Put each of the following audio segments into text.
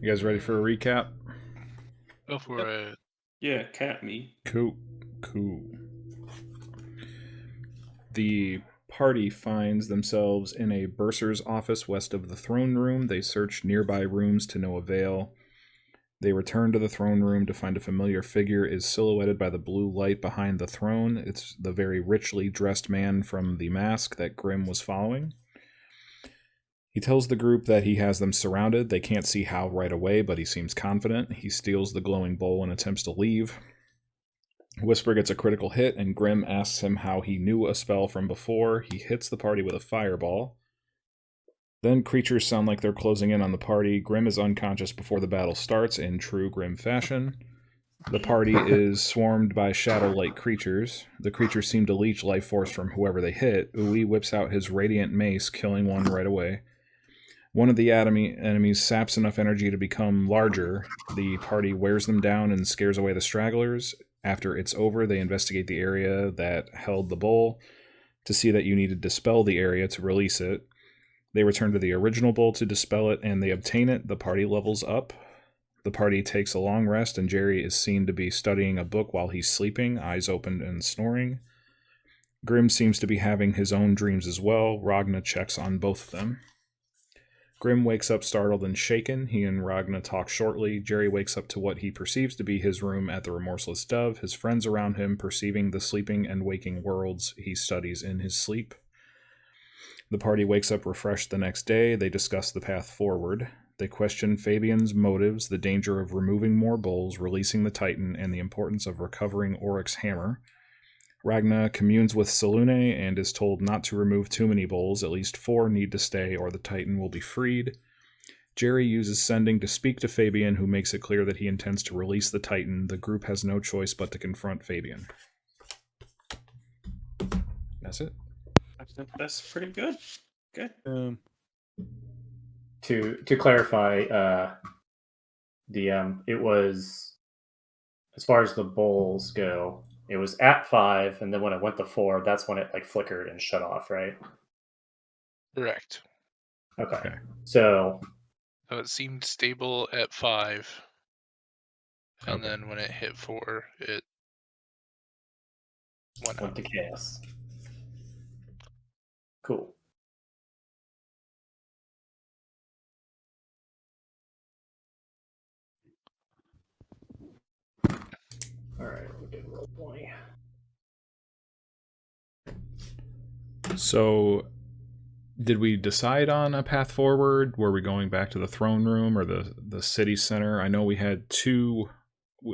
You guys ready for a recap? Go for it. Yeah, cat me. Cool. The party finds themselves in a bursar's office west of the throne room. They search nearby rooms to no avail. They return to the throne room to find a familiar figure is silhouetted by the blue light behind the throne. It's the very richly dressed man from the mask that Grimm was following. He tells the group that he has them surrounded. They can't see how right away, but he seems confident. He steals the glowing bowl and attempts to leave. Whisper gets a critical hit, and Grimm asks him how he knew a spell from before. He hits the party with a fireball. Then creatures sound like they're closing in on the party. Grimm is unconscious before the battle starts in true Grimm fashion. The party is swarmed by shadow-like creatures. The creatures seem to leech life force from whoever they hit. Ui whips out his radiant mace, killing one right away. One of the enemies saps enough energy to become larger. The party wears them down and scares away the stragglers. After it's over, they investigate the area that held the bowl to see that you need to dispel the area to release it. They return to the original bowl to dispel it, and they obtain it. The party levels up. The party takes a long rest, and Jerry is seen to be studying a book while he's sleeping, eyes open and snoring. Grimm seems to be having his own dreams as well. Ragna checks on both of them. Grimm wakes up startled and shaken. He and Ragna talk shortly. Jerry wakes up to what he perceives to be his room at the Remorseless Dove. His friends around him perceiving the sleeping and waking worlds he studies in his sleep. The party wakes up refreshed the next day. They discuss the path forward. They question Fabian's motives, the danger of removing more bowls, releasing the Titan, and the importance of recovering Oryx's hammer. Ragna communes with Selune and is told not to remove too many bowls. At least 4 need to stay or the Titan will be freed. Jerry uses sending to speak to Fabian, who makes it clear that he intends to release the Titan. The group has no choice but to confront Fabian. That's it. That's pretty good. Good. To clarify, DM, it was, as far as the bowls go, it was at 5, and then when it went to 4, that's when it like flickered and shut off, right? Correct. Okay. So it seemed stable at 5. And Okay. then when it hit 4, it went went up. to chaos. Cool. All right, we did roll 20. So, did we decide on a path forward? Were we going back to the throne room or the city center? I know we had 2.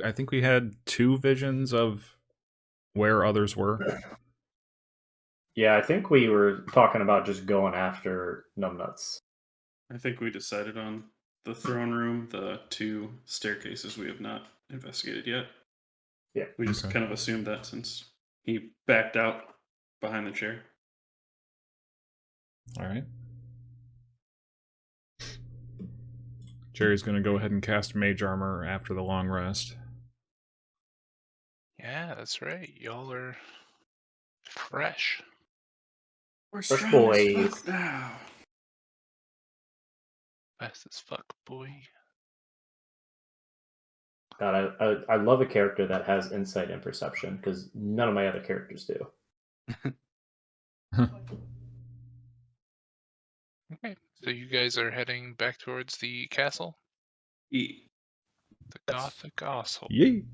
I think we had 2 visions of where others were. Yeah, I think we were talking about just going after Numbnuts. I think we decided on the throne room, the 2 staircases we have not investigated yet. Yeah. We just Okay. kind of assumed that since he backed out behind the chair. All right. Jerry's going to go ahead and cast Mage Armor after the long rest. Yeah, that's right. Y'all are fresh. We're Fresh strong as boys. fuck now. Fast as fuck, boy. God, I love a character that has insight and perception, because none of my other characters do. Okay, so you guys are heading back towards the castle? E. The Gothic Castle. Yay!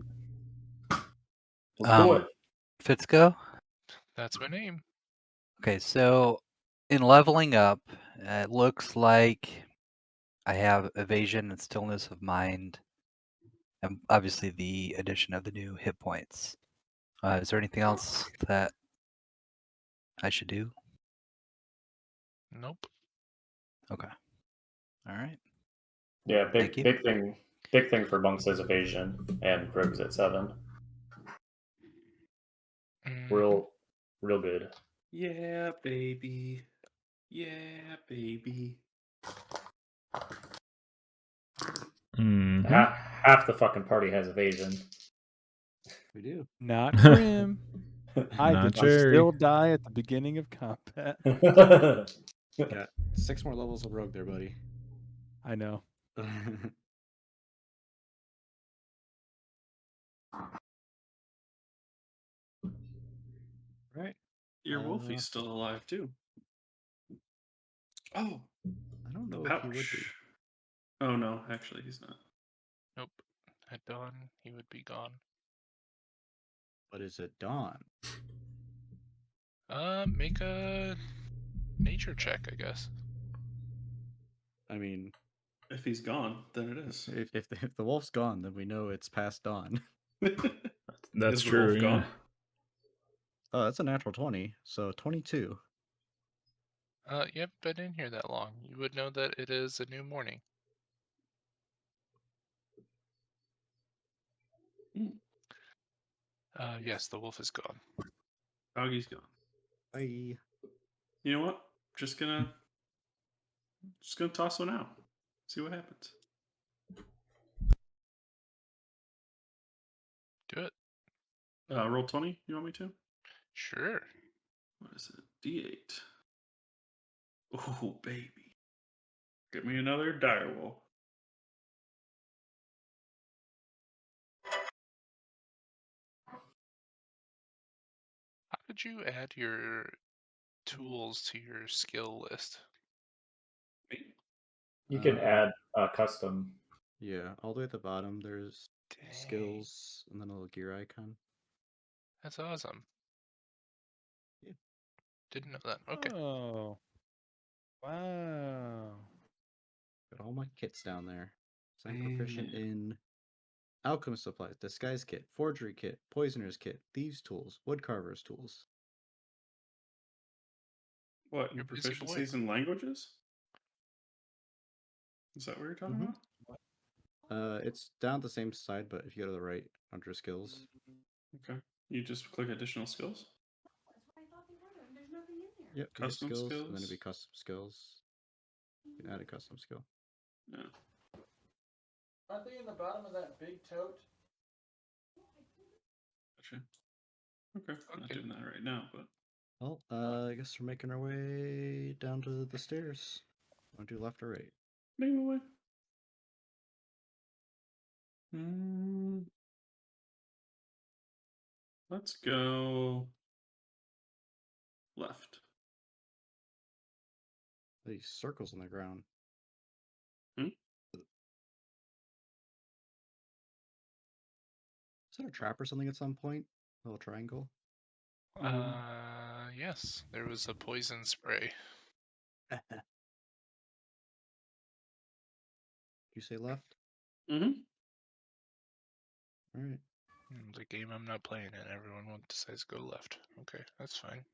Let's do it. Fitzko? That's my name. Okay, so in leveling up, it looks like I have evasion and stillness of mind, and obviously the addition of the new hit points. Is there anything else that I should do? Nope. Okay. All right. Yeah, Thank you. big thing for Bunks is evasion, and Rogue's at 7. Real good. Yeah, baby. Yeah, baby. Mm-hmm. Half the fucking party has evasion. We do. Not Grim. I Not did Jerry. still die at the beginning of combat. Got 6 more levels of rogue there, buddy. I know. Right. Your Wolfie's still alive too. Oh, I don't know pouch. if he would be. Oh no, actually he's not. Nope. At dawn, he would be gone. But is it dawn? Make a nature check, I guess. I mean, If he's gone, then it is. if the wolf's gone, then we know it's past dawn. That's Is the true. wolf Yeah. gone? Oh, that's a natural 20, so 22. You haven't been in here that long. You would know that it is a new morning. Yes, the wolf is gone. Doggy's gone. Bye. You know what? Just gonna toss one out. See what happens. Do it. Roll 20. You want me to? Sure. What is it? D8. Oh baby. Give me another direwolf. How did you add your tools to your skill list? You can add a custom. Yeah, all the way at the bottom, there's Dang, skills and then a little gear icon. that's awesome. Yeah. Didn't know that. Okay. Oh. Wow. Got all my kits down there. So I'm proficient in alchemist supplies, disguise kit, forgery kit, poisoner's kit, thieves tools, woodcarver's tools. What? You're Your a busy boy. proficiencies in languages? Is that what you're talking Mhm. about? It's down the same side, but if you go to the right under skills, Okay. You just click additional skills. yep, you hit Custom skills, and then it'd be skills. custom skills. You can add a custom skill. Yeah. Aren't they in the bottom of that big tote? Gotcha. Okay. I'm not Okay. doing that right now, but Well, I guess we're making our way down to the stairs. Want to do left or right? name away. Mm, let's go left. These circles on the ground. Hmm? Is that a trap or something at some point? A little triangle? Yes, there was a poison spray. You say left? Mm-hmm. Alright. The game I'm not playing in, everyone decides to go left. Okay, that's fine.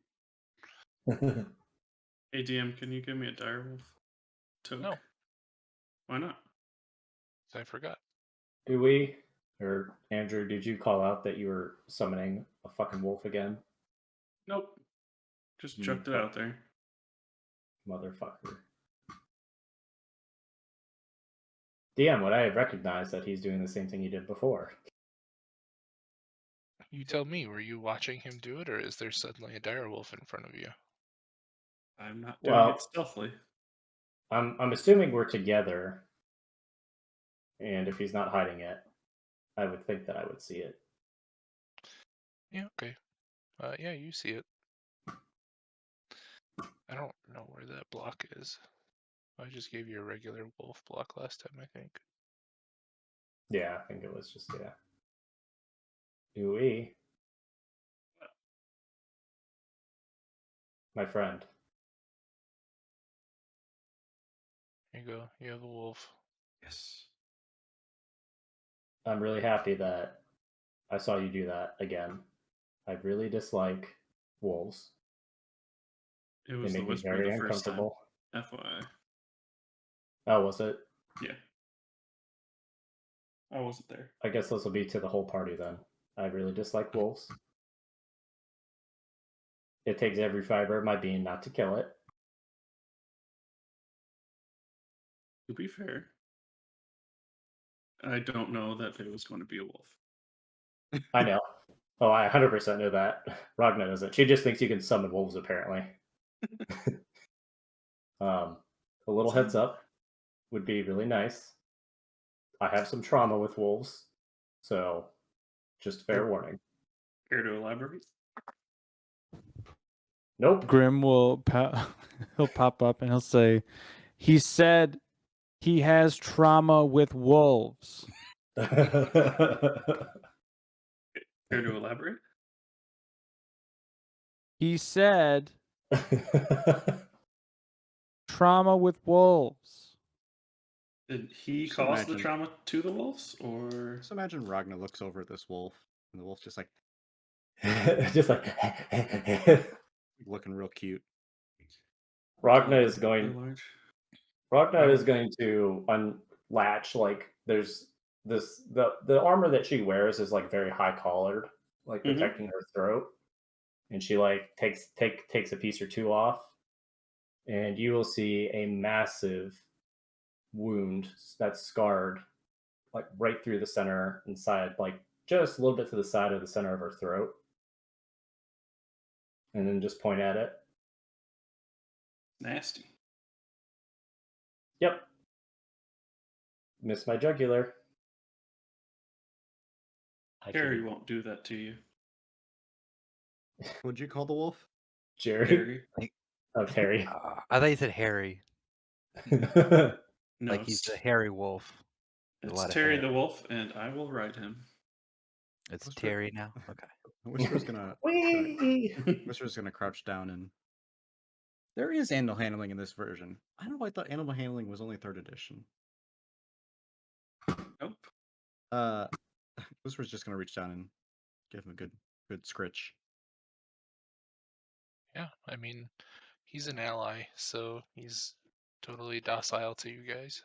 Hey DM, can you give me a direwolf toke? No. Why not? I forgot. Do we? Or Andrew, did you call out that you were summoning a fucking wolf again? Nope. Just You chucked it out there. Motherfucker. DM, would I have recognized that he's doing the same thing he did before? You tell me, were you watching him do it, or is there suddenly a direwolf in front of you? I'm not doing Well, it stealthily. I'm assuming we're together, and if he's not hiding it, I would think that I would see it. Yeah, okay. Yeah, you see it. I don't know where that block is. I just gave you a regular wolf block last time, I think. Yeah, I think it was just, yeah. Ooh-wee. My friend. Here you go. You have a wolf. Yes. I'm really happy that I saw you do that again. I really dislike wolves. It They was the make me whisper very the first time. uncomfortable. FYI. Oh, was it? Yeah. I wasn't there. I guess this will be to the whole party then. I really dislike wolves. It takes every fiber of my being not to kill it. To be fair, I don't know that it was going to be a wolf. I know. Oh, I 100% know that. Ragna doesn't. She just thinks you can summon wolves, apparently. A little heads up would be really nice. I have some trauma with wolves, so Just fair warning. Care to elaborate? Nope. Grim will he'll pop up and he'll say, "He said he has trauma with wolves." Care to elaborate? He said trauma with wolves. Did he Just cause the imagine- trauma to the wolves, or Just imagine Ragnar looks over at this wolf, and the wolf's just like Just like looking real cute. Ragnar Oh, is going. large? Ragnar is going to unlatch, like, there's this the armor that she wears is like very high collared, like Mhm. protecting her throat, and she like takes a piece or two off, and you will see a massive wound that's scarred, like right through the center inside, like just a little bit to the side of the center of her throat, and then just point at it. Nasty. Yep. Miss my jugular. Harry won't do that to you. What'd you call the wolf? Jerry. Harry. Oh, Terry. I thought you said Harry. No, Like he's a hairy wolf. With a it's lot of Terry hair. the wolf, and I will ride him. It's Whisper- Terry now. Okay. Whisper's gonna Whee! Whisper's gonna crouch down, and there is animal handling in this version. I don't know why I thought animal handling was only 3rd edition. Nope. Whisper's just gonna reach down and give him a good scritch. Yeah, I mean, he's an ally, so he's totally docile to you guys.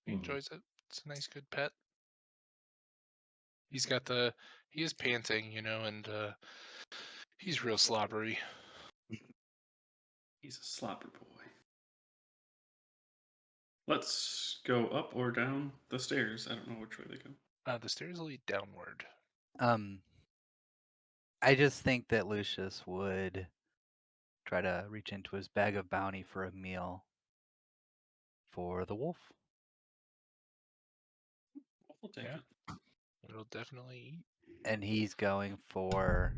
He Mhm. enjoys it. It's a nice, good pet. He is panting, and he's real slobbery. He's a slobber boy. Let's go up or down the stairs. I don't know which way they go. The stairs lead downward. I just think that Lucius would try to reach into his bag of bounty for a meal for the wolf. We'll take Yeah. it. It'll definitely eat. And he's going for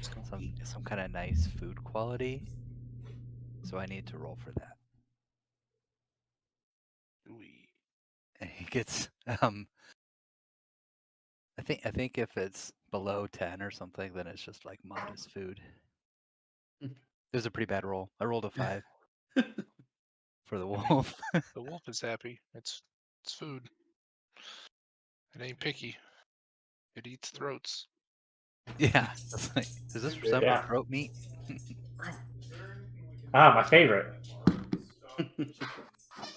some kind of nice food quality. So I need to roll for that. Ooh. And he gets I think if it's below 10 or something, then it's just like modest food. It was a pretty bad roll. I rolled a 5 for the wolf. The wolf is happy. It's food. It ain't picky. It eats throats. Yeah. It's like, does this resemble Yeah. throat meat? Ah, my favorite.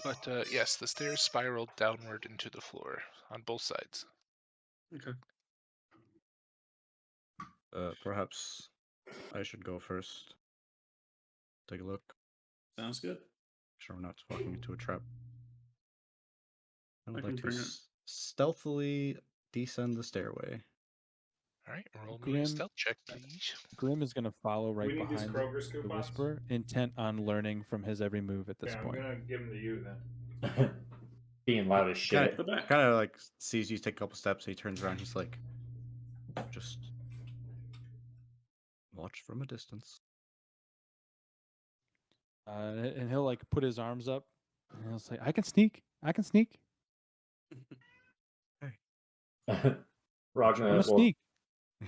But yes, the stairs spiral downward into the floor on both sides. Okay. Perhaps I should go first. Take a look. Sounds good. Sure, we're not walking into a trap. I would I like can to bring it. stealthily descend the stairway. All right, roll me a Grim- stealth check, please. Grim is gonna follow right we need these behind Kroger scoop the offs? Whisper, intent on learning from his every move at this Yeah, I'm point. gonna give them to you then. Being loud as shit. The back. Kind of like sees you take a couple steps. He turns around. He's like, just watch from a distance. And he'll like put his arms up and he'll say, "I can sneak. I can sneak. Ragnar I'm a will sneak.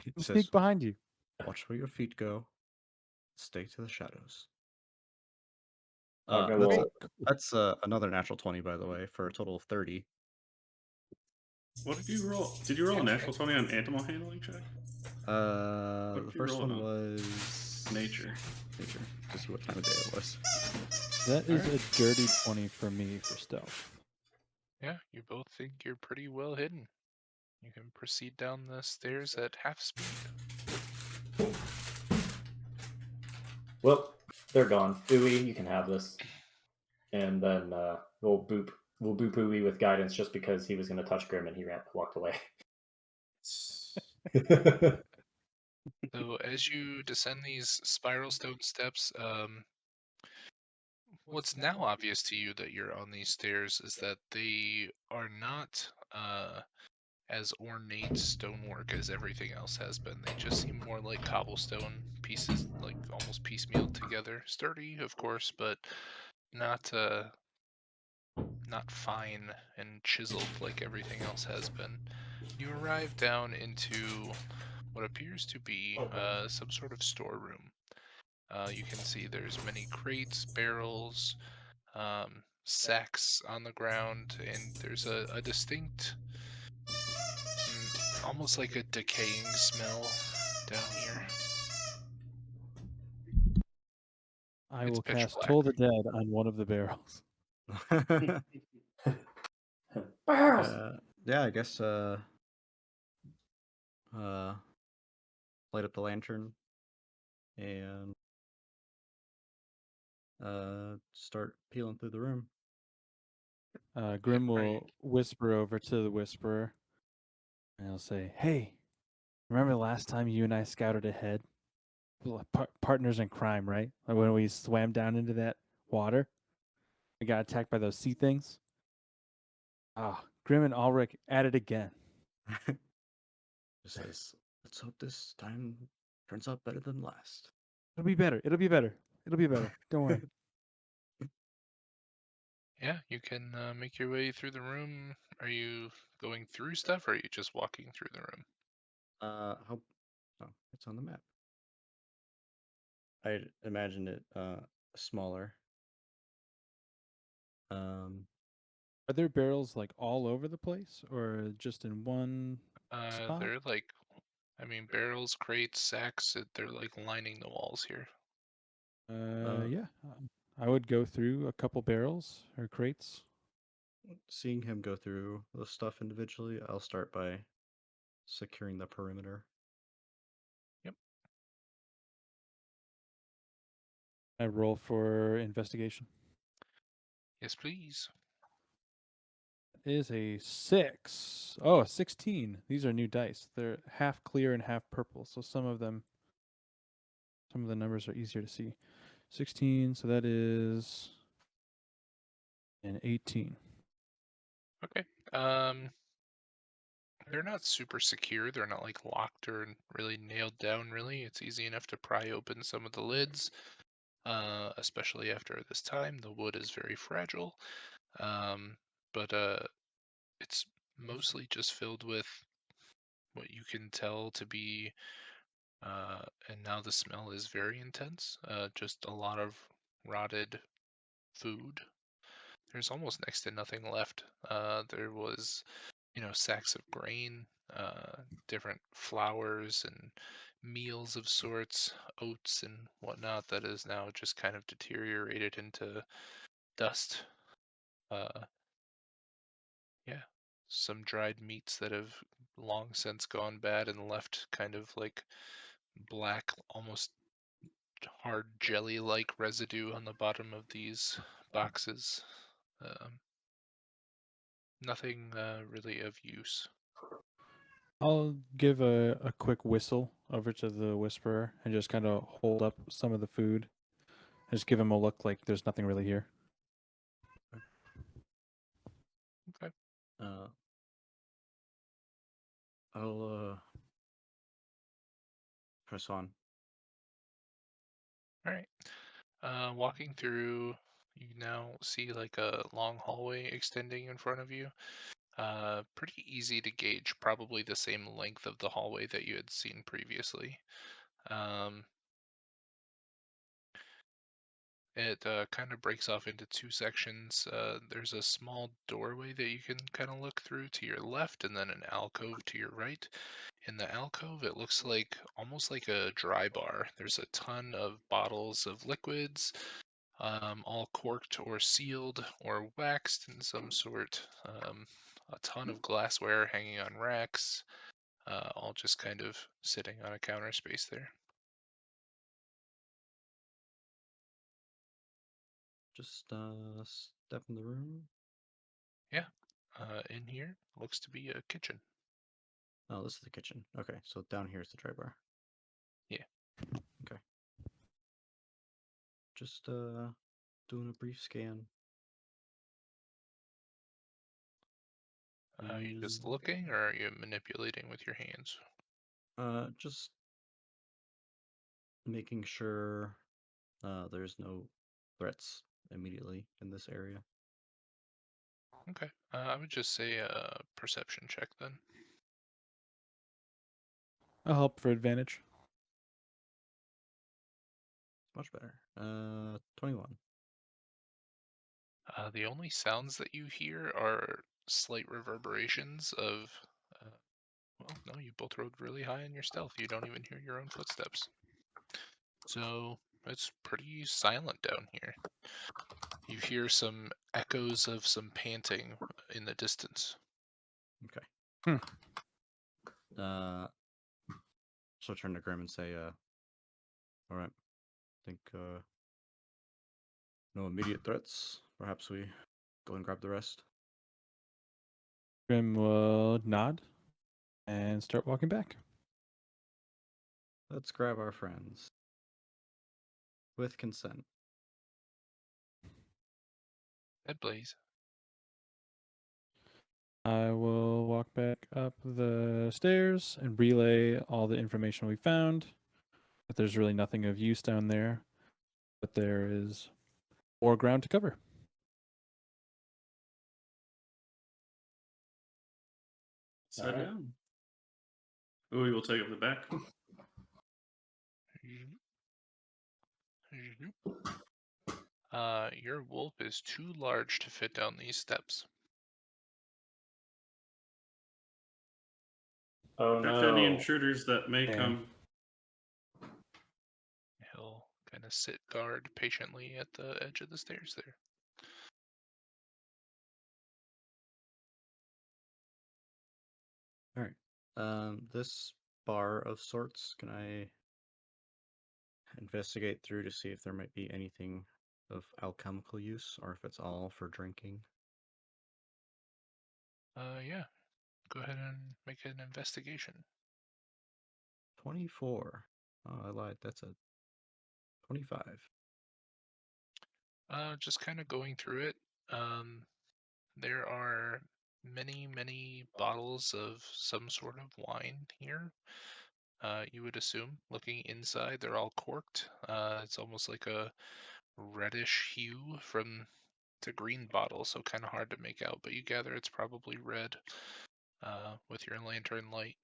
He I'm says, sneak behind you." watch where your feet go. Stay to the shadows. Ragnar That's, will that's another natural 20, by the way, for a total of 30. What did you roll? Did you roll a natural 20 on animal handling check? The did you first roll it one on? was Nature. Nature. To see what time of day it was. That is a dirty 20 for me for stealth. Yeah, you both think you're pretty well hidden. You can proceed down the stairs at half speed. Well, they're gone. Bowie, you can have this. And then we'll boop Bowie with guidance just because he was going to touch Grim and he walked away. So as you descend these spiral stone steps, what's now obvious to you that you're on these stairs is that they are not as ornate stonework as everything else has been. They just seem more like cobblestone pieces, like almost piecemealed together. Sturdy, of course, but not not fine and chiseled like everything else has been. You arrive down into what appears to be some sort of storeroom. You can see there's many crates, barrels, sacks on the ground, and there's a distinct, almost like a decaying smell down here. I It's will pitch cast black. Toll the Dead on one of the barrels. Barrels! Yeah, I guess light up the lantern and start peeling through the room. Grim Are you- will whisper over to the Whisperer, and he'll say, "Hey, remember the last time you and I scouted ahead? Partners in crime, right? Like when we swam down into that water, we got attacked by those sea things. Ah, Grim and Ulrich at it again. Just says, let's hope this time turns out better than last. It'll be better. It'll be better. It'll be better. Don't worry." Yeah, you can make your way through the room. Are you going through stuff, or are you just walking through the room? How? Oh, it's on the map. I imagined it smaller. Are there barrels like all over the place, or just in one spot? They're like, I mean, barrels, crates, sacks. They're like lining the walls here. Yeah. I would go through a couple barrels or crates. Seeing him go through the stuff individually, I'll start by securing the perimeter. Yep. I roll for investigation. Yes, please. Is a 6. Oh, a 16. These are new dice. They're half clear and half purple, so some of the numbers are easier to see. 16, so that is an 18. Okay. They're not super secure. They're not like locked or really nailed down. Really, it's easy enough to pry open some of the lids. Especially after this time, the wood is very fragile. But it's mostly just filled with what you can tell to be, and now the smell is very intense. Just a lot of rotted food. There's almost next to nothing left. There was, sacks of grain, different flours and meals of sorts, oats and whatnot that is now just kind of deteriorated into dust. Yeah, some dried meats that have long since gone bad and left kind of like black, almost hard jelly-like residue on the bottom of these boxes. Um, Nothing really of use. I'll give a quick whistle over to the Whisperer and just kind of hold up some of the food. And just give him a look like there's nothing really here. Okay. I'll press on. All right. Walking through, you now see like a long hallway extending in front of you. Pretty easy to gauge, probably the same length of the hallway that you had seen previously. It kind of breaks off into two sections. There's a small doorway that you can kind of look through to your left, and then an alcove to your right. In the alcove, it looks like almost like a dry bar. There's a ton of bottles of liquids, all corked or sealed or waxed in some sort. A ton of glassware hanging on racks, all just kind of sitting on a counter space there. Just step in the room. Yeah. In here looks to be a kitchen. Oh, this is the kitchen. Okay, so down here is the dry bar. Yeah. Okay. Just doing a brief scan. Are you just looking, or are you manipulating with your hands? Just making sure there's no threats immediately in this area. Okay. I would just say a perception check then. I'll help for advantage. Much better. 21. The only sounds that you hear are slight reverberations of. Well, no, you both rode really high in your stealth. You don't even hear your own footsteps. So it's pretty silent down here. You hear some echoes of some panting in the distance. Okay. Hmm. So I turn to Grim and say, all right, think no immediate threats. Perhaps we go and grab the rest. Grim will nod and start walking back. Let's grab our friends. With consent. Ed Blaze. I will walk back up the stairs and relay all the information we found. But there's really nothing of use down there. But there is more ground to cover. Set Alright. down. We will take up the back. Your wolf is too large to fit down these steps. Oh Check for any no. intruders that may Damn. come. He'll kind of sit guard patiently at the edge of the stairs there. All right. This bar of sorts, can I investigate through to see if there might be anything of alchemical use or if it's all for drinking? Yeah. Go ahead and make an investigation. 24. Oh, I lied. That's a 25. Just kind of going through it. There are many, many bottles of some sort of wine here. You would assume, looking inside, they're all corked. It's almost like a reddish hue from the green bottle, so kind of hard to make out, but you gather it's probably red with your lantern light.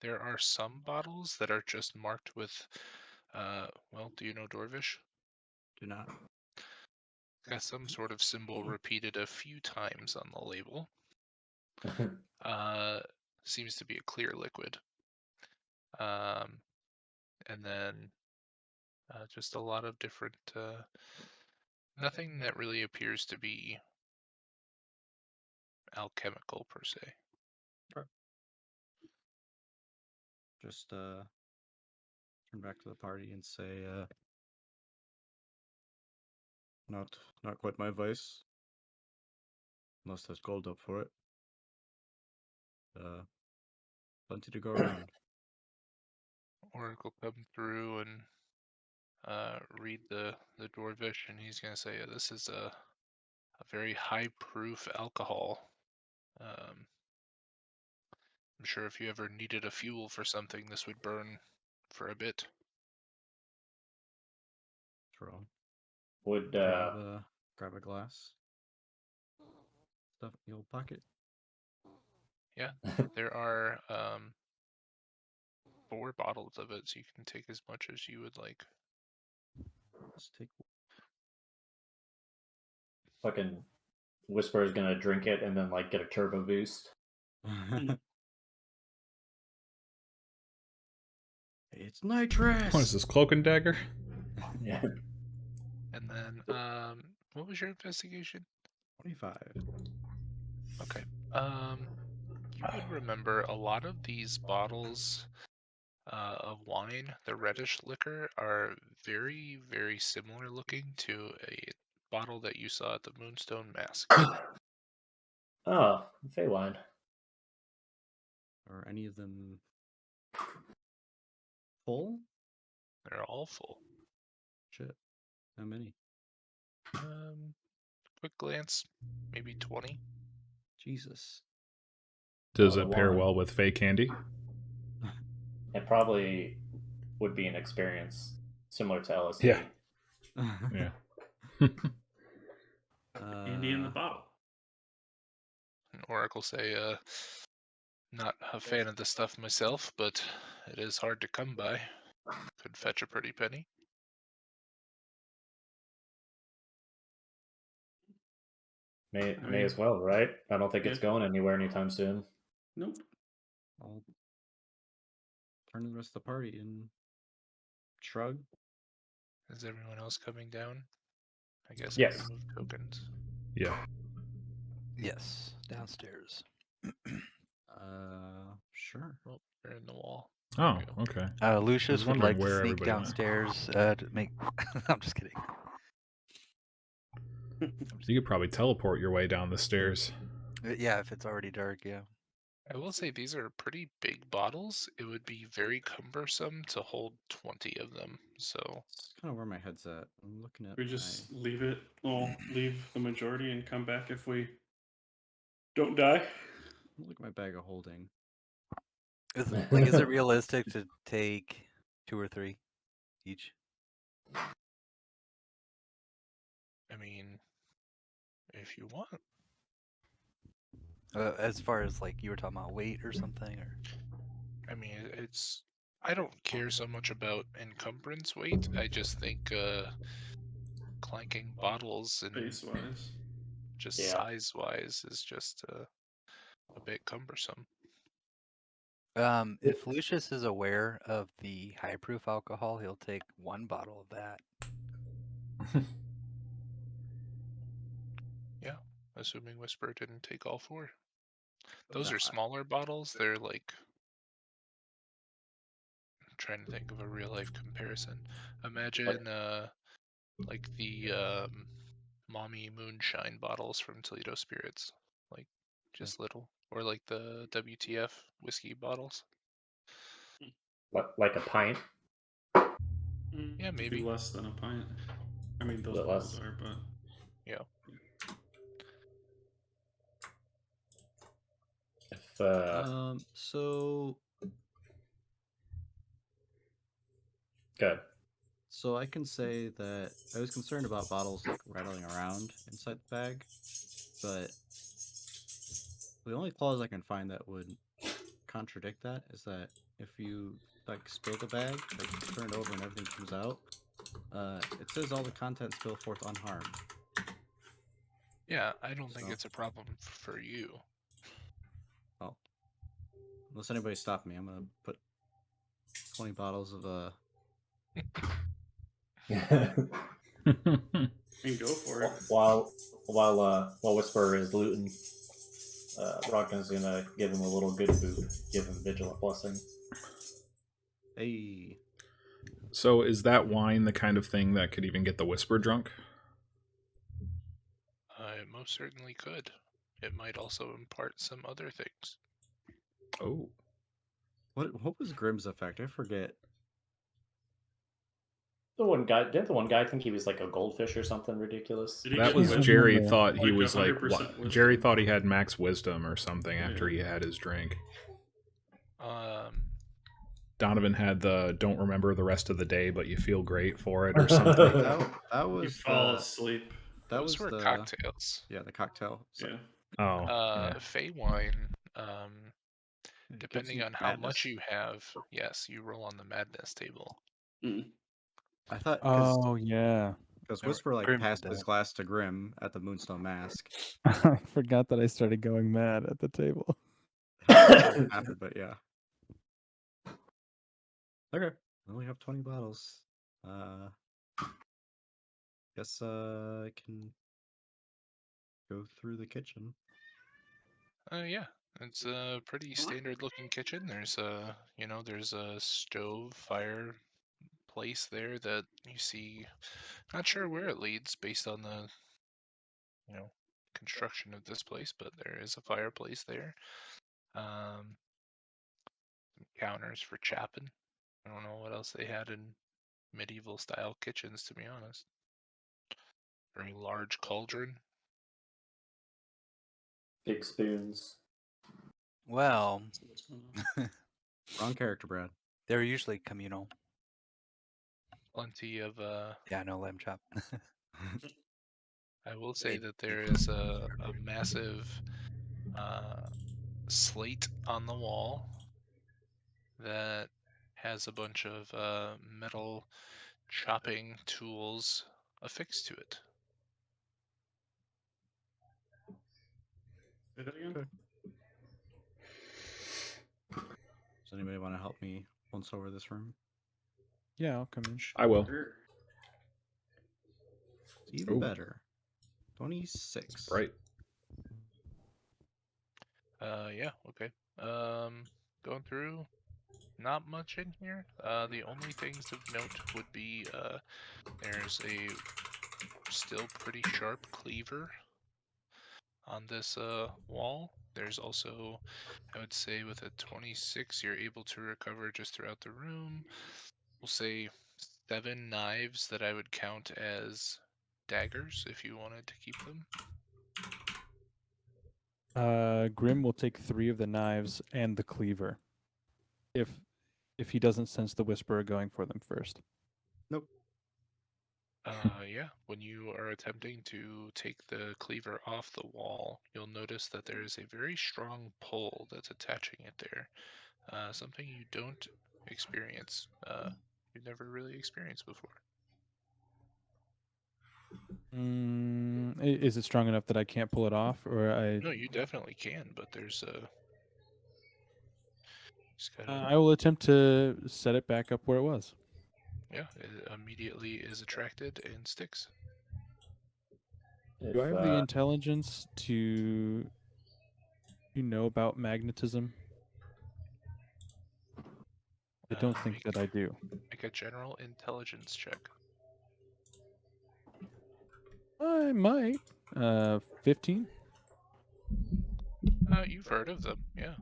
There are some bottles that are just marked with, well, do you know Dorvish? Do not. Got some sort of symbol repeated a few times on the label. Seems to be a clear liquid. And then just a lot of different, nothing that really appears to be alchemical per se. Just turn back to the party and say, not quite my vice. Unless there's gold up for it. Plenty to go around. Oracle come through and read the Dwarvish, and he's gonna say this is a very high proof alcohol. I'm sure if you ever needed a fuel for something, this would burn for a bit. Throw. Would Grab a glass. Stuff in the old pocket. Yeah, there are 4 bottles of it, so you can take as much as you would like. Let's take. fucking Whisper is gonna drink it and then like get a turbo boost. It's nitrous. What is this, Cloak and Dagger? Yeah. And then, what was your investigation? 25. Okay. You would remember a lot of these bottles of wine, the reddish liquor, are very, very similar looking to a bottle that you saw at the Moonstone Mask. Oh, Feywine. Are any of them full? They're all full. Shit. How many? Quick glance, maybe 20. Jesus. Does the it pair one- well with fake candy? It probably would be an experience similar to LSD. Yeah. Yeah. Candy in the bottle. And Oracle say, not a fan of the stuff myself, but it is hard to come by. Could fetch a pretty penny. May as well, right? I don't think it's Yeah. going anywhere anytime soon. Nope. I'll turn to the rest of the party and shrug. Is everyone else coming down? I guess I Yes. can move tokens. Yeah. Yes, downstairs. Sure. Well, they're in the wall. Oh, There we go. okay. Lucius would wondering like to where sneak everybody went. downstairs to make. I'm just kidding. You could probably teleport your way down the stairs. Yeah, if it's already dark, yeah. I will say these are pretty big bottles. It would be very cumbersome to hold 20 of them. So That's kind of where my head's at. I'm looking at We just leave it. Well, leave the majority and come back if we don't die. look at my bag of holding. Is it realistic to take 2 or 3 each? I mean, if you want. As far as like you were talking about weight or something, or I mean, it's. I don't care so much about encumbrance weight. I just think clanking bottles and Space wise. just Yeah. size wise is just a bit cumbersome. if Lucius is aware of the high proof alcohol, he'll take 1 bottle of that. Yeah, assuming Whisper didn't take all 4. Those Nah, are smaller bottles. They're like. I'm trying to think of a real life comparison. Imagine like the mommy moonshine bottles from Toledo Spirits, like just little, or like the WTF whiskey bottles. Like a pint? Yeah, It'd maybe. be less than a pint. I mean, those Bit bottles less. are, but Yeah. If So good. So I can say that I was concerned about bottles like rattling around inside the bag, but the only clause I can find that would contradict that is that if you like spill the bag, like turn it over and everything comes out, it says all the contents spill forth unharmed. Yeah, I don't think So- it's a problem for you. Oh, unless anybody stop me, I'm gonna put 20 bottles of and go for it. while Whisperer is looting, Rodkin's gonna give him a little good boot, give him Vigilant Blessing. Hey. So is that wine the kind of thing that could even get the Whisper drunk? It most certainly could. It might also impart some other things. Oh. What was Grimm's effect? I forget. The one guy think he was like a goldfish or something ridiculous? Did he That get was wisdom? Jerry thought he Like was like 100% wisdom? Jerry thought he had max wisdom or something Yeah. after he had his drink. Donovan had the don't remember the rest of the day, but you feel great for it or something. That You was fall the, asleep. that those was were the cocktails. yeah, the cocktail. So, Yeah. Oh, yeah. Fey wine, it gives depending you on how madness. much you have, yes, you roll on the madness table. Mm. I thought Oh yeah, because No, Whisper like Grim did passed his that. glass to Grim at the Moonstone Mask. I forgot that I started going mad at the table. It happened, but yeah. Okay, I only have 20 bottles. Guess I can go through the kitchen. Yeah, it's a pretty standard looking kitchen. There's there's a stove fireplace there that you see. Not sure where it leads based on the, construction of this place, but there is a fireplace there. Some counters for chapping. I don't know what else they had in medieval style kitchens, to be honest. Very large cauldron. Big spoons. Well, What's going on? Wrong character, Brad. they're usually communal. Plenty of Yeah, no lamb chop. I will say It- that there is a massive slate on the wall that has a bunch of metal chopping tools affixed to it. Say that again? Okay. Does anybody want to help me once over this room? Yeah, I'll come in. I will. Sure. It's even Ooh. better. 26. Right. Yeah, okay. Going through, not much in here. The only things of note would be there's a still pretty sharp cleaver on this wall. There's also, I would say, with a 26, you're able to recover just throughout the room. We'll say 7 knives that I would count as daggers if you wanted to keep them. Grim will take 3 of the knives and the cleaver. If he doesn't sense the Whisperer going for them first. Nope. Yeah, when you are attempting to take the cleaver off the wall, you'll notice that there is a very strong pull that's attaching it there. Something you don't experience. You've never really experienced before. Is it strong enough that I can't pull it off, or I? No, you definitely can, but there's just gotta, I will attempt to set it back up where it was. yeah, it immediately is attracted and sticks. Do I have the intelligence to know about magnetism? I don't think that I do. Make a general intelligence check. I might. 15. You've heard of them, yeah.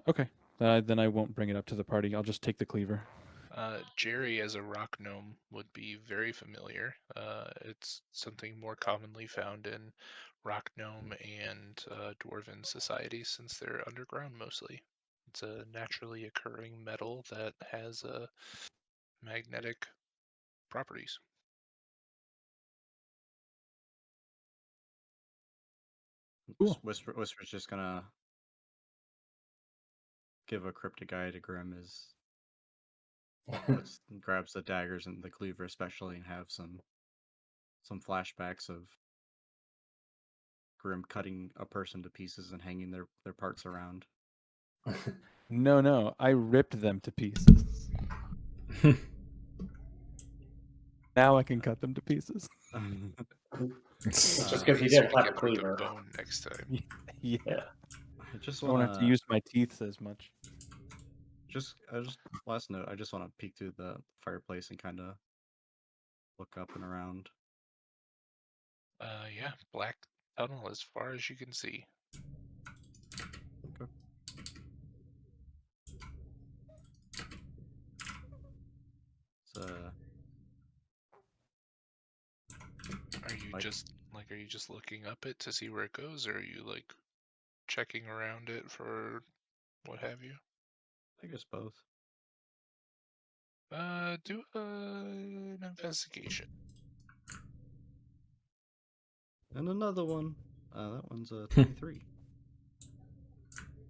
Okay. Then I won't bring it up to the party. I'll just take the cleaver. Jerry, as a rock gnome, would be very familiar. It's something more commonly found in rock gnome and dwarven societies since they're underground mostly. It's a naturally occurring metal that has magnetic properties. Cool. Whisper's just gonna give a cryptic guide to Grim as grabs the daggers and the cleaver especially, and have some flashbacks of Grim cutting a person to pieces and hanging their parts around. No, I ripped them to pieces. Now I can cut them to pieces. Just At because he least didn't pick have a apart the cleaver. bone next time. Yeah. I just I won't want have to use my teeth as much. just last note. I just want to peek through the fireplace and kind of look up and around. Yeah, black tunnel as far as you can see. Okay. It's Are you Like- just looking up it to see where it goes, or are you like checking around it for what have you? I guess both. Do an investigation. And another one. That one's a 23.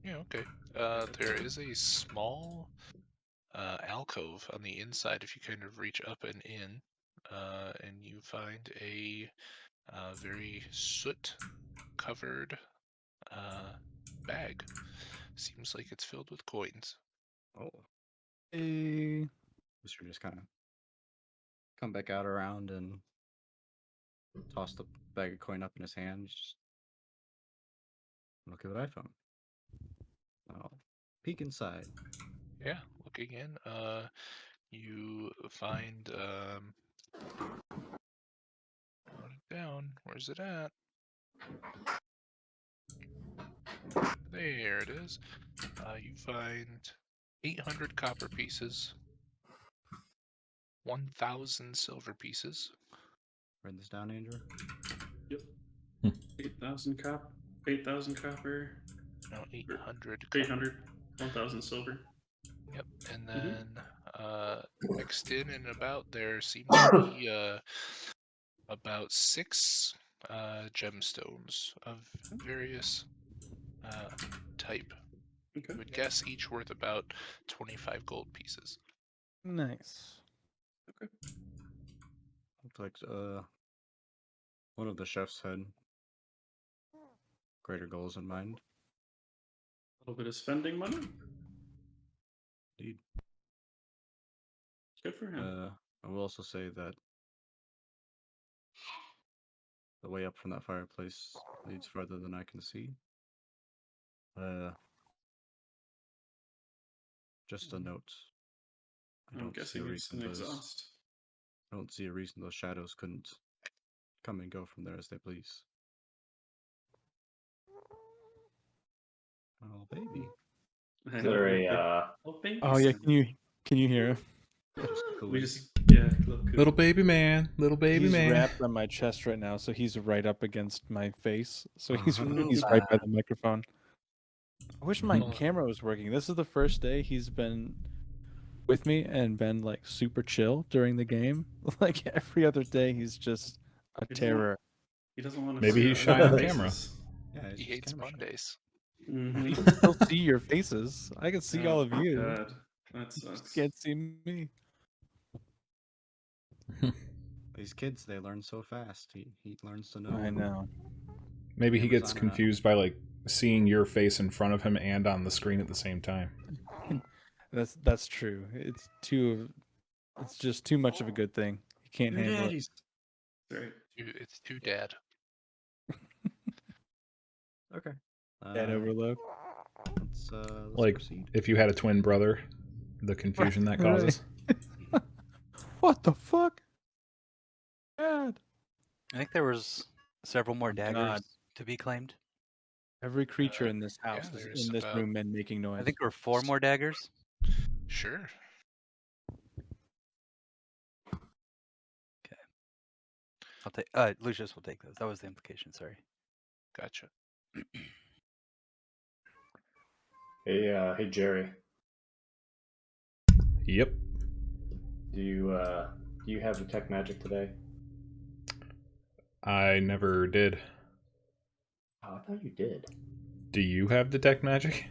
Yeah, okay. There is a small alcove on the inside if you kind of reach up and in, and you find a very soot-covered bag. Seems like it's filled with coins. Oh, Hey. Mr. just kind of come back out around and toss the bag of coin up in his hand. Just look at what I found. I'll peek inside. Yeah, looking in, you find wrote it down. Where's it at? There it is. You find 800 copper pieces, 1,000 silver pieces, Write this down, Andrew. Yep. Hmm. 8,000 copper. No, 800. 800. 1,000 silver. Yep. And Mhm. then mixed in and about there seem to be about 6 gemstones of various type. Okay. I would guess each worth about 25 gold pieces. Nice. Looks like one of the chefs had greater goals in mind. A little bit of spending money. Indeed. Good for him. I will also say that the way up from that fireplace leads farther than I can see. Just a note. I I'm don't see guessing a it's reason an those. exhaust. I don't see a reason those shadows couldn't come and go from there as they please. Oh, baby. I Is know, there little a baby Oh yeah, sound. can you hear him? Just We cooing. just little coo. Little baby man, little baby He's man. wrapped on my chest right now, so he's right up against my face. So he's Uh-huh. he's right by the microphone. I wish my Well- camera was working. This is the first day he's been with me and been like super chill during the game. Like every other day, he's just a He doesn't want- terror. He doesn't want to Maybe see he's our shy on faces. camera. Yeah, it's He just hates camera shy. Mondays. I Mhm. can still see your faces. I can see all of you. God, that You just sucks. can't see me. These kids, they learn so fast. He learns to know. I know. Maybe he Camera's gets on or not. confused by like seeing your face in front of him and on the screen at the same time. That's true. It's just too much of a good thing. You can't Your handle it. daddies. Right. It's too dad. Okay. Dad overload. Let's Like proceed. if you had a twin brother, the confusion that causes. What the fuck? Dad. I think there was several more Oh, daggers God. to be claimed. Every creature in this yeah, house is there's in this about- room and making noise. I think there were 4 more daggers. Sure. I'll take. Lucius will take those. That was the implication. Sorry. Gotcha. hey Jerry, Yep. do you have detect magic today? I never did. Oh, I thought you did. Do you have detect magic?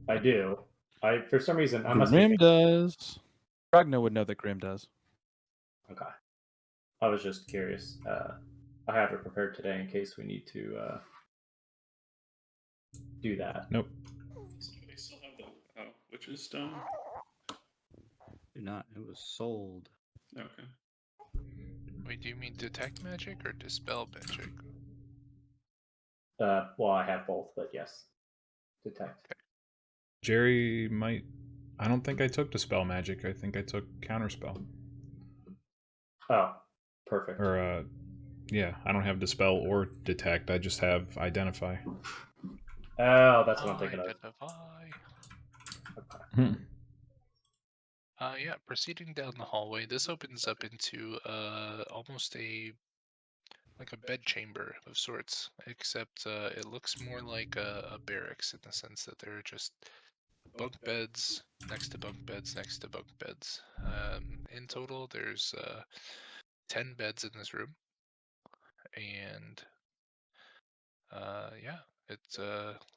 I do. I for some reason I must Grim be does. Ragnar would know that Grim does. okay. I was just curious. I have it prepared today in case we need to do that. Nope. They still have the witch's stone. Do not. It was sold. Okay. Wait, do you mean detect magic or dispel magic? Well, I have both, but yes, detect. Jerry might. I don't think I took dispel magic. I think I took counterspell. Oh, perfect. Or yeah, I don't have dispel or detect. I just have identify. Oh, that's what I'm thinking of. Identify. Okay. Yeah, proceeding down the hallway, this opens up into almost like a bed chamber of sorts, except it looks more like a barracks in the sense that there are just bunk beds next to bunk beds next to bunk beds. In total, there's 10 beds in this room, and yeah, it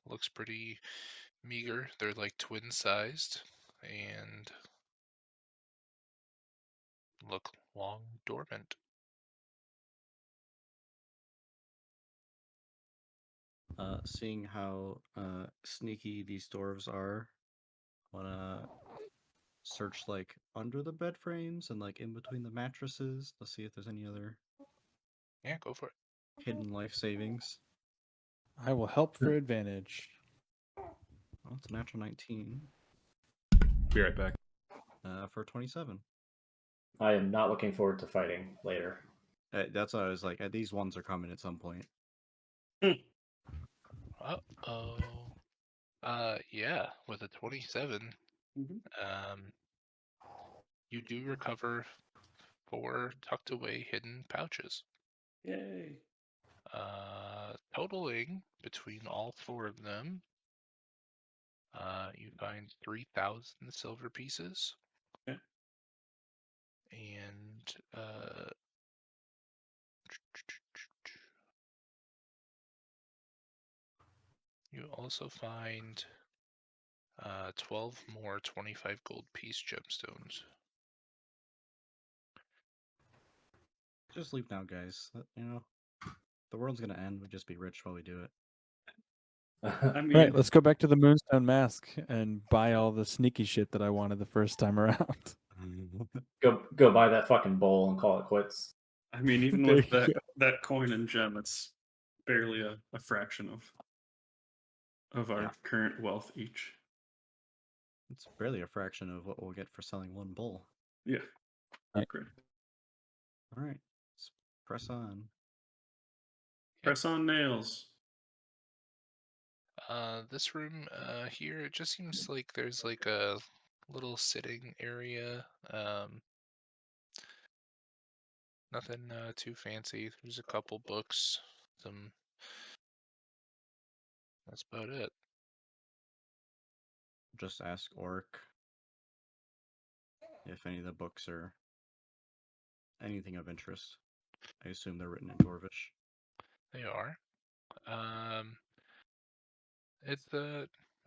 looks pretty meager. They're like twin-sized and look long dormant. Seeing how sneaky these dwarves are, wanna search like under the bed frames and like in between the mattresses to see if there's any other Yeah, go for it. hidden life savings. I will help for advantage. Well, it's a natural 19 Be right back. for 27. I am not looking forward to fighting later. That's what I was like. These ones are coming at some point. Uh-oh. Yeah, with a 27, you do recover 4 tucked away hidden pouches. Yay. Totaling between all 4 of them, you find 3,000 silver pieces. Okay. And you also find 12 more 25 gold piece gemstones. Just leave now, guys. You know, the world's gonna end. We'll just be rich while we do it. I mean, Right, let's go back to the Moonstone Mask and buy all the sneaky shit that I wanted the first time around. Go buy that fucking bowl and call it quits. I mean, even There with you that go. that coin and gem, it's barely a fraction of our Yeah. current wealth each. It's barely a fraction of what we'll get for selling one bowl. Yeah. Right. Great. All right, let's press on. Press on nails. This room here, it just seems like there's like a little sitting area. Nothing too fancy. There's a couple books. That's about it. Just ask Orc if any of the books are anything of interest. I assume they're written in Dwarvish. They are. It's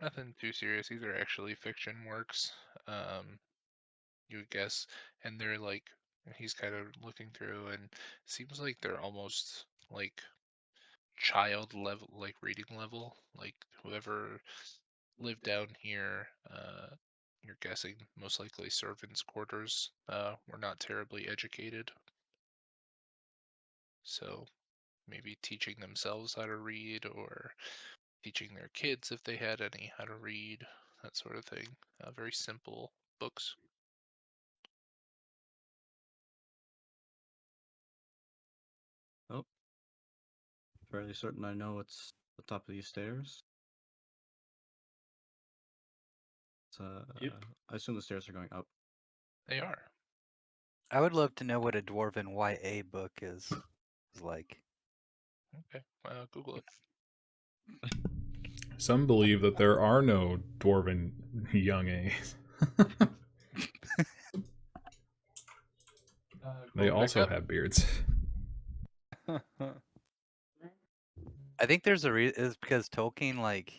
nothing too serious. These are actually fiction works. You would guess, and they're like he's kind of looking through, and it seems like they're almost like child level, like reading level. Like whoever lived down here, you're guessing most likely servants' quarters, were not terribly educated. So maybe teaching themselves how to read, or teaching their kids if they had any how to read, that sort of thing. Very simple books. Oh, fairly certain I know it's the top of these stairs. It's, Yep. I assume the stairs are going up. They are. I would love to know what a dwarven YA book is like. Okay. Google it. Some believe that there are no dwarven young A's. They Going back also up. have beards. I think there's a is because Tolkien like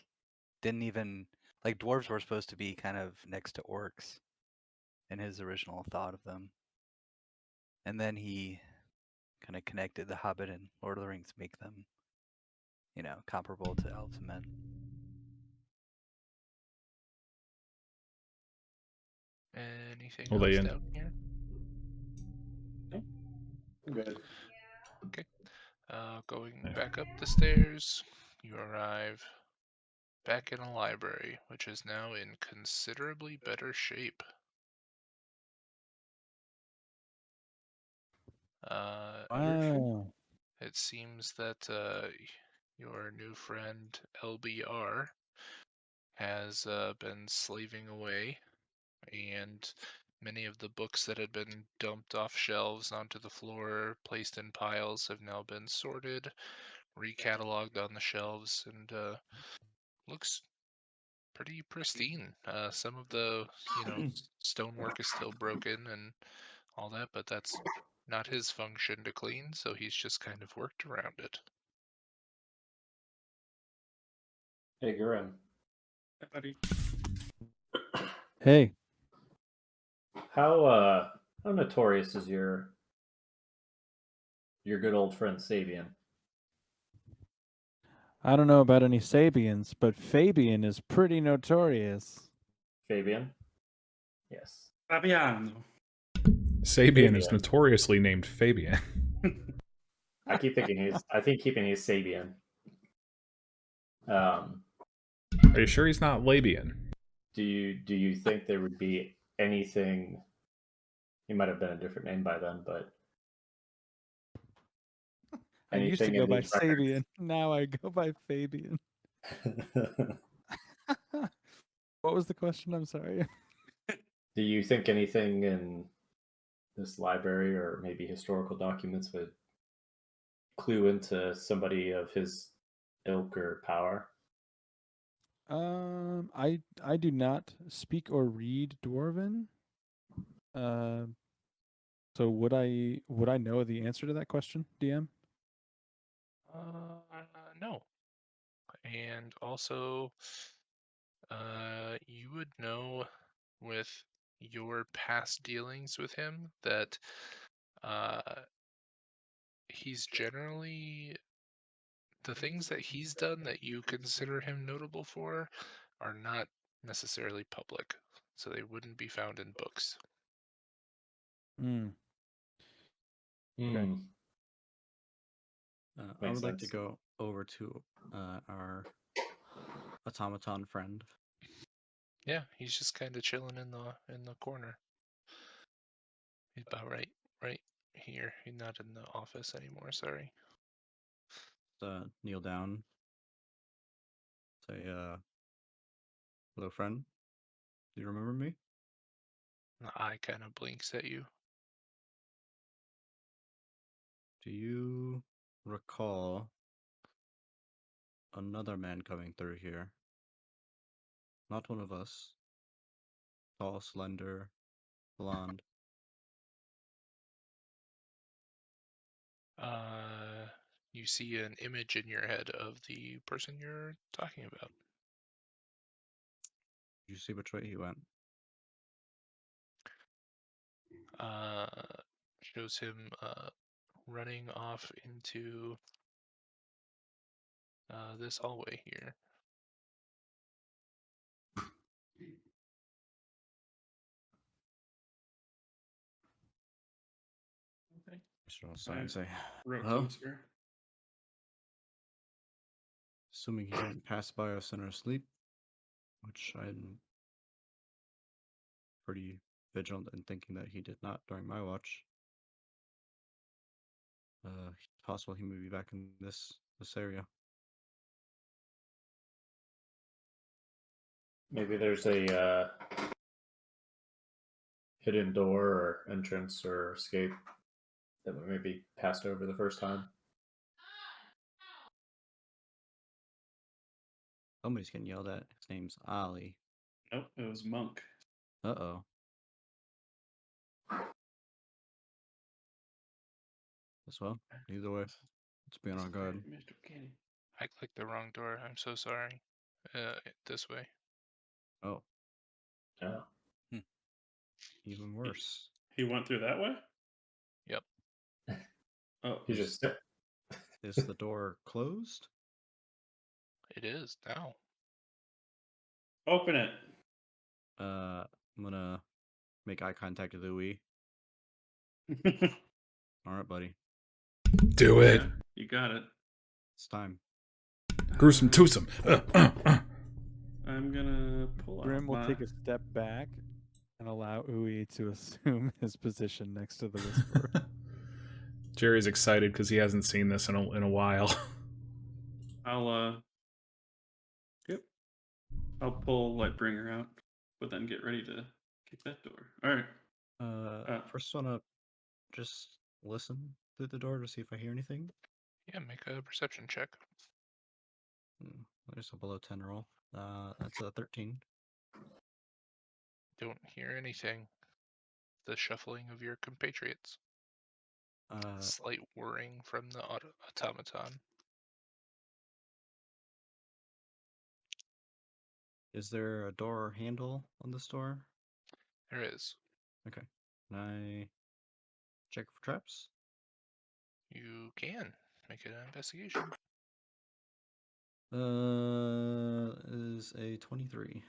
didn't even like dwarves were supposed to be kind of next to orcs in his original thought of them. And then he kind of connected the Hobbit and Lord of the Rings, make them, you know, comparable to elves and men. Anything Well, they else in. down here? Good. Okay. Going back up the stairs, you arrive back in a library, which is now in considerably better shape. Wow. It seems that your new friend LBR has been slaving away, and many of the books that had been dumped off shelves onto the floor, placed in piles, have now been sorted, recatalogued on the shelves, and looks pretty pristine. Some of the, stonework is still broken and all that, but that's not his function to clean, so he's just kind of worked around it. Hey, Grim. Hey, buddy. Hey, How notorious is your good old friend Sabian? I don't know about any Sabians, but Fabian is pretty notorious. Fabian? Yes. Fabiano. Sabian is Fabian. notoriously named Fabian. I think keeping he's Sabian. Are you sure he's not Labian? Do you think there would be anything? He might have been a different name by then, but I used to anything go in by these records? Sabian. Now I go by Fabian. What was the question? I'm sorry. Do you think anything in this library or maybe historical documents would clue into somebody of his ilk or power? I do not speak or read Dwarven. So would I know the answer to that question, DM? No. And also, you would know with your past dealings with him that he's generally the things that he's done that you consider him notable for are not necessarily public, so they wouldn't be found in books. Hmm. Hmm. I Makes would like to sense. go over to our automaton friend. Yeah, he's just kind of chilling in the corner. He's about right here. He's not in the office anymore. Sorry. Kneel down. Say, hello, friend. Do you remember me? The eye kind of blinks at you. Do you recall another man coming through here? Not one of us. Tall, slender, blonde. You see an image in your head of the person you're talking about. Did you see which way he went? Shows him running off into this hallway here. Okay. So I'll sign and say, Wrote to hello? us here. Assuming he didn't pass by us in our sleep, which I'm pretty vigilant in thinking that he did not during my watch. It's possible he may be back in this area. Maybe there's a hidden door or entrance or escape that we maybe passed over the first time. Somebody's getting yelled at. His name's Ali. Nope, it was Monk. Uh-oh. As well, either way, let's be on our guard. Mr. Kenny. I clicked the wrong door. I'm so sorry. This way. Oh, Yeah. even worse. He went through that way? Yep. Oh, He just Is the door closed? It is now. open it. I'm gonna make eye contact with Louis. All right, buddy. Do it. Yeah, you got it. It's time. Gruesome twosome. I'm gonna pull out Grim will my... take a step back and allow Uwe to assume his position next to the Whisperer. Jerry's excited because he hasn't seen this in a while. Yep. I'll pull Lightbringer out, but then get ready to kick that door. All right. First wanna just listen through the door to see if I hear anything. Yeah, make a perception check. There's a below 10 roll. That's a 13. Don't hear anything. The shuffling of your compatriots. Slight whirring from the automaton. Is there a door handle on this door? There is. Okay. Can I check for traps? You can make an investigation. Is a 23.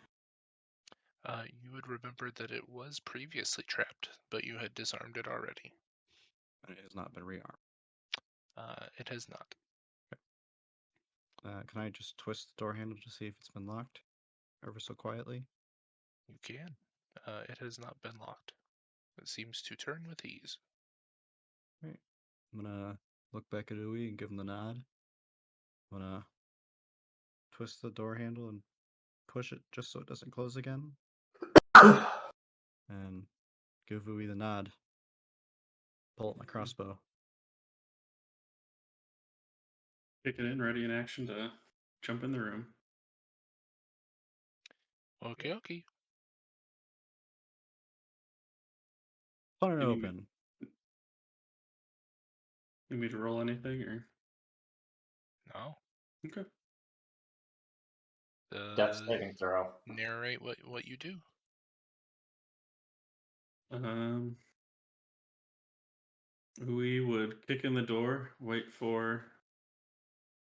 You would remember that it was previously trapped, but you had disarmed it already. And it has not been rearmed. It has not. Can I just twist the door handle to see if it's been locked? Ever so quietly? You can. It has not been locked. It seems to turn with ease. Right. I'm gonna look back at Uwe and give him the nod. I'm gonna twist the door handle and push it just so it doesn't close again. And give Uwe the nod. Pull out my crossbow. Kick it in, ready in action to jump in the room. Okay, okay. Put it Any- open. Need me to roll anything or No. okay? Death saving throw. Narrate what you do. We would kick in the door, wait for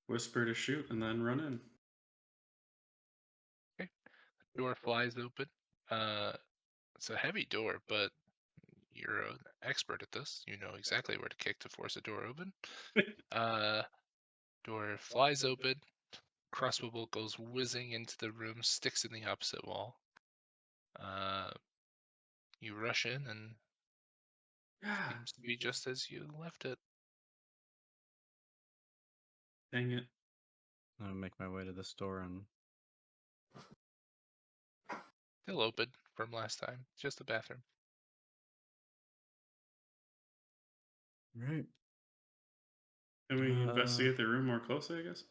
Whisper to shoot, and then run in. Door flies open. It's a heavy door, but you're an expert at this. You know exactly where to kick to force a door open. Door flies open. Crossbow bolt goes whizzing into the room, sticks in the opposite wall. You rush in, and seems to be just as you left it. Dang it. I'm gonna make my way to this door and Still open from last time. Just the bathroom. right. Can we investigate the room more closely, I guess?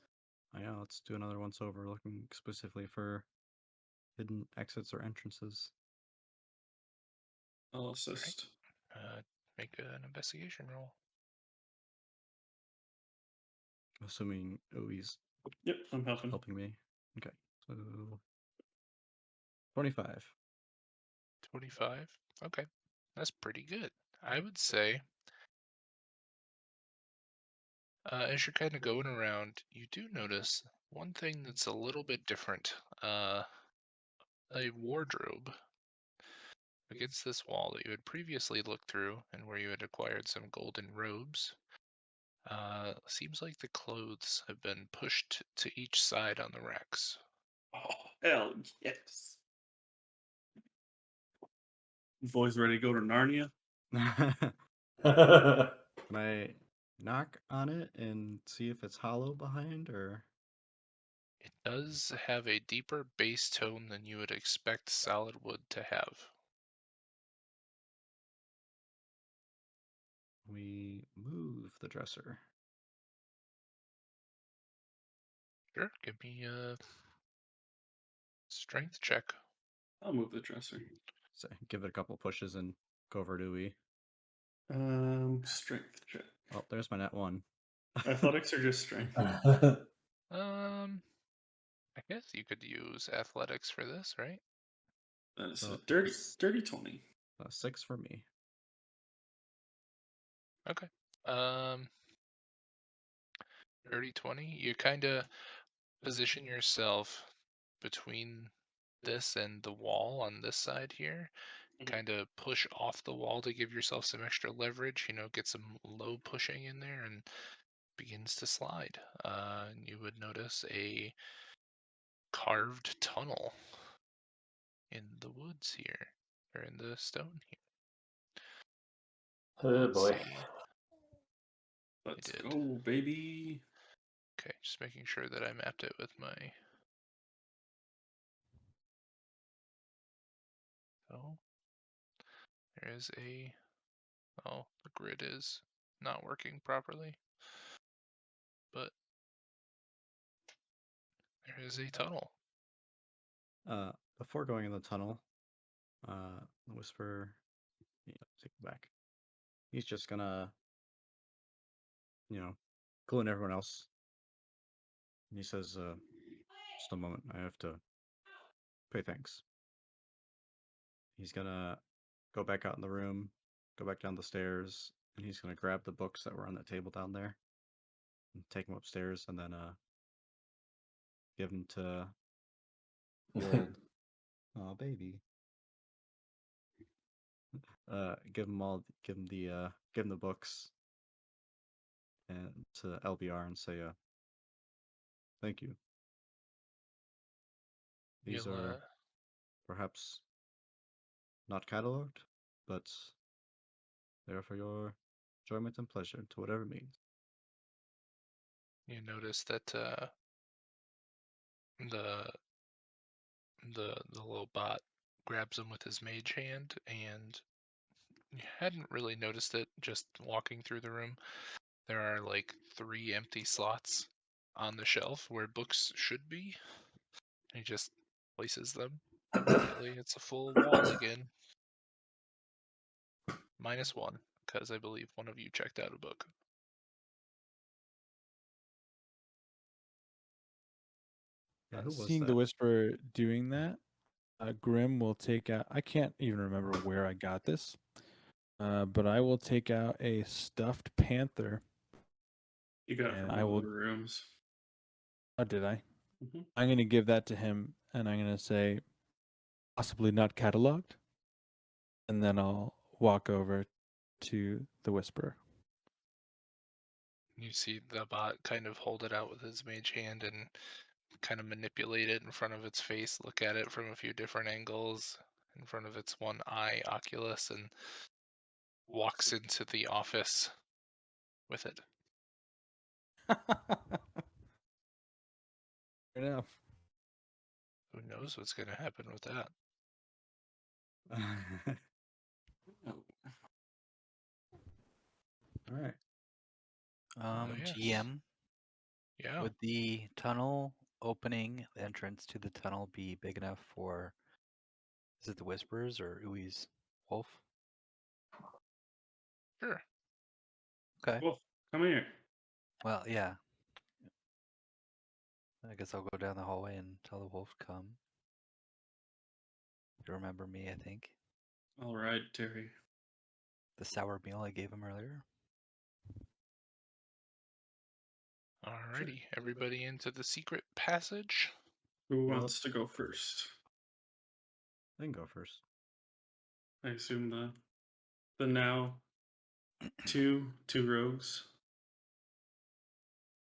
Yeah, let's do another once over, looking specifically for hidden exits or entrances. I'll assist. Make an investigation roll. Assuming he's Yep, I'm helping. helping me. Okay, so 25. 25. Okay, that's pretty good. I would say, as you're kind of going around, you do notice one thing that's a little bit different. A wardrobe against this wall that you had previously looked through and where you had acquired some golden robes. Seems like the clothes have been pushed to each side on the racks. Oh, hell yes. Boys ready to go to Narnia? Can I knock on it and see if it's hollow behind, or It does have a deeper bass tone than you would expect solid wood to have. we move the dresser? Sure, give me a strength check. I'll move the dresser. So give it a couple pushes and go over to E. Strength check. Oh, there's my net one. Athletics or just strength? I guess you could use athletics for this, right? That is So, a dirty 20. 6 for me. Okay. Dirty 20. You kind of position yourself between this and the wall on this side here. Kind of push off the wall to give yourself some extra leverage, get some low pushing in there, and begins to slide. And you would notice a carved tunnel in the woods here, or in the stone here. Oh Let's boy. see. Let's did. go, baby. Okay, just making sure that I mapped it with my. Oh, there is a. Oh, the grid is not working properly. But there is a tunnel. Before going in the tunnel, the Whisper, take it back. He's just gonna, clue in everyone else. And he says, just a moment, I have to pay thanks. He's gonna go back out in the room, go back down the stairs, and he's gonna grab the books that were on that table down there and take them upstairs, and then give them to the old oh baby. Give him the books and to LBR and say, thank you. These You'll, are perhaps not cataloged, but they are for your enjoyment and pleasure, to whatever means. you notice that the the little bot grabs him with his mage hand, and you hadn't really noticed it just walking through the room. There are like 3 empty slots on the shelf where books should be. He just places them. Immediately, it's a full wall again. -1, because I believe one of you checked out a book. Yeah, who was Seeing that? the Whisperer doing that, Grim will take out. I can't even remember where I got this, but I will take out a stuffed panther. You got it And from I one will. of the rooms. Oh, did I? Mhm. I'm going to give that to him, and I'm going to say, possibly not cataloged, and then I'll walk over to the Whisperer. You see the bot kind of hold it out with his mage hand and kind of manipulate it in front of its face, look at it from a few different angles in front of its one eye oculus, and walks into the office with it. Fair enough. Who knows what's going to happen with that? All right. Yes. GM, Yeah. would the tunnel opening, the entrance to the tunnel, be big enough for? Is it the Whisperers or Ui's wolf? Sure. Okay. Wolf, come here. Well, yeah. I guess I'll go down the hallway and tell the wolf to come. You remember me, I think. All right, Terry. The sour meal I gave him earlier. Alrighty. Everybody into the secret passage. Who Well, wants to go first? I can go first. I assume the now two rogues.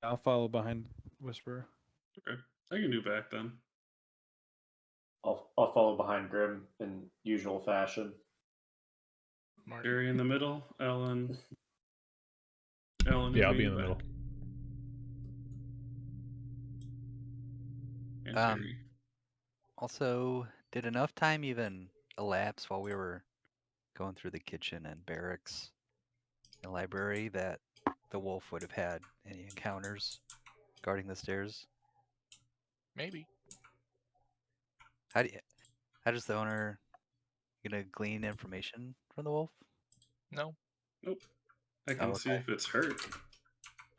I'll follow behind Whisperer. Okay, I can do back then. I'll follow behind Grim in usual fashion. Martin. Terry in the middle. Ellen. Yeah, I'll be in the middle. And Um, Terry. Also, did enough time even elapse while we were going through the kitchen and barracks and library that the wolf would have had any encounters guarding the stairs? Maybe. How does the owner gonna glean information from the wolf? No. Nope. I can see okay. if it's hurt.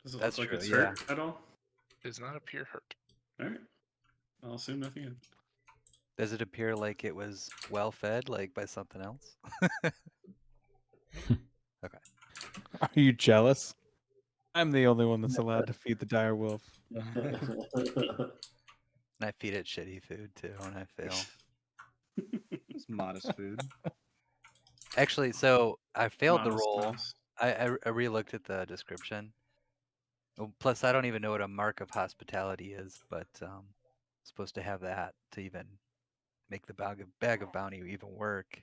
Does it That's look like true, it's yeah. hurt at all? Does not appear hurt. All right. I'll assume nothing happened. Does it appear like it was well fed, like by something else? Okay. Are you jealous? I'm the only one that's allowed to feed the dire wolf. And I feed it shitty food too when I fail. It's modest food. Actually, so I failed the Modest, roll. modest. I re-looked at the description. Plus, I don't even know what a mark of hospitality is, but supposed to have that to even make the bag of bounty even work.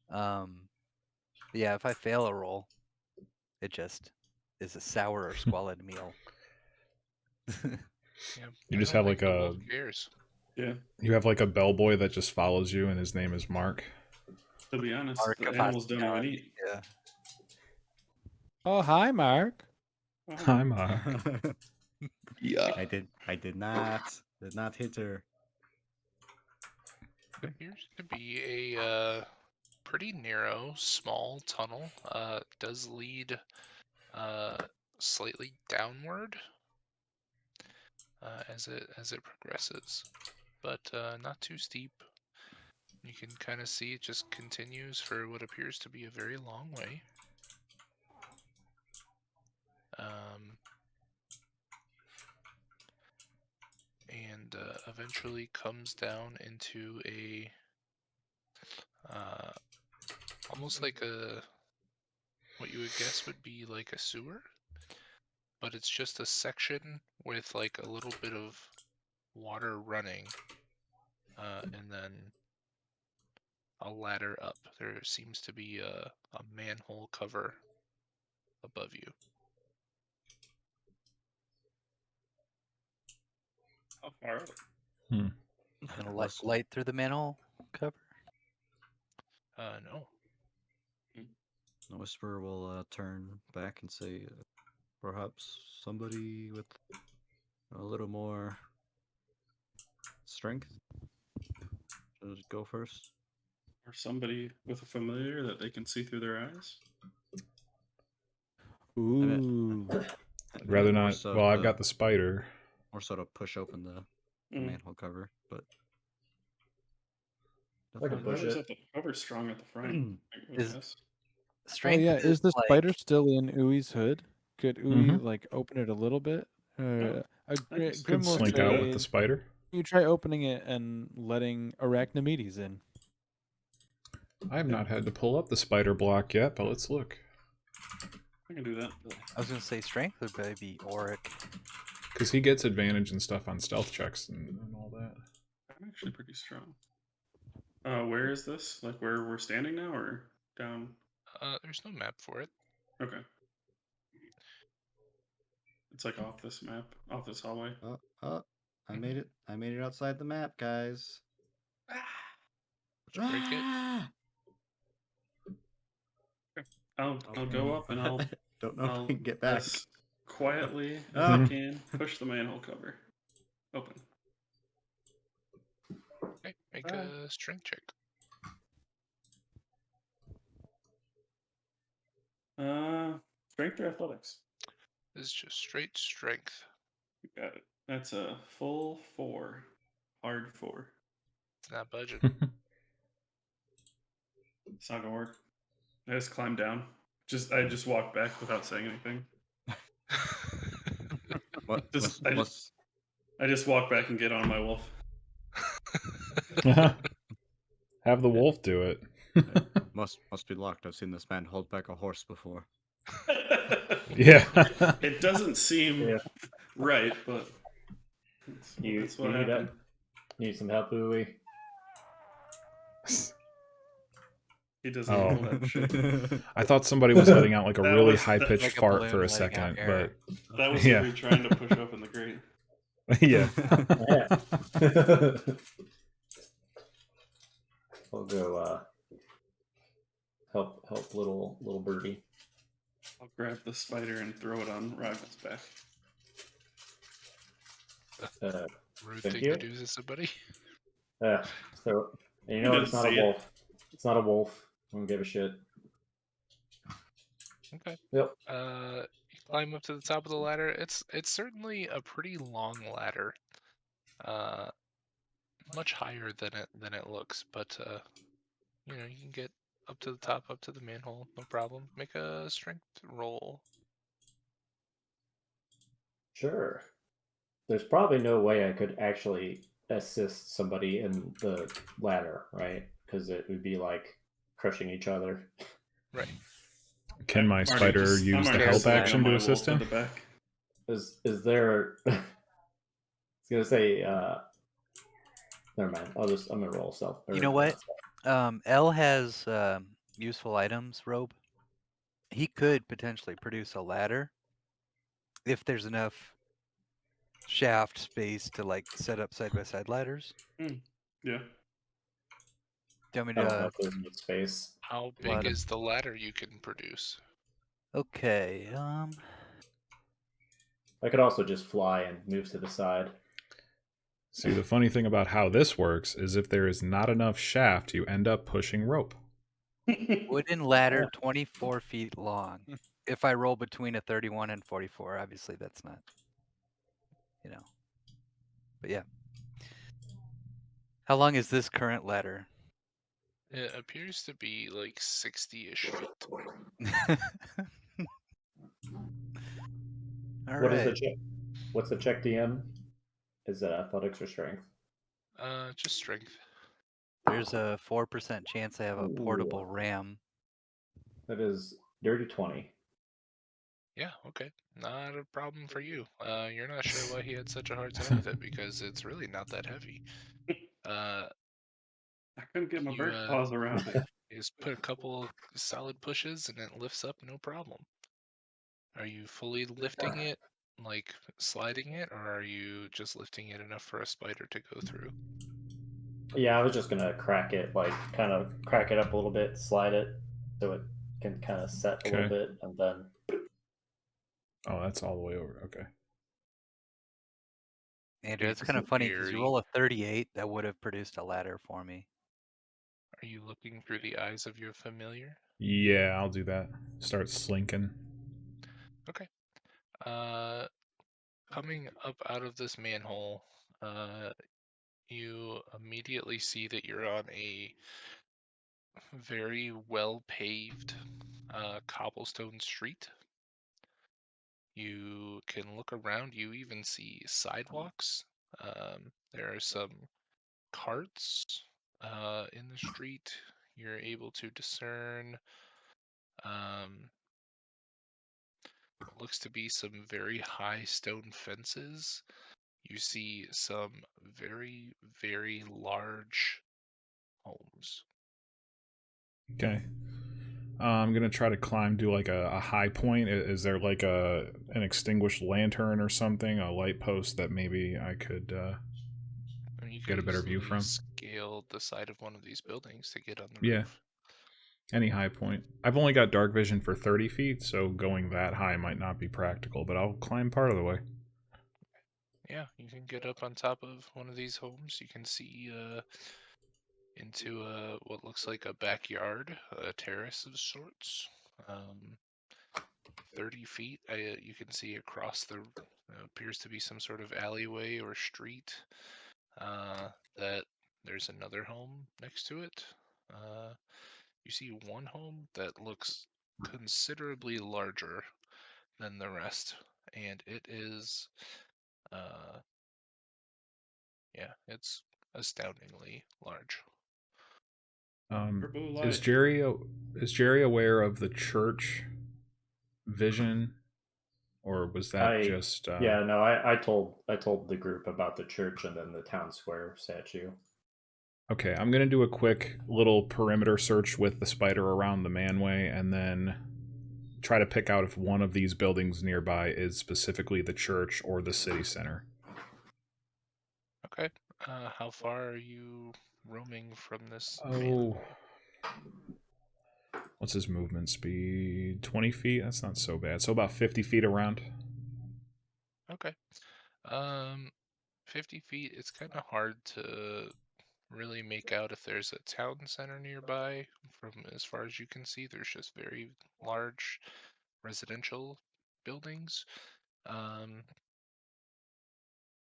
Yeah, if I fail a roll, it just is a sour or squalid meal. Yeah. You I just don't have think like the a wolf cares. Yeah. you have like a bellboy that just follows you, and his name is Mark. To be honest, Mark the of animals don't even hospitality, eat. yeah. Oh, hi, Mark. Hi, Mark. Yeah. I did not hit her. Appears to be a pretty narrow, small tunnel. Does lead slightly downward as it progresses, but not too steep. You can kind of see it just continues for what appears to be a very long way. And eventually comes down into a almost like what you would guess would be like a sewer, but it's just a section with like a little bit of water running, and then a ladder up. There seems to be a manhole cover above you. How far up? And a light through the manhole cover? No. The Whisperer will turn back and say, Perhaps somebody with a little more strength should go first. Or somebody with a familiar that they can see through their eyes. Ooh. I Rather meant more not. so Well, I've to- got the spider. More so to push open the Mm. manhole cover, but I can push Whoever's it. at the whoever's strong at the front. I Is- guess. Oh Strength yeah, is the like, spider still in Ui's hood? Could Ui Mhm. like open it a little bit? No, Grim Could will slink out with say the spider. you try opening it and letting arachnomedes in. I have not had to pull up the spider block yet, but let's look. I can do that. I was gonna say strength would maybe Auric. Because he gets advantage and stuff on stealth checks and all that. I'm actually pretty strong. Where is this? Like where we're standing now, or down? There's no map for it. Okay. It's like off this map, off this hallway. I made it. I made it outside the map, guys. Did you break it? I'll go up and I'll Don't know if I'll I can get back. as quietly as Ah. I can push the manhole cover open. Okay, make a strength check. Strength or athletics? This is just straight strength. You got it. That's a full 4. Hard 4. It's not budget. It's not gonna work. I just climbed down. I just walked back without saying anything. What? I just walk back and get on my wolf. Have the wolf do it. Must be locked. I've seen this man hold back a horse before. Yeah. It doesn't seem right, but You that's what need happened. need some help, Ui. He doesn't Oh. know that shit. I thought somebody was letting out like a That really was- high pitched Like a fart balloon for a letting out second, air. That was Yeah. me trying to push open the grate. but yeah. We'll go help little birdie. I'll grab the spider and throw it on Ragna's back. Rude Thank thing you. to do to somebody. So and you know Didn't it's not a see it. wolf. It's not a wolf. I don't give a shit. Okay. Yep. You climb up to the top of the ladder. It's certainly a pretty long ladder. Much higher than it looks, but you know, you can get up to the top, up to the manhole, no problem. Make a strength roll. Sure. There's probably no way I could actually assist somebody in the ladder, right? Because it would be like crushing each other. Right. Can my I'm already spider just- I'm use the already help sitting on action my to wolf assist in him? the back. Is there? I was gonna say. Never mind. I'm gonna roll self. You know what? L has useful items robe. He could potentially produce a ladder if there's enough shaft space to like set up side by side ladders. Yeah. Do you want I me don't know to? if there's any space. How Lot big of- is the ladder you can produce? Okay. I could also just fly and move to the side. See, the funny thing about how this works is if there is not enough shaft, you end up pushing rope. Wooden ladder, 24 feet long. If I roll between a 31 and 44, obviously that's not, you know. But yeah. How long is this current ladder? It appears to be like 60-ish feet. All What is the right. check? What's the check DM? Is it athletics or strength? Just strength. There's a 4% chance I have a portable ram. That is dirty 20. Yeah, okay. Not a problem for you. You're not sure why he had such a hard time with it because it's really not that heavy. I couldn't get my You, bird paws around it. You just put a couple solid pushes and it lifts up, no problem. Are you fully lifting it, like sliding it, or are you just lifting it enough for a spider to go through? Yeah, I was just gonna crack it, like kind of crack it up a little bit, slide it so it can kind of set a little Okay. bit, and then Oh, that's all the way over. Okay. Andrew, it's It's kind of funny because you scary. roll a 38, that would have produced a ladder for me. Are you looking through the eyes of your familiar? Yeah, I'll do that. Start slinking. Okay. Coming up out of this manhole, you immediately see that you're on a very well paved cobblestone street. You can look around, you even see sidewalks. There are some carts in the street. You're able to discern what looks to be some very high stone fences. You see some very, very large homes. Okay. I'm gonna try to climb, do like a high point. Is there like an extinguished lantern or something, a light post that maybe I could I mean, you get could a better view easily from? scale the side of one of these buildings to get on the Yeah, roof. any high point. I've only got dark vision for 30 feet, so going that high might not be practical, but I'll climb part of the way. Yeah, you can get up on top of one of these homes. You can see into what looks like a backyard, a terrace of sorts. 30 feet, you can see across the appears to be some sort of alleyway or street. That there's another home next to it. You see one home that looks considerably larger than the rest, and it is, yeah, it's astoundingly large. Purple Is light. Jerry aware of the church vision, or was that I just yeah, no, I told the group about the church and then the town square statue. Okay, I'm gonna do a quick little perimeter search with the spider around the manway, and then try to pick out if one of these buildings nearby is specifically the church or the city center. Okay, how far are you roaming from this Oh, manhole? what's his movement speed? 20 feet? That's not so bad. So about 50 feet around. Okay, 50 feet, it's kind of hard to really make out if there's a town center nearby. From as far as you can see, there's just very large residential buildings. Um,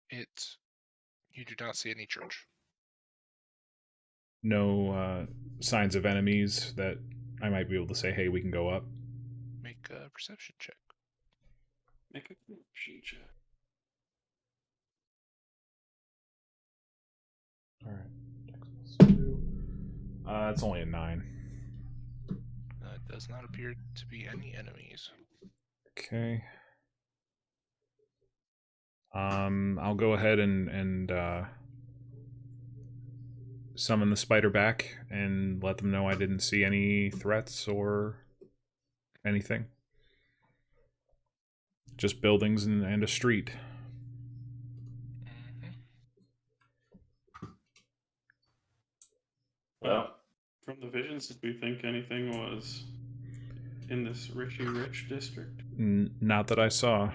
it You do not see any church. No signs of enemies that I might be able to say, hey, we can go up. Make a perception check. Make a corruption check. All right. It's only a 9. It does not appear to be any enemies. Okay. I'll go ahead and summon the spider back and let them know I didn't see any threats or anything. Just buildings and a street. Mm-hmm. Well, from the visions, did we think anything was in this Richie Rich district? Not that I saw.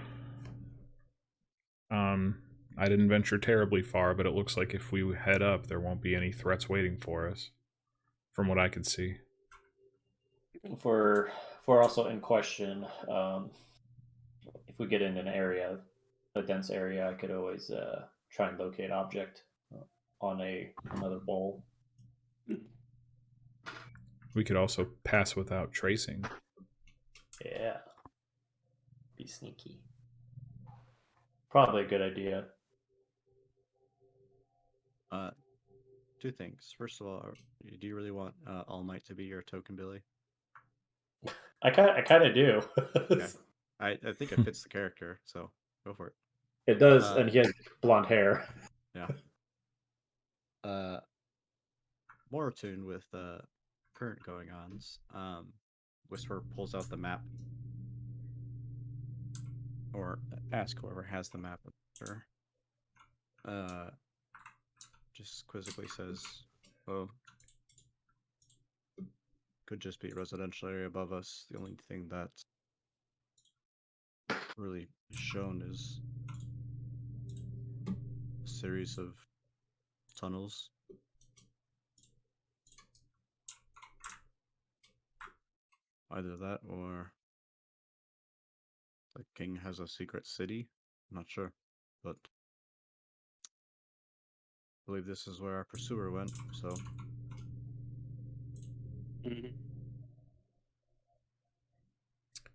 I didn't venture terribly far, but it looks like if we head up, there won't be any threats waiting for us, from what I could see. For also in question, if we get in an area, a dense area, I could always try and locate object on another bowl. We could also pass without tracing. Yeah, be sneaky. Probably a good idea. Two things. First of all, do you really want All Might to be your token Billy? I kind of do. Okay. I think it fits the character, so go for it. It does, and he has blonde hair. Yeah. More attuned with current going-ons. Whisper pulls out the map, or ask whoever has the map. Just quizzically says, "Oh, could just be residential area above us. The only thing that really shown is a series of tunnels. Either that or the king has a secret city. I'm not sure, but I believe this is where our pursuer went, so Mhm.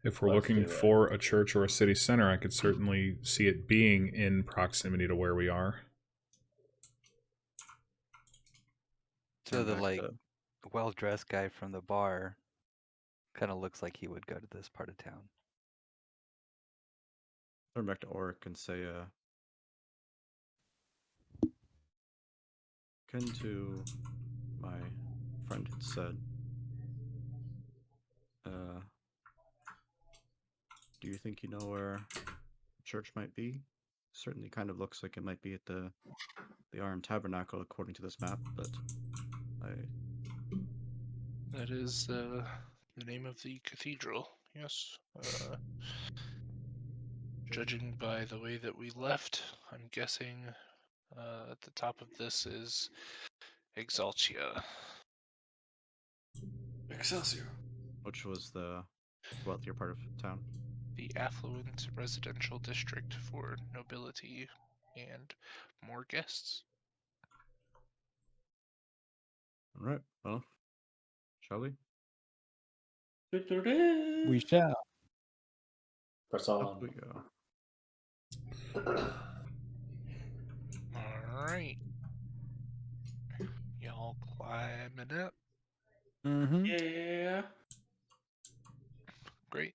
If we're Let's looking do it. for a church or a city center, I could certainly see it being in proximity to where we are. So turn the back like to well-dressed guy from the bar kind of looks like he would go to this part of town. Oric and say, akin to my friend had said, do you think you know where the church might be? Certainly kind of looks like it might be at the Iron Tabernacle according to this map, but That is the name of the cathedral. Yes. Judging by the way that we left, I'm guessing at the top of this is Exaltia. Excelsior. which was the wealthier part of town. The affluent residential district for nobility and more guests. All right, well, shall we? We shall. Press Up on. we go. Alright. Y'all climbing up. Mm-hmm. Yeah. Great.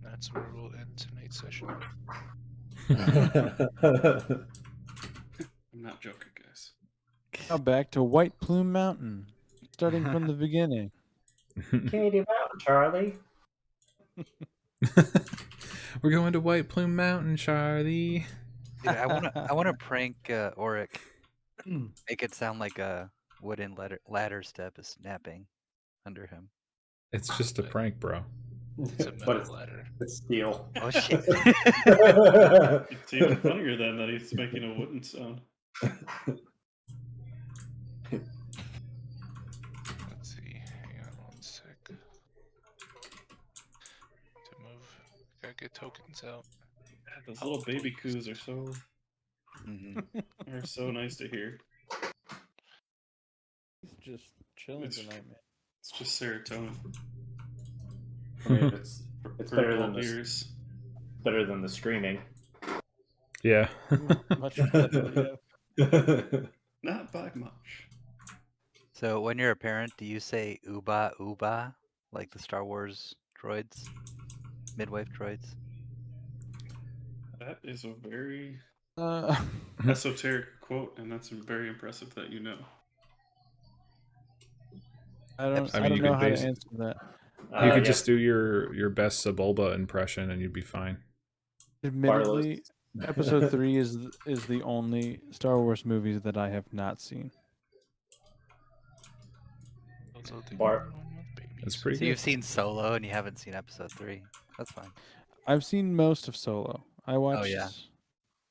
That's where we'll end tonight's session. I'm not joking, guys. Now back to White Plume Mountain, starting from the beginning. Candy Mountain, Charlie. We're going to White Plume Mountain, Charlie. Dude, I wanna prank Auric. Make it sound like a wooden ladder step is snapping under him. It's just a prank, bro. It's a But metal ladder. it's steel. Oh shit! It's even funnier then that he's making a wooden sound. Let's see. Hang on one sec. To move, gotta get tokens out. Those little baby coos are so nice to hear. He's just chilling It's- tonight, man. It's just serotonin. I mean, it's For better than adult this. ears. Better than the screaming. Yeah. Much better. Yeah. Not by much. So when you're a parent, do you say "uba uba" like the Star Wars droids, midwife droids? That is a very Uh, esoteric quote, and that's very impressive that you know. I don't I mean, you know could how to base- answer that. You could yeah. just do your best Sebulba impression and you'd be fine. Admittedly, Episode 3 is the only Star Wars movie that I have not seen. Also, the Bart. only one with babies. That's pretty So good. you've seen Solo and you haven't seen Episode 3. That's fine. I've seen most of Solo. I watched yeah.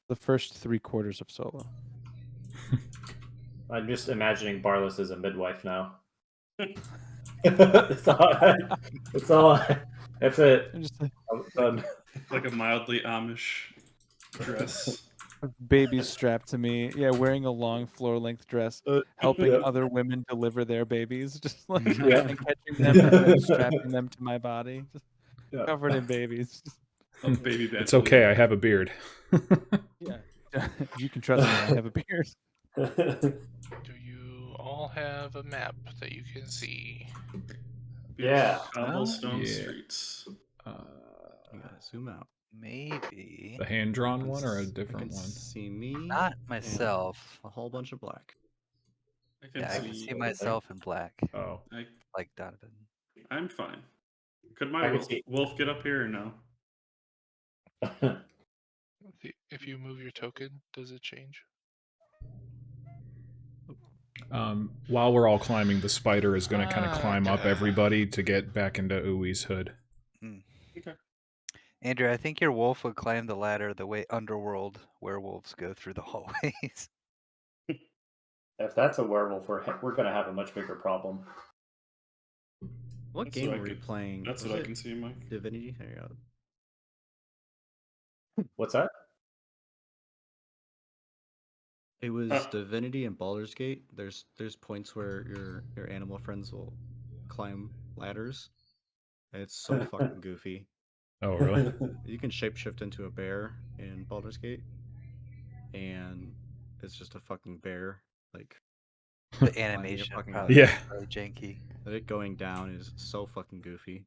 the first 3/4 of Solo. I'm just imagining Barless as a midwife now. That's all. That's it. I'm just I'm done. Like a mildly Amish dress. babies strapped to me. Yeah, wearing a long floor-length dress, helping Yep. other women deliver their babies, just like Yeah. and catching them and then strapping them to my body, just Yeah. covered in babies. A baby bed. It's okay. I have a beard. Yeah, you can trust me. I have a beard. Do you all have a map that you can see? Yeah. Cobblestone Yeah. streets. You gotta zoom out. Maybe The hand-drawn You one can or a s- you different can one? See me. not and myself. A whole bunch of black. I can Yeah, I see. can see myself in black, Oh. like Donovan. I'm fine. Could I my can wolf, see- wolf get up here or no? If you move your token, does it change? While we're all climbing, the spider is going to kind of climb up Okay. everybody to get back into Ui's hood. Okay. Andrew, I think your wolf would climb the ladder the way underworld werewolves go through the hallways. If that's a werewolf, we're gonna have a much bigger problem. What That's game what I were you could- playing? That's Was what I it can see, Mike. Divinity? There you go. What's that? It was Divinity and Baldur's Gate. There's points where your animal friends will climb ladders. And it's so fucking goofy. Oh, really? You can shapeshift into a bear in Baldur's Gate, and it's just a fucking bear. Like The climbing a animation fucking probably Yeah. ladder. really janky. But it going down is so fucking goofy.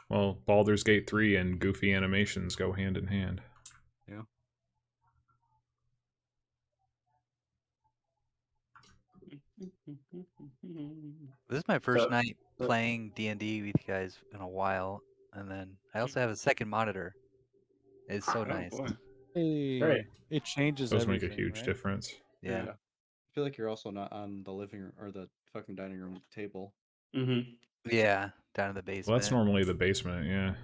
Well, Baldur's Gate 3 and goofy animations go hand in hand. Yeah. This is my first So- night so- playing D&D with you guys in a while, and then I also have a second monitor. It's so Oh nice. boy. Hey, Great. it changes Those everything. make a huge right? difference. Yeah. I feel like you're also not on the living room or the fucking dining room table. Mm-hmm. Yeah, down in the Well, basement. that's normally the basement, yeah.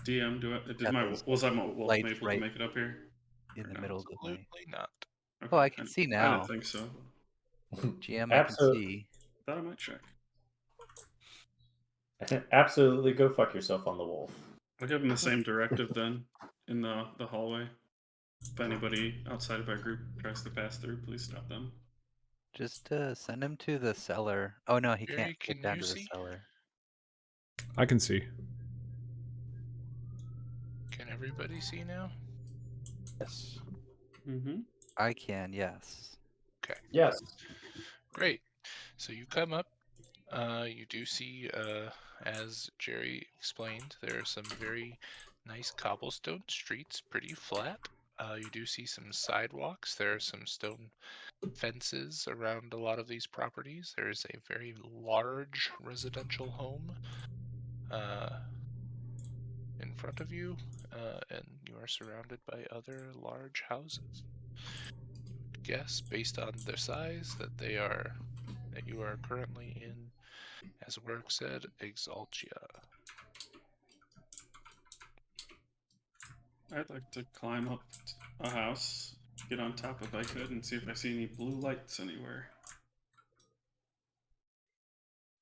DM, Got those was my wolf lights able right to make it up here? in the No, middle of my. Absolutely not. Oh, I Okay, can see I now. didn't think so. GM, I can see. Thought I might check. Absolutely, go fuck yourself on the wolf. I'll give him the same directive then in the hallway. If anybody outside of our group tries to pass through, please stop them. Just send him to the cellar. Oh no, he Jerry, can't can get down you to the see? cellar. I can see. Can everybody see now? Yes. Mm-hmm. I can, yes. Okay. Yes. Great. So you come up. You do see, as Jerry explained, there are some very nice cobblestone streets, pretty flat. You do see some sidewalks. There are some stone fences around a lot of these properties. There is a very large residential home in front of you, and you are surrounded by other large houses. You would guess, based on their size, that you are currently in, as Work said, Exaltia. I'd like to climb up a house, get on top if I could, and see if I see any blue lights anywhere.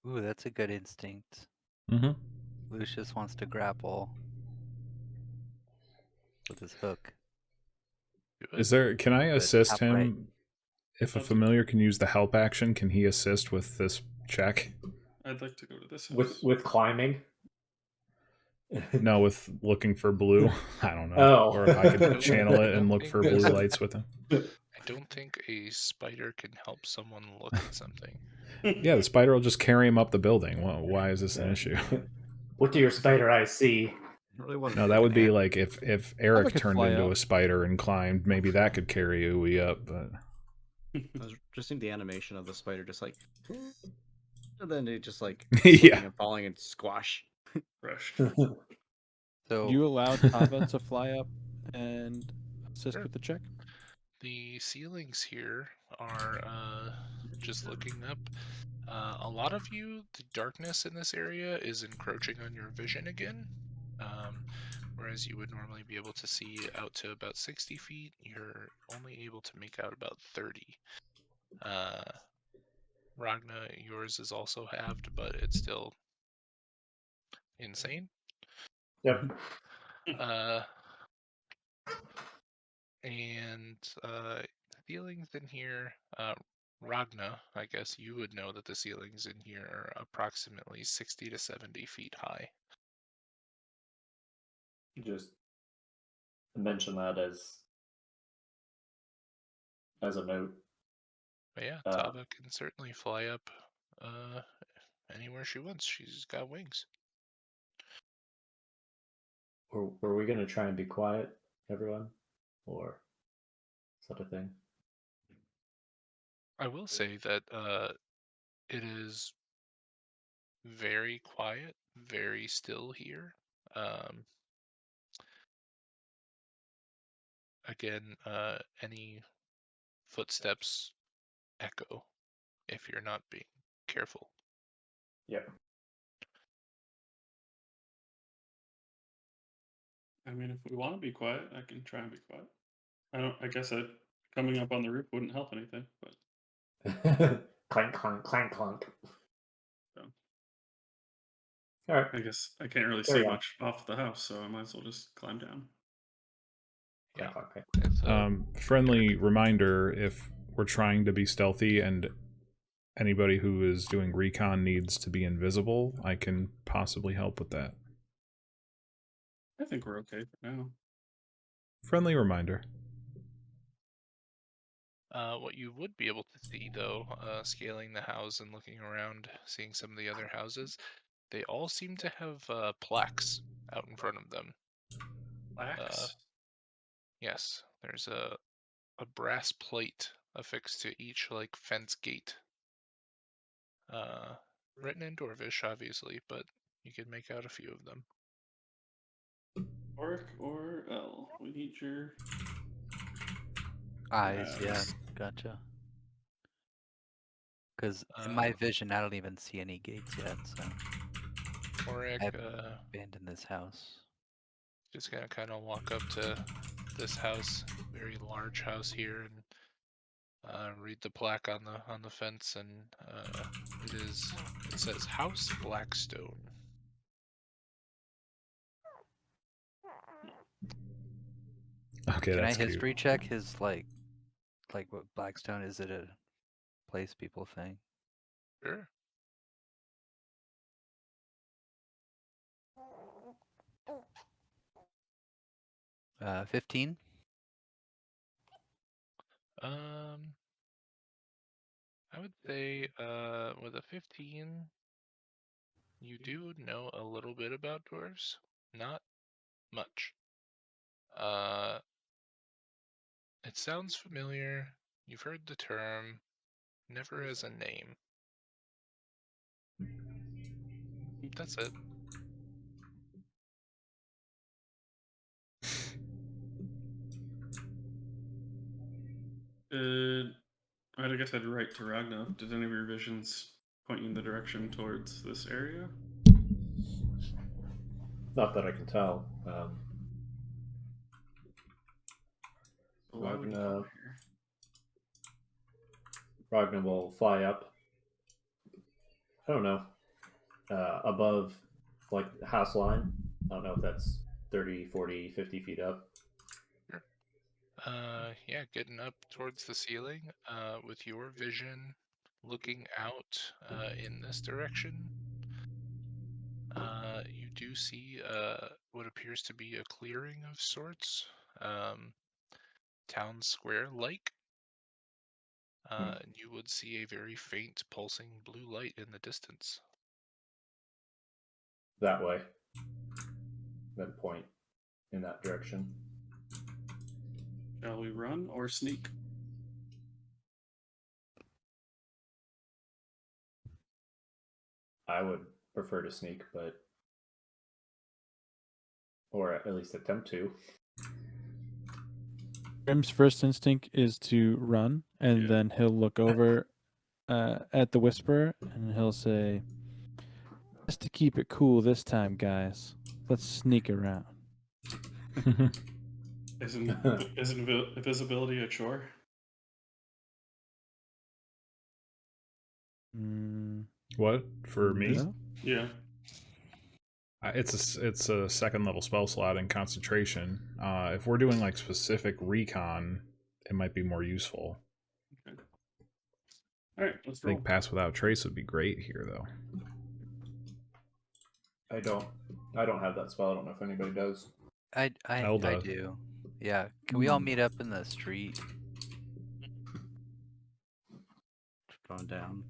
Ooh, that's a good instinct. Mm-hmm. Lucius wants to grapple with his hook. Do Is it. there? Can I But assist top him? right. If a I'll do- familiar can use the help action, can he assist with this check? I'd like to go to this house. With climbing. No, with looking for blue. I don't know. Oh. Or if I could channel it and don't look think for blue there's- lights with him. I don't think a spider can help someone look at something. Yeah, the spider will just carry him up the building. Well, why is this an issue? What do your spider eyes see? I really wanted No, to that take would an be ant- like if Eric could turned fly into up. a spider and climbed, maybe that could carry Uwe up. But I was just seeing the animation of the spider just like, and then it just like Yeah. slipping and falling and squash. Rushed. So You allowed Tava to fly up and assist Sure. with the check? The ceilings here are, just looking up. A lot of you, the darkness in this area is encroaching on your vision again. Whereas you would normally be able to see out to about 60 feet, you're only able to make out about 30. Ragna, yours is also halved, but it's still insane. Yep. And ceilings in here, Ragna, I guess you would know that the ceilings in here are approximately 60 to 70 feet high. Just mention that as a note. But yeah, Uh, Tava can certainly fly up anywhere she wants. She's got wings. were we gonna try and be quiet, everyone, or is that a thing? I will say that it is very quiet, very still here. Again, any footsteps echo if you're not being careful. Yep. I mean, if we want to be quiet, I can try and be quiet. I guess coming up on the roof wouldn't help anything, but Clank, clank, clank, clank. So. All right. I guess I can't really Carry see on. much off the house, so I might as well just climb down. Yeah. Clank, clank, clank. It's a Friendly reminder: if we're trying to be stealthy and anybody who is doing recon needs to be invisible, I can possibly help with that. I think we're okay for now. Friendly reminder. What you would be able to see, though, scaling the house and looking around, seeing some of the other houses, they all seem to have plaques out in front of them. Plaques? Yes, there's a brass plate affixed to each like fence gate. Written in Dwarvish, obviously, but you can make out a few of them. Oric or L? We need your Eyes, yeah, eyes. gotcha. Because in my Uh, vision, I don't even see any gates yet, so Oric, I've abandoned this house. just gonna kind of walk up to this house, very large house here, and read the plaque on the fence, and it says House Blackstone. Okay, Can I that's cute. history check his like what Blackstone, is it a place people think? Sure. Uh, 15. I would say with a 15, you do know a little bit about dwarves. Not much. It sounds familiar. You've heard the term, never as a name. That's it. I guess I'd write to Ragnar. Did any of your visions point you in the direction towards this area? Not that I can tell. So why would he come here? Ragnar will fly up. I don't know. Above, like, the house line. I don't know if that's 30, 40, 50 feet up. Sure. Yeah, getting up towards the ceiling, with your vision looking out in this direction. You do see what appears to be a clearing of sorts, town square like. And you would see a very faint pulsing blue light in the distance. That way. Then point in that direction. Shall we run or sneak? I would prefer to sneak, but. Or at least attempt to. Grim's first instinct is to run, and Yeah. then he'll look over at the Whisperer, and he'll say, "Just to keep it cool this time, guys, let's sneak around." Isn't visibility a chore? What for me? No? Yeah. It's a second level spell slot in concentration. If we're doing like specific recon, it might be more useful. Okay. All right, let's I roll. think pass without trace would be great here, though. I don't have that spell. I don't know if anybody does. I does. do. Yeah. Can we all meet up in the street? Going down.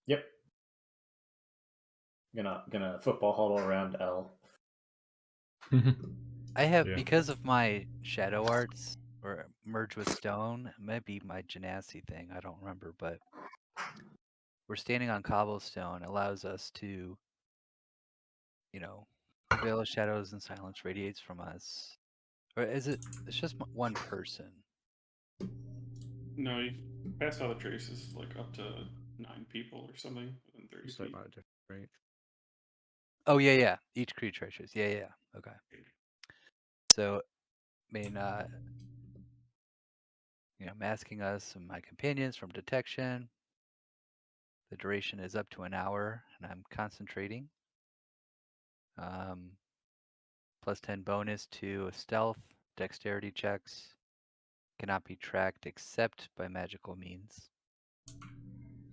Yep. Gonna football huddle around L. I have, Yeah. because of my shadow arts or merge with stone, it might be my genasi thing, I don't remember, but we're standing on cobblestone, allows us to, the veil of shadows and silence radiates from us. Or is it's just one person? No, you pass out the traces like up to 9 people or something within 30 You start feet. about it different, right? Oh yeah. Each creature I choose. Yeah. Okay. So, I mean, masking us and my companions from detection. The duration is up to an hour, and I'm concentrating. Plus 10 bonus to stealth, dexterity checks. Cannot be tracked except by magical means.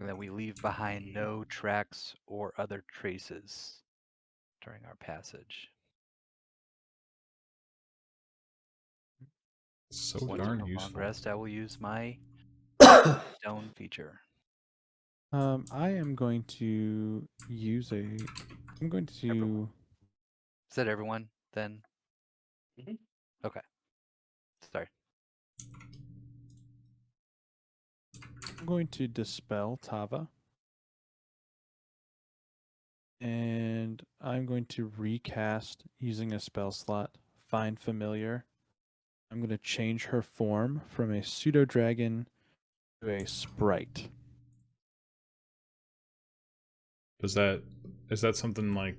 And then we leave behind no tracks or other traces during our passage. So Once darn per long useful. rest, I will use my stone feature. I am going to use a. I'm going to. Everyone. Is that everyone then? Mhm. Okay. Sorry. I'm going to dispel Tava. And I'm going to recast using a spell slot, Find Familiar. I'm going to change her form from a pseudo dragon to a sprite. Is that something like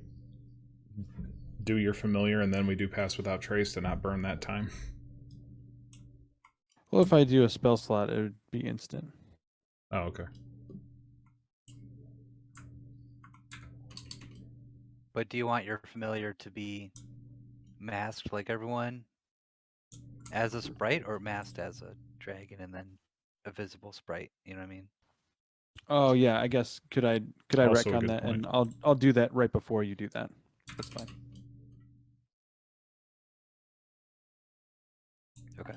do your familiar and then we do pass without trace to not burn that time? Well, if I do a spell slot, it would be instant. Oh, okay. But do you want your familiar to be masked like everyone as a sprite, or masked as a dragon and then a visible sprite? You know what I mean? Oh yeah, I guess could I Also a retcon good that, point. and I'll do that right before you do that. That's fine. Okay.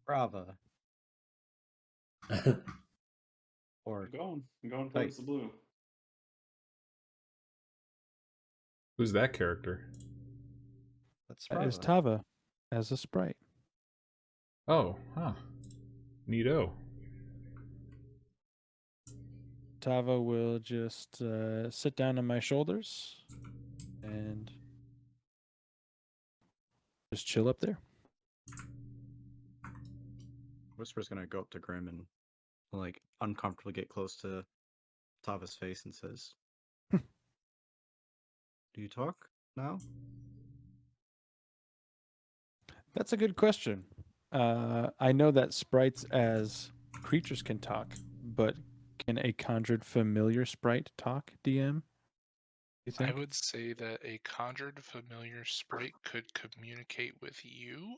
Brava. Or I'm going Hey. towards the blue. Who's that character? that's That is Brava. Tava as a sprite. Oh, huh. Neato. Tava will just sit down on my shoulders and just chill up there. Whisper's gonna go up to Grim and like uncomfortably get close to Tava's face and says, "Do you talk now?" That's a good question. I know that sprites as creatures can talk, but can a conjured familiar sprite talk, DM? You I think? would say that a conjured familiar sprite could communicate with you.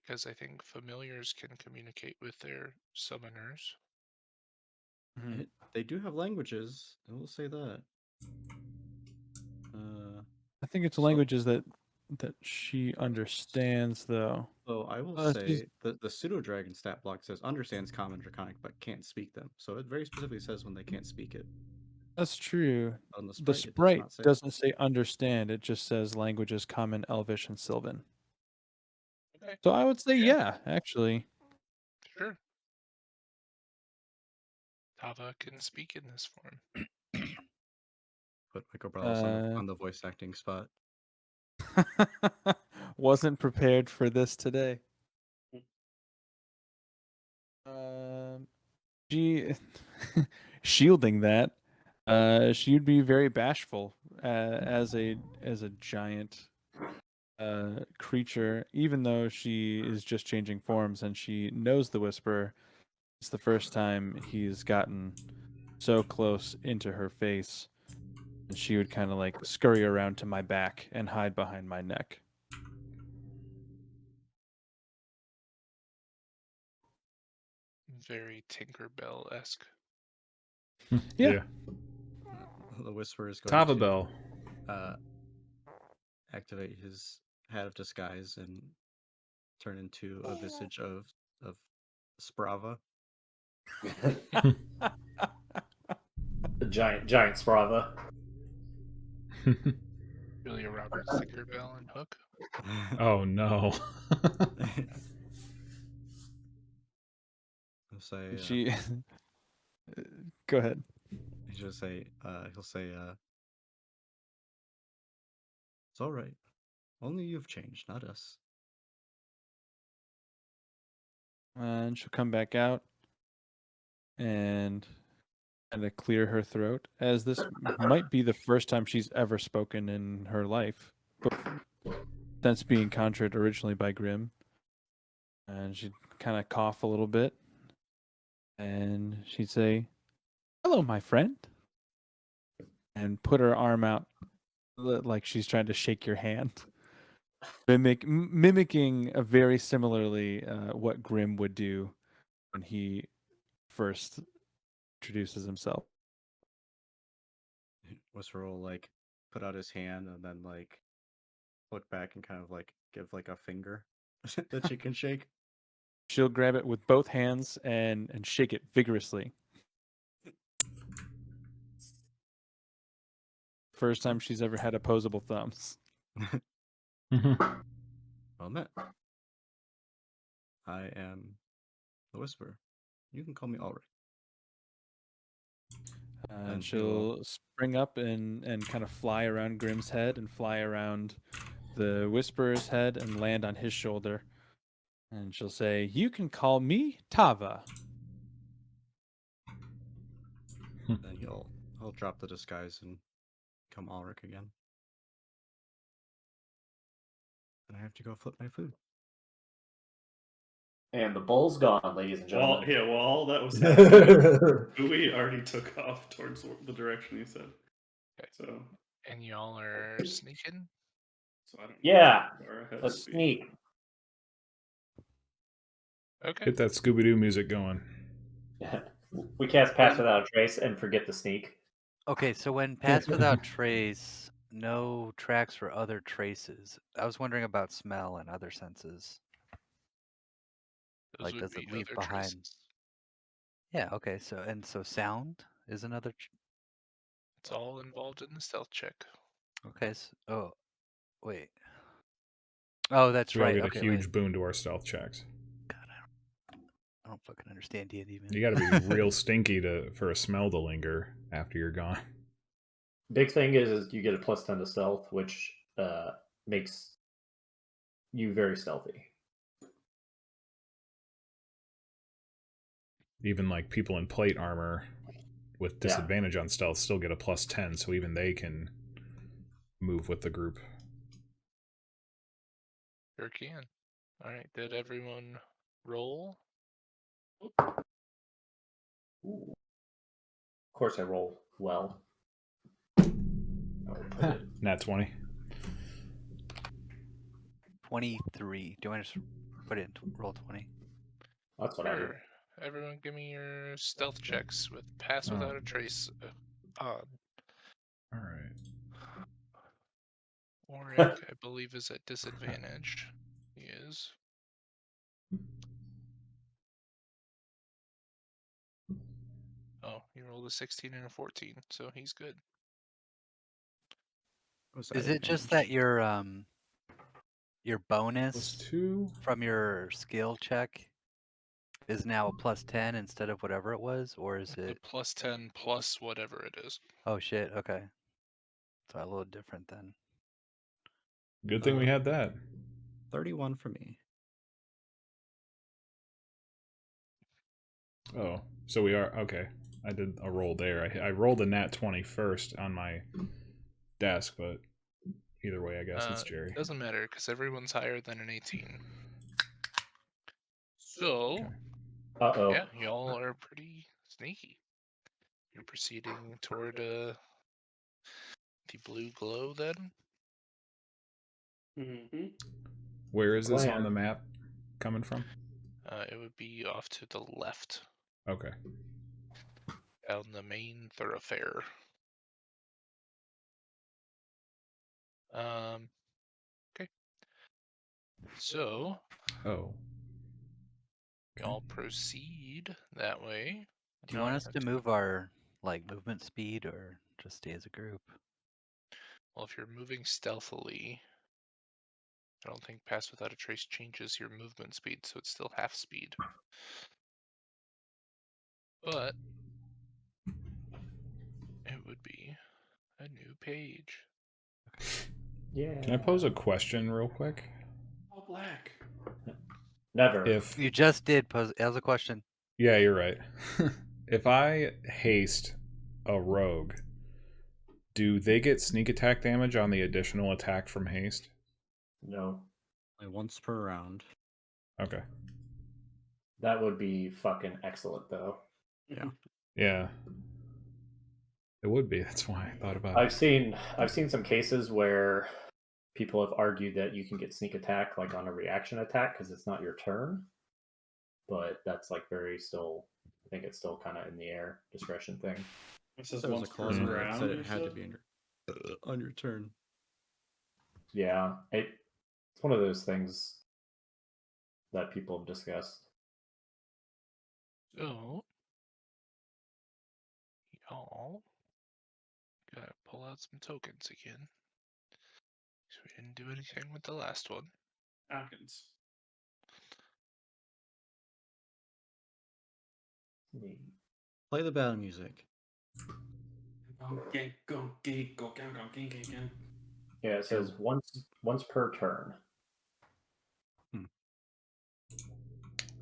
Because I think familiars can communicate with their summoners. They do have languages. I will say that. I think it's So- languages that she understands, though. So I will she's- say that the pseudo dragon stat block says understands common draconic but can't speak them. So it very specifically says when they can't speak it. That's true. On the The sprite, it does sprite not say. doesn't say understand; it just says languages common, Elvish, and Sylvan. Okay. So I would say, Yeah. yeah, actually. Sure. Tava can speak in this form. Put Michael Brothers on the voice acting spot. Wasn't prepared for this today. She shielding that. She'd be very bashful as a giant creature, even though she is just changing forms and she knows the Whisperer. It's the first time he's gotten so close into her face, and she would kind of like scurry around to my back and hide behind my neck. Very Tinkerbell-esque. Yeah. The Whisperer is going Tava to Bell. activate his hat of disguise and turn into a visage of Sprava. The giant Sprava. Julia Roberts, Tinkerbell, and Hook. Oh no. He'll say. She. Go ahead. He'll say. It's all right. Only you've changed, not us. And she'll come back out and kind of clear her throat, as this might be the first time she's ever spoken in her life, since being conjured originally by Grimm. And she'd kind of cough a little bit, and she'd say, "Hello, my friend," and put her arm out like she's trying to shake your hand, mimicking very similarly what Grimm would do when he first introduces himself. Whisper will like put out his hand and then like look back and kind of like give like a finger that she can shake. She'll grab it with both hands and shake it vigorously. First time she's ever had opposable thumbs. Well met. I am the Whisperer. You can call me Ulrich. And And she'll spring up and kind of fly around Grimm's head and fly around the Whisperer's head and land on his shoulder. And she'll say, "You can call me Tava." Then he'll drop the disguise and become Ulrich again. And I have to go flip my food. And the bull's gone, ladies and Well, gentlemen. while all that was happening, Bowie already took off towards the direction he said. Okay. So, And y'all are sneaking? I don't know Yeah, how far ahead let's to be. sneak. Okay. Get that Scooby Doo music going. We cast Pass Without a Trace and forget to sneak. Okay, so when Pass Without Trace, no tracks for other traces. I was wondering about smell and other senses. Those Like, would does be it leave other behind? traces. Yeah, okay, so sound is another. It's all involved in the stealth check. Okay, oh, wait. Oh, that's We all right. get Okay, a huge wait. boon to our stealth checks. God, I don't fucking understand D&D, man. You got to be real stinky for a smell to linger after you're gone. Big thing is you get a +10 to stealth, which makes you very stealthy. Even like people in plate armor with disadvantage on stealth still get a +10, so even they can move with the group. Sure can. Alright, did everyone roll? Ooh. Of course I roll well. Nat 20. 23. Do I just put it in roll 20? That's what I do. Sure. Everyone give me your stealth checks with Pass Without a Trace on. Alright. Auric, I believe, is at disadvantage. He is. Oh, he rolled a 16 and a 14, so he's good. Is it just that your bonus +2 from your skill check is now a +10 instead of whatever it was, or is The it +10 plus whatever it is. Oh shit, okay. So a little different then. Good thing we had that. 31 for me. Oh, so we are okay. I did a roll there. I rolled a nat 20 first on my desk, but either way, I guess it's Jerry. Doesn't matter because everyone's higher than an 18. So, Uh-oh. yeah, y'all are pretty sneaky. You're proceeding toward the blue glow then? Mm-hmm. Where is this Plan. on the map coming from? It would be off to the left, Okay. down the main thoroughfare. Okay. So, Oh. y'all proceed that way. Do you want us to move our movement speed or just stay as a group? Well, if you're moving stealthily, I don't think Pass Without a Trace changes your movement speed, so it's still half speed. But it would be a new page. Yeah. Can I pose a question real quick? All black. Never. If You just did pose as a question. yeah, you're right. If I haste a rogue, do they get sneak attack damage on the additional attack from haste? No. Only once per round. Okay. That would be fucking excellent, though. Yeah. Yeah. It would be. That's why I thought about I've it. seen some cases where people have argued that you can get sneak attack like on a reaction attack because it's not your turn, but that's like very still. I think it's still kind of in the air discretion thing. It says There was a once per clause in there that round. said you it had to said? be on your turn. Yeah, it's one of those things that people have discussed. So, y'all gotta pull out some tokens again. So we didn't do anything with the last one. Atkins. Play the battle music. Yeah, it says once per turn.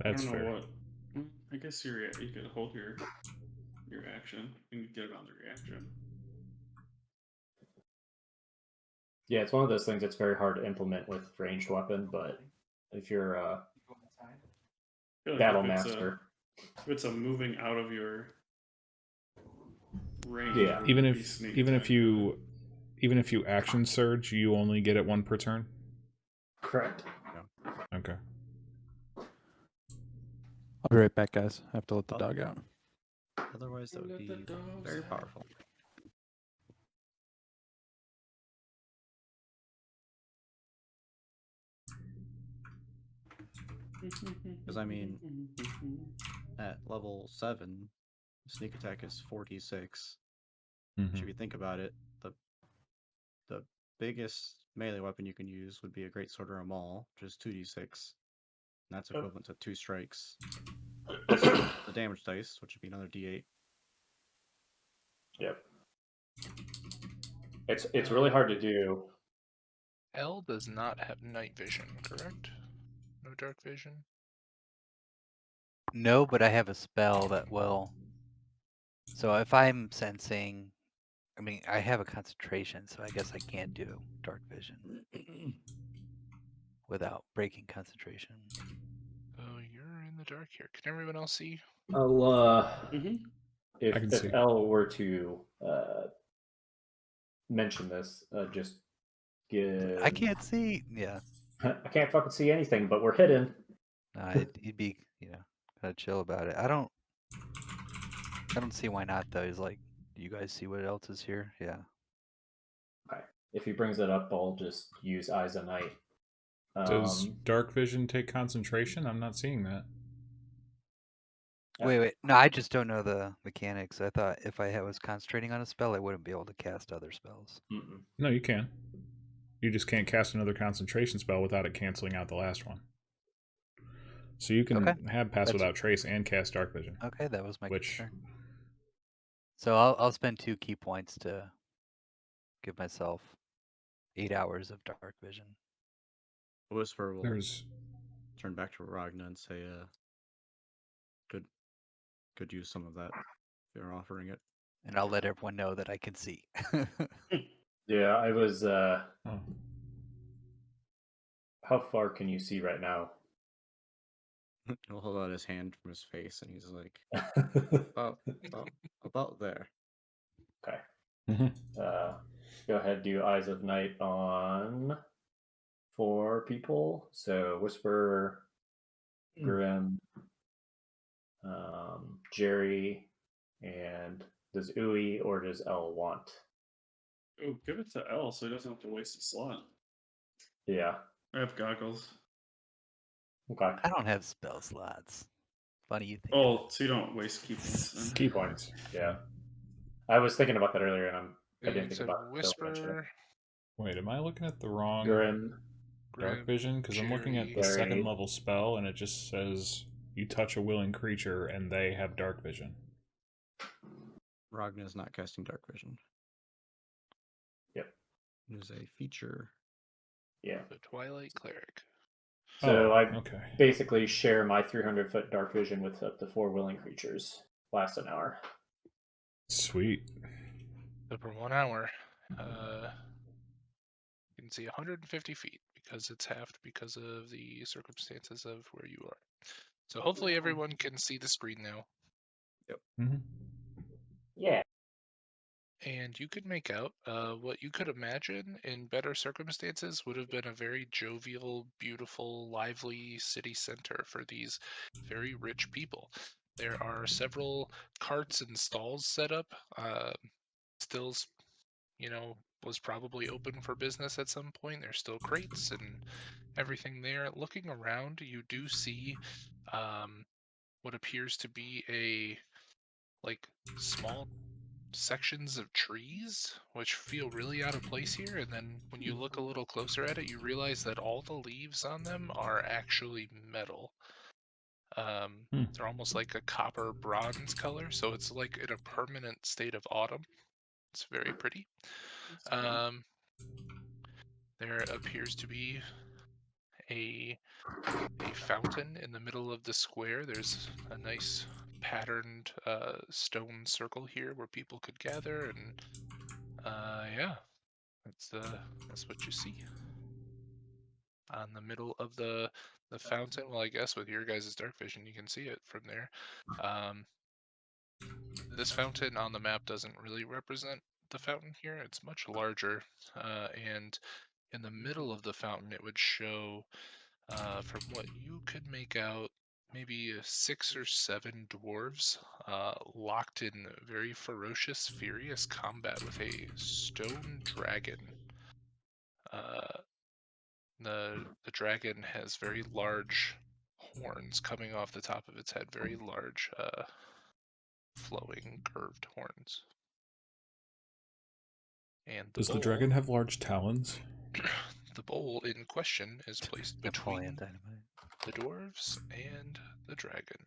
That's I don't know fair. what. I guess you could hold your action and get it on the reaction. Yeah, it's one of those things that's very hard to implement with ranged weapon, but if you're a I feel like battle if master, it's a moving out of your range, Yeah. it would Even be if sneak even attack, if you even if you action surge, you only get it one per turn. correct. Okay. I'll be right back, guys. I have to let the dog out. Otherwise, that would Let be the dogs very out. powerful. Because I mean, at level 7, sneak attack is 46. Mhm. If you think about it, the biggest melee weapon you can use would be a greatsword or a maul, which is 2d6. And that's equivalent to 2 strikes. Plus the damage dice, which would be another d8. Yep. It's really hard to do. L does not have night vision, correct? No dark vision? No, but I have a spell that will. So if I'm sensing, I mean, I have a concentration, so I guess I can't do dark vision without breaking concentration. Oh, you're in the dark here. Can everyone else see? I'll Mhm. I can if see. L were to mention this, just give. I can't see. Yeah, I can't fucking see anything, but we're hidden. he'd be, kind of chill about it. I don't see why not though. He's like, do you guys see what else is here? Yeah. Okay. If he brings it up, I'll just use Eyes of Night. Does dark vision take concentration? I'm not seeing that. Wait. No, I just don't know the mechanics. I thought if I was concentrating on a spell, I wouldn't be able to cast other spells. Mm-mm. No, you can. You just can't cast another concentration spell without it canceling out the last one. So you can Okay. have Pass That's- Without Trace and cast Dark Vision. Okay, that was my Which concern. So I'll spend 2 key points to give myself 8 hours of dark vision. Whisper will there's turn back to Ragna and say, could use some of that if you're offering it. And I'll let everyone know that I can see. Yeah, I was. oh, How far can you see right now? He'll hold out his hand from his face and he's like, about there. Okay. mhm. Go ahead, do Eyes of Night on 4 people. So Whisper, Grim, Jerry, and does Uwe or does L want? Oh, give it to L so he doesn't have to waste a slot. Yeah. I have goggles. Okay. I don't have spell slots. Funny you think. Oh, so you don't waste key points then. Key points. Yeah. I was thinking about that earlier, and I didn't You think said about it until I mentioned it. Whisper, Wait, am I looking at the wrong Grim. Dark Grim, Vision? Because I'm looking at the Jerry. second Jerry. level spell, and it just says you touch a willing creature, and they have Dark Vision. Ragna is not casting dark vision. Yep. is a feature. Yeah. The Twilight Cleric. So I okay. basically share my 300-foot dark vision with up to 4 willing creatures. Lasts an hour. Sweet. So for 1 hour, you can see 150 feet because it's halved because of the circumstances of where you are. So hopefully everyone can see the screen now. Mm-hmm. Yeah. And you could make out what you could imagine in better circumstances would have been a very jovial, beautiful, lively city center for these very rich people. There are several carts and stalls set up. Stills, was probably open for business at some point. There's still crates and everything there. Looking around, you do see what appears to be a small sections of trees, which feel really out of place here. And then when you look a little closer at it, you realize that all the leaves on them are actually metal. They're almost like a copper bronze color, so it's like in a permanent state of autumn. It's very pretty. There appears to be a fountain in the middle of the square. There's a nice patterned stone circle here where people could gather, and yeah, that's what you see on the middle of the fountain. Well, I guess with your guys' dark vision, you can see it from there. This fountain on the map doesn't really represent the fountain here. It's much larger, and in the middle of the fountain, it would show, from what you could make out, maybe 6 or 7 dwarves locked in very ferocious, furious combat with a stone dragon. The dragon has very large horns coming off the top of its head, very large, flowing, curved horns. And Does the dragon have large talons? The bowl in question is placed Napoleon between Dynamite. the dwarves and the dragon.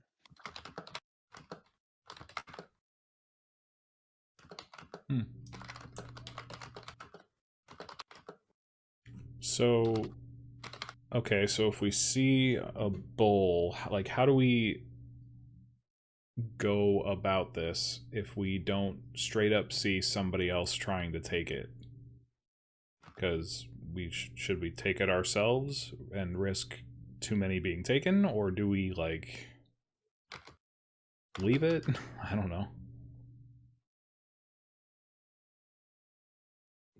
So, okay, so if we see a bull, like, how do we go about this if we don't straight up see somebody else trying to take it? Because should we take it ourselves and risk too many being taken, or do we like leave it? I don't know.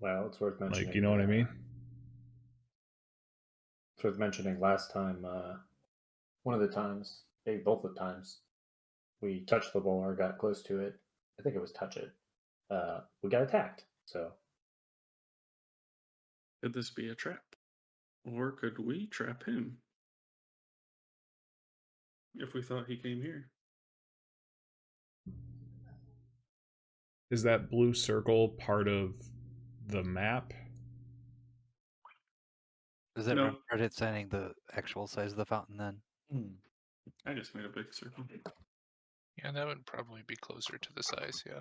Well, it's worth mentioning. Like, you know what I mean? It's worth mentioning last time, one of the times, maybe both of the times, we touched the bull or got close to it. I think it was touch it. We got attacked. So Could this be a trap? Or could we trap him? If we thought he came here. Is that blue circle part of the map? Does it No. representing the actual size of the fountain then? I just made a big circle. Yeah, that would probably be closer to the size, yeah.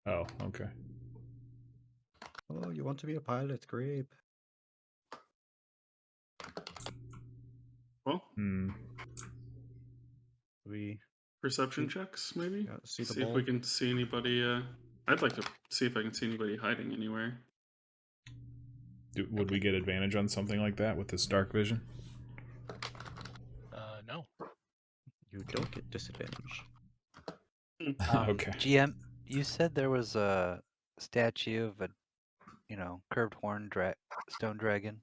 Oh, okay. Oh, you want to be a pilot? Grape. Well, We perception checks, maybe? see the See if bull. we can see anybody. I'd like to see if I can see anybody hiding anywhere. Would we get advantage on something like that with this dark vision? No. You don't get disadvantage. Okay. GM, you said there was a statue of a, curved horn stone dragon.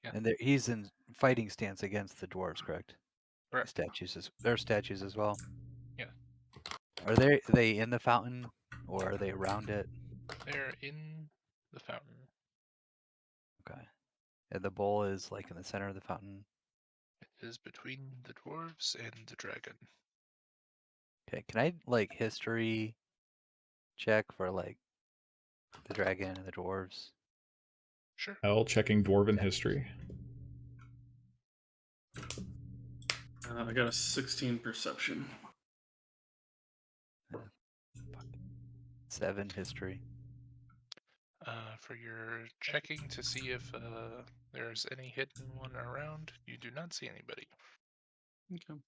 Yeah. And he's in fighting stance against the dwarves, correct? Correct. They're statues as well. Yeah. Are they in the fountain or are they around it? They're in the fountain. Okay. And the bowl is like in the center of the fountain. It is between the dwarves and the dragon. Okay, can I history check for the dragon and the dwarves? Sure. Checking dwarven history. I got a 16 perception. 7 history. For your checking to see if there's any hidden one around, you do not see anybody. Okay.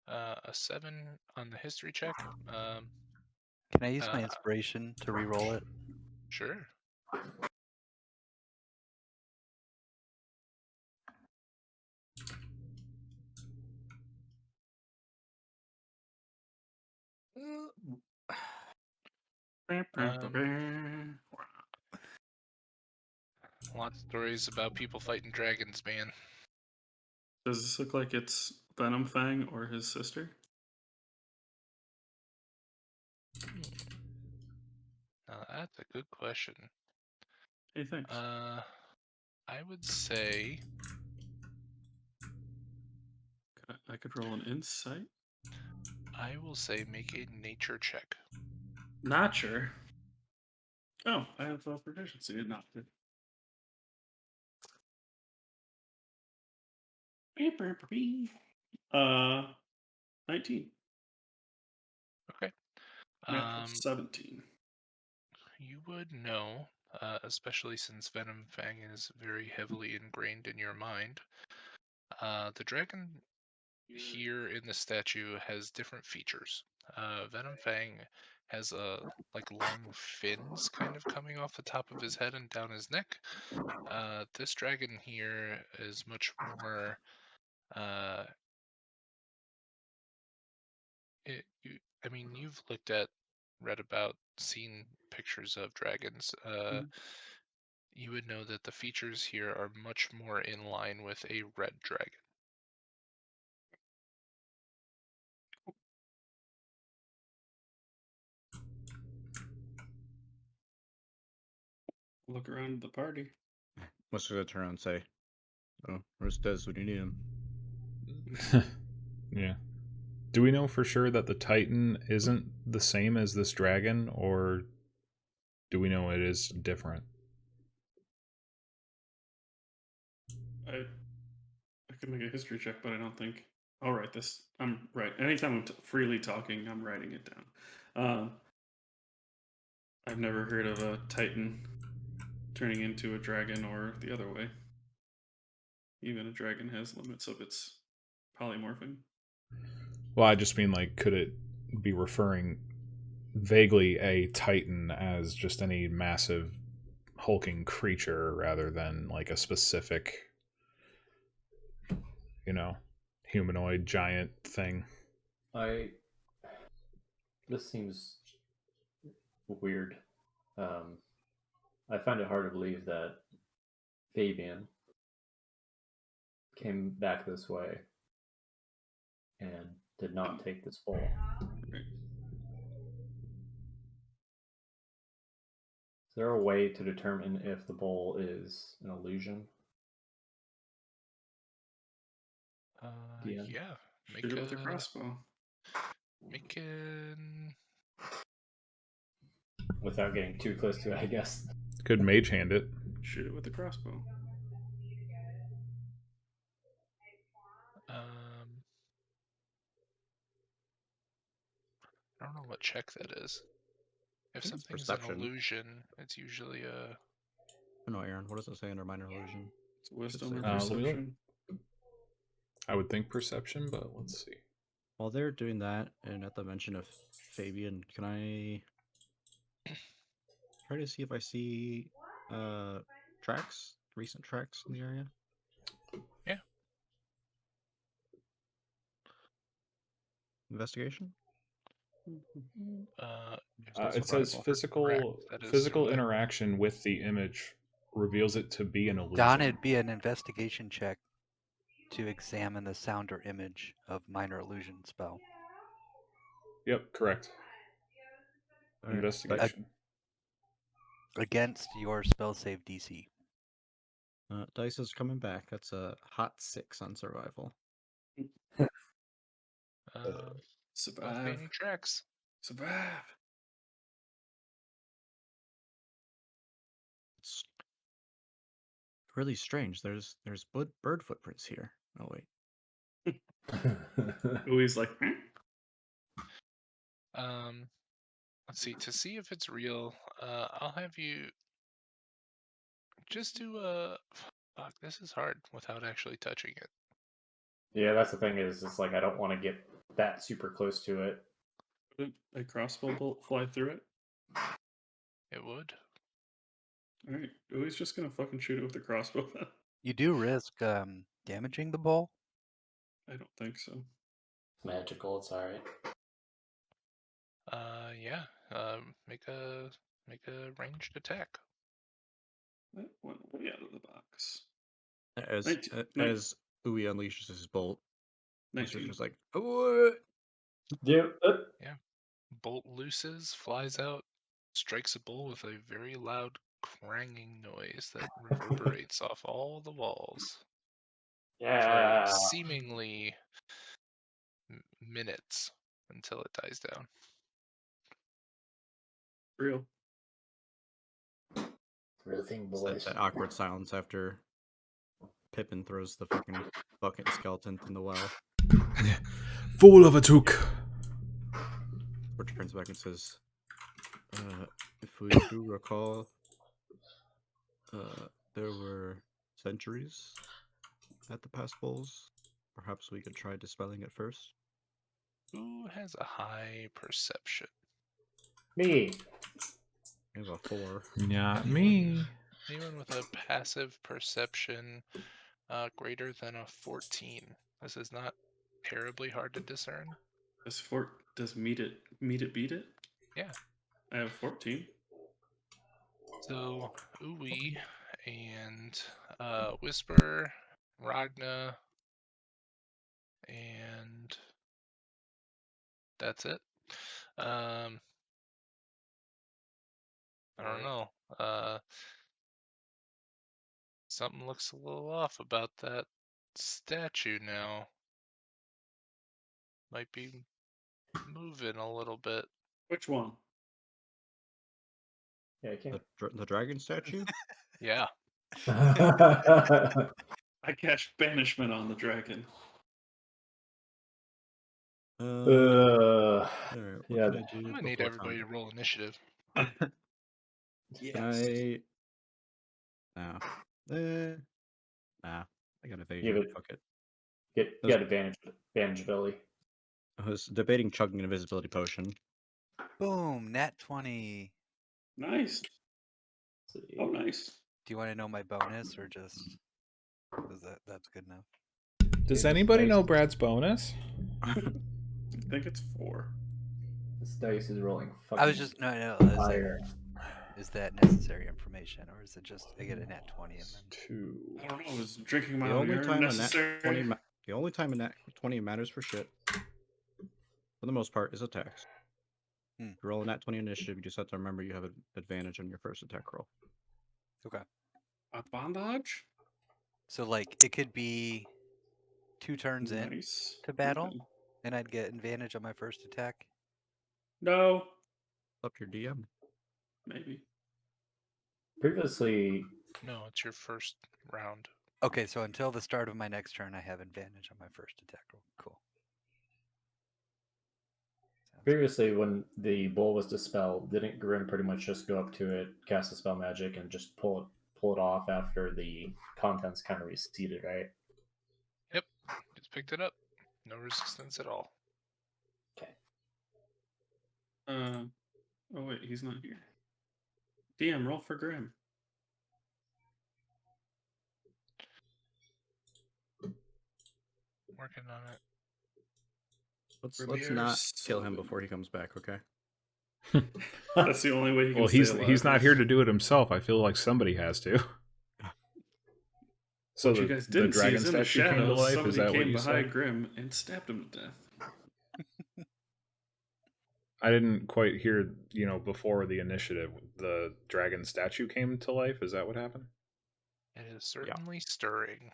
A 7 on the history check. Can I use my Uh, inspiration to re-roll it? Sure. Lots of stories about people fighting dragons, man. Does this look like it's Venom Fang or his sister? Now that's a good question. Hey, thanks. I would say I could roll an insight. I will say make a nature check. Not sure. Oh, I have proficiency in nature. 19. Okay. Natural 17. You would know, especially since Venom Fang is very heavily ingrained in your mind. The dragon here in the statue has different features. Venom Fang has like long fins kind of coming off the top of his head and down his neck. This dragon here is much more. I mean, you've read about, seen pictures of dragons. You would know that the features here are much more in line with a red dragon. Look around the party. What's gonna turn around and say? Oh, where's Des when you need him? Yeah. Do we know for sure that the Titan isn't the same as this dragon, or do we know it is different? I could make a history check, but I don't think I'll write this. I'm right. Anytime I'm freely talking, I'm writing it down. I've never heard of a Titan turning into a dragon or the other way. Even a dragon has limits of its polymorphing. Well, I just mean, like, could it be referring vaguely a Titan as just any massive hulking creature rather than like a specific, humanoid giant thing? This seems weird. I find it hard to believe that Fabian came back this way and did not take this bowl. Right. Is there a way to determine if the bowl is an illusion? Yeah. Shoot it with a crossbow. Make an. Without getting too close to it, I guess. Could mage hand it. Shoot it with a crossbow. I don't know what check that is. If think it's something's an perception. illusion, it's usually a. Oh, no, Aaron. What does it say under minor illusion? It's wisdom or say- let me look. perception. I would think perception, but let's see. While they're doing that, and at the mention of Fabian, can I try to see if I see recent tracks in the area? Yeah. Investigation? It says survival. physical interaction with the image reveals it to be an illusion. Don, it'd be an investigation check to examine the sound or image of minor illusion spell. Yep, correct. All right. Investigation. Against your spell save DC. Dice is coming back. That's a hot 6 on survival. Survive. Any tracks. Survive. It's really strange. There's bird footprints here. Oh wait. Louis like. Let's see. To see if it's real, I'll have you Just do fuck, this is hard without actually touching it. Yeah, that's the thing is, it's like I don't want to get that super close to it. Would a crossbow bolt fly through it? It would. Alright. He's just gonna fucking shoot it with the crossbow then. You do risk damaging the ball. I don't think so. Magical, it's alright. Yeah. Make a ranged attack. That went way out of the box. As 19. as Uwe unleashes his bolt, he's 19. just like, oh, Yeah. Yeah. Bolt looses, flies out, strikes a bull with a very loud clanging noise that reverberates off all the walls Yeah. for seemingly minutes until it dies down. Real. Real thing, It's boys. that awkward silence after Pippin throws the fucking bucket skeleton in the well. Fool of a took. Returns back and says, if we do recall, there were centuries at the past bowls. Perhaps we could try dispelling it first. Who has a high perception? Me. I have a 4. Not me. Anyone with a passive perception greater than a 14. This is not terribly hard to discern. Does meet it beat it? Yeah. I have 14. So Uwe and Whisper, Ragna, and that's it. I don't know. Something looks a little off about that statue now. Might be moving a little bit. Which one? Yeah, I can't. The dragon statue? Yeah. I cast banishment on the dragon. Alright, what yeah. can I do I'm gonna before need everybody to combat? roll initiative. Yes. Can I... No. Nah. I got evasion. Give it- Fuck it. Get advantage ability. I was debating chugging an invisibility potion. Boom, nat 20. Nice. Oh, nice. Do you want to know my bonus or just because that's good enough? Does Dude, anybody this know dice- Brad's bonus? I think it's 4. This dice is rolling fucking I was just no. fire. Is that necessary information or is it just I get a nat 20 and then 2. I don't know. I was drinking my The own only urine time a nat necessary. 20 the only time a nat 20 matters for shit, for the most part, is attacks. Hmm. To roll a nat 20 initiative, you just have to remember you have an advantage on your first attack roll. okay. A bondage? So like it could be 2 turns in Nice. to battle, Okay. and I'd get advantage on my first attack. No. Up your DM. Maybe. Previously, No, it's your first round. Okay, so until the start of my next turn, I have advantage on my first attack roll. Cool. Sounds good. previously when the bull was dispelled, didn't Grim pretty much just go up to it, cast a spell magic, and just pull it off after the contents kind of receded, right? Yep. Just picked it up. No resistance at all. Okay. Oh wait, he's not here. DM, roll for Grim. Working on it. Let's Premier not kill him Sullivan. before he comes back, okay? That's the only way he can Well, stay he's alive. not here to do it himself. I feel like somebody has to. So What you guys didn't see is in the shadows, somebody came behind Grim and stabbed him to death. I didn't quite hear, before the initiative, the dragon statue came to life. Is that what happened? It is certainly stirring.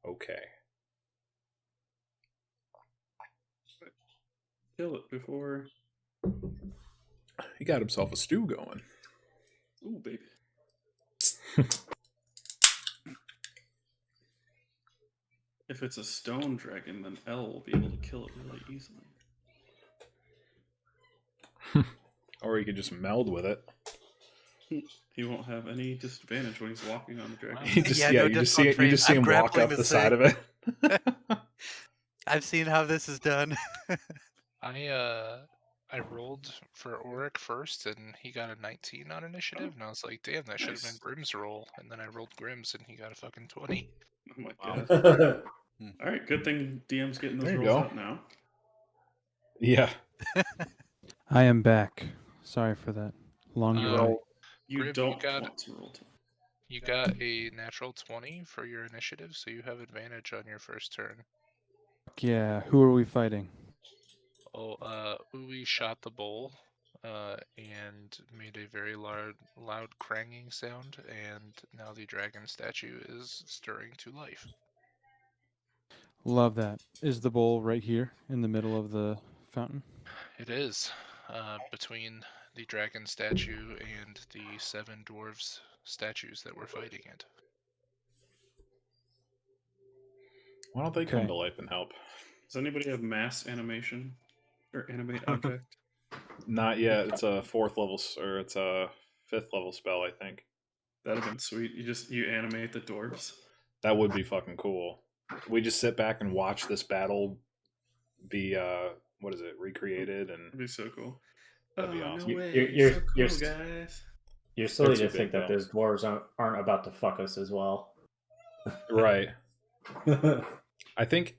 Okay. Kill it before. He got himself a stew going. Ooh, baby. If it's a stone dragon, then L will be able to kill it really easily. Or he could just meld with it. He won't have any disadvantage when he's walking on the dragon. Wow. You just Yeah, yeah, no you just see difficult it. You terrain. just see I'm him walk grappling up the this side thing. of it. I've seen how this is done. I rolled for Auric first, and he got a 19 on initiative, and I was like, damn, that should have been Nice. Grimm's roll. And then I rolled Grimm's, and he got a fucking 20. Oh my Wow. god. All right, good thing DM's getting those There you rolls go. out now. Yeah. I am back. Sorry for that long Uh, delay. You Grim, don't want to roll. You got a natural 20 for your initiative, so you have advantage on your first turn. Yeah, who are we fighting? Oh, Uwe shot the bowl, and made a very loud cranging sound, and now the dragon statue is stirring to life. Love that. Is the bowl right here in the middle of the fountain? It is, between the dragon statue and the 7 dwarves statues that we're fighting it. Why don't they come Okay. to life and help? Does anybody have mass animation or animate object? Not yet. It's a 4th level, or it's a 5th level spell, I think. That'd have been sweet. You animate the dwarves. That would be fucking cool. We just sit back and watch this battle be recreated, and That'd be so cool. that'd be Oh awesome. no way! You're- so you're cool, st- guys. You're silly They're to too think big, that though. those dwarves aren't about to fuck us as well. Right. I think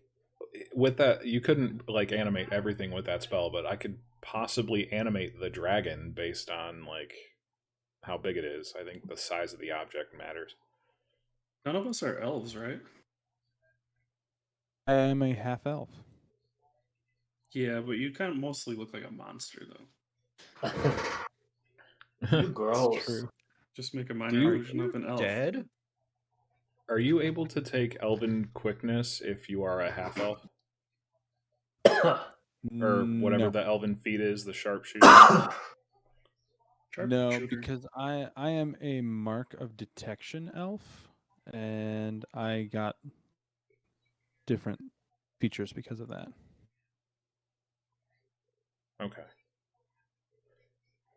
with that, you couldn't like animate everything with that spell, but I could possibly animate the dragon based on like how big it is. I think the size of the object matters. None of us are elves, right? I am a half elf. Yeah, but you kind of mostly look like a monster, though. You gross. True. Just make a minor you- illusion of an elf. Dead? Are you able to take Elven quickness if you are a half elf, or whatever No. the Elven feat is, the sharpshooter? Sharpshooter. No, because I am a mark of detection elf, and I got different features because of that. Okay.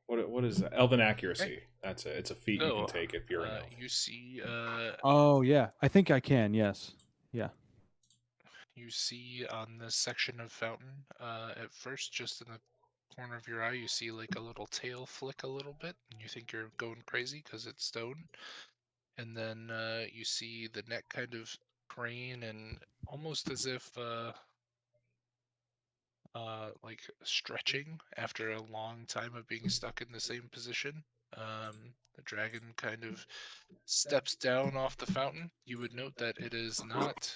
What is that? Elven accuracy? That's it. It's a feat you So, can take if you're an elf. you see, Oh yeah, I think I can. Yes. Yeah. you see on this section of fountain, at first, just in the corner of your eye, you see like a little tail flick a little bit, and you think you're going crazy because it's stone. And then you see the neck kind of crane, and almost as if like stretching after a long time of being stuck in the same position. The dragon kind of steps down off the fountain. You would note that it is not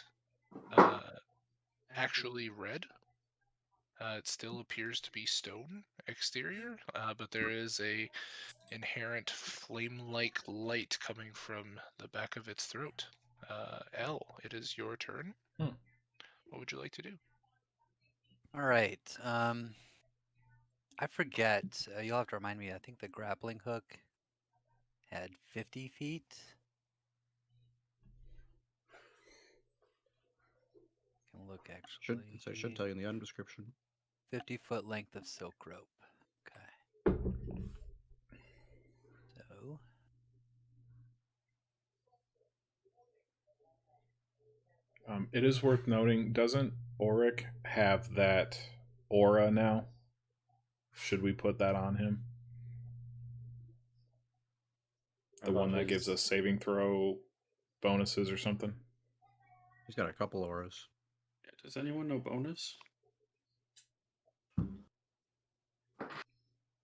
actually red. It still appears to be stone exterior, but there is a inherent flame-like light coming from the back of its throat. Elle, it is your turn. Hmm. What would you like to do? All right. I forget. You'll have to remind me. I think the grappling hook had 50 feet. Can look actually. Should tell you in the item description. 50-foot length of silk rope. Okay. So It is worth noting, doesn't Auric have that aura now? Should we put that on him? The About one that gives his- us saving throw bonuses or something? He's got a couple auras. Yeah, does anyone know bonus?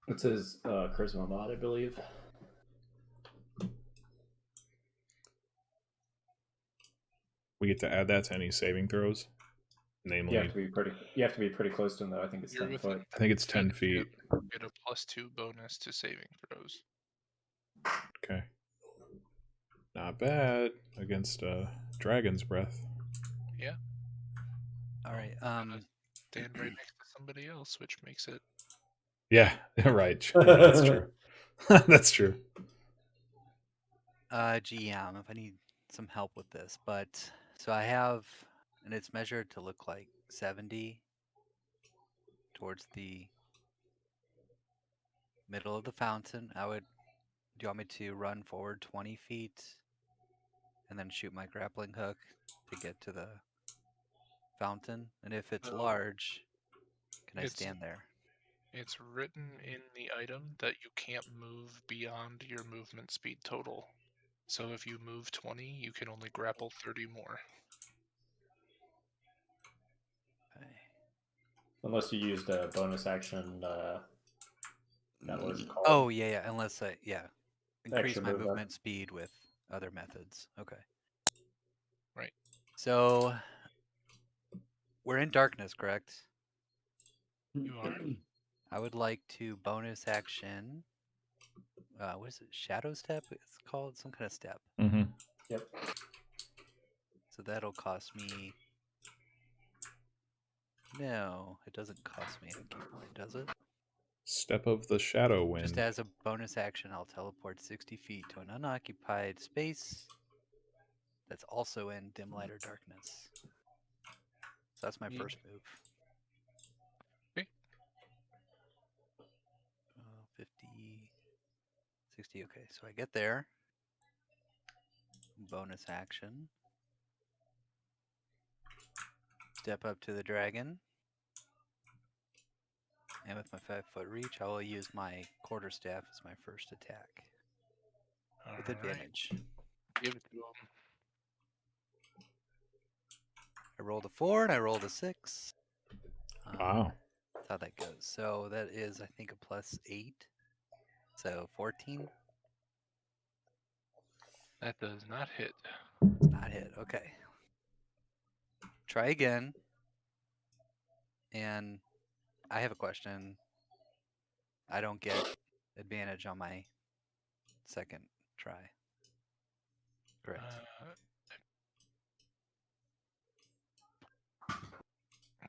It's his charisma mod, I believe. We get to add that to any saving throws? Namely, You have to be pretty close to him though. I think it's You're 10 within foot. I think it's 10 feet. feet. Get a +2 bonus to saving throws. Okay. Not bad against Dragon's Breath. Yeah. all right. Stand right next to somebody else, which makes it. Yeah, right. That's true. That's true. GM, if I need some help with this, but so I have, and it's measured to look like 70 towards the middle of the fountain. I would Do you want me to run forward 20 feet and then shoot my grappling hook to get to the fountain? And if it's No. large, can I It's- stand there? It's written in the item that you can't move beyond your movement speed total. So if you move 20, you can only grapple 30 more. Okay. Unless you used a bonus action. What was it called? Oh, yeah. Unless I, increase Extra my movement. movement speed with other methods. Okay. Right. So we're in darkness, correct? You are. I would like to bonus action. What is it? Shadow step? It's called some kind of step. Mm-hmm. Yep. So that'll cost me. No, it doesn't cost me a key point, does it? Step of the Shadow Wind. Just as a bonus action, I'll teleport 60 feet to an unoccupied space that's also in dim light or darkness. So that's my first move. Okay. 50, 60. Okay, so I get there. Bonus action. Step up to the dragon. And with my 5-foot reach, I will use my quarterstaff as my first attack. With advantage. Give it to him. I rolled a 4 and I rolled a 6. Wow. That's how that goes. So that is, I think, a +8. So 14. That does not hit. It's not hit. Okay. Try again. And I have a question. I don't get advantage on my second try. Correct.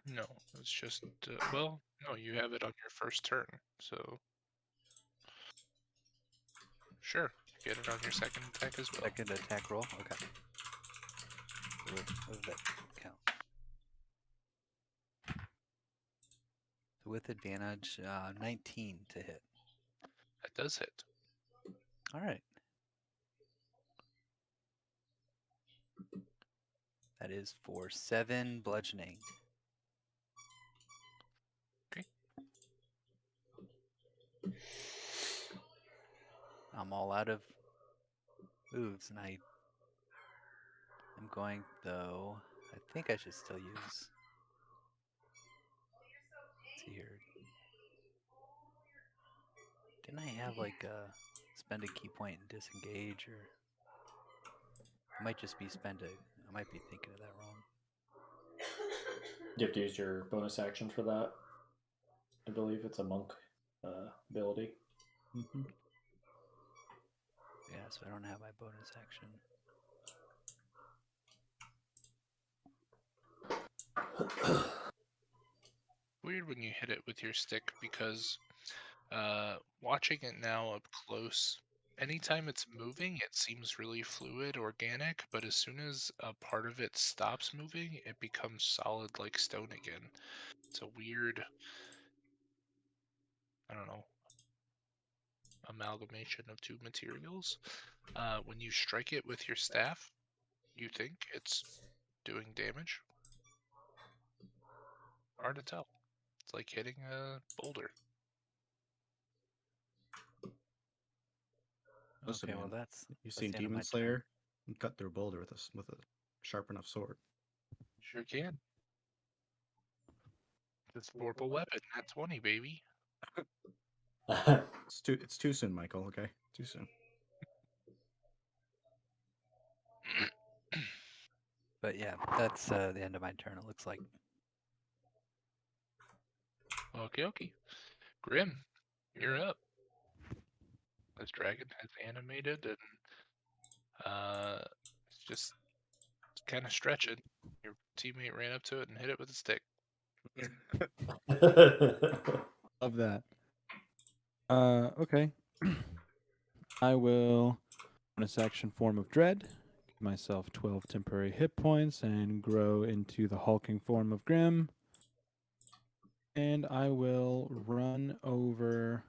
No, it's just well, no, you have it on your first turn, so sure, get it on your second attack as well. Second attack roll. Okay. What does that count? So with advantage, 19 to hit. That does hit. All right. That is for 7 bludgeoning. Okay. I'm all out of moves, and I'm going, though, I think I should still use, let's see here. Didn't I have like spend a key point and disengage, or it might just be I might be thinking of that wrong. You have to use your bonus action for that. I believe it's a monk ability. Mm-hmm. Yeah, so I don't have my bonus action. Weird when you hit it with your stick because watching it now up close, anytime it's moving, it seems really fluid, organic, but as soon as a part of it stops moving, it becomes solid like stone again. It's a weird, I don't know, amalgamation of two materials. When you strike it with your staff, you think it's doing damage. Hard to tell. It's like hitting a boulder. Listen, Okay, well man, that's you seen the end of my Demon turn. Slayer? You cut through a boulder with a sharp enough sword. Sure can. This vorpal weapon, nat 20, baby. It's too soon, Michael. Okay, too soon. But yeah, that's the end of my turn, it looks like. Okay. Grim, you're up. This dragon has animated and it's just kind of stretching. Your teammate ran up to it and hit it with a stick. Love that. Okay. I will, bonus action Form of Dread, give myself 12 temporary hit points, and grow into the hulking form of Grim. And I will run over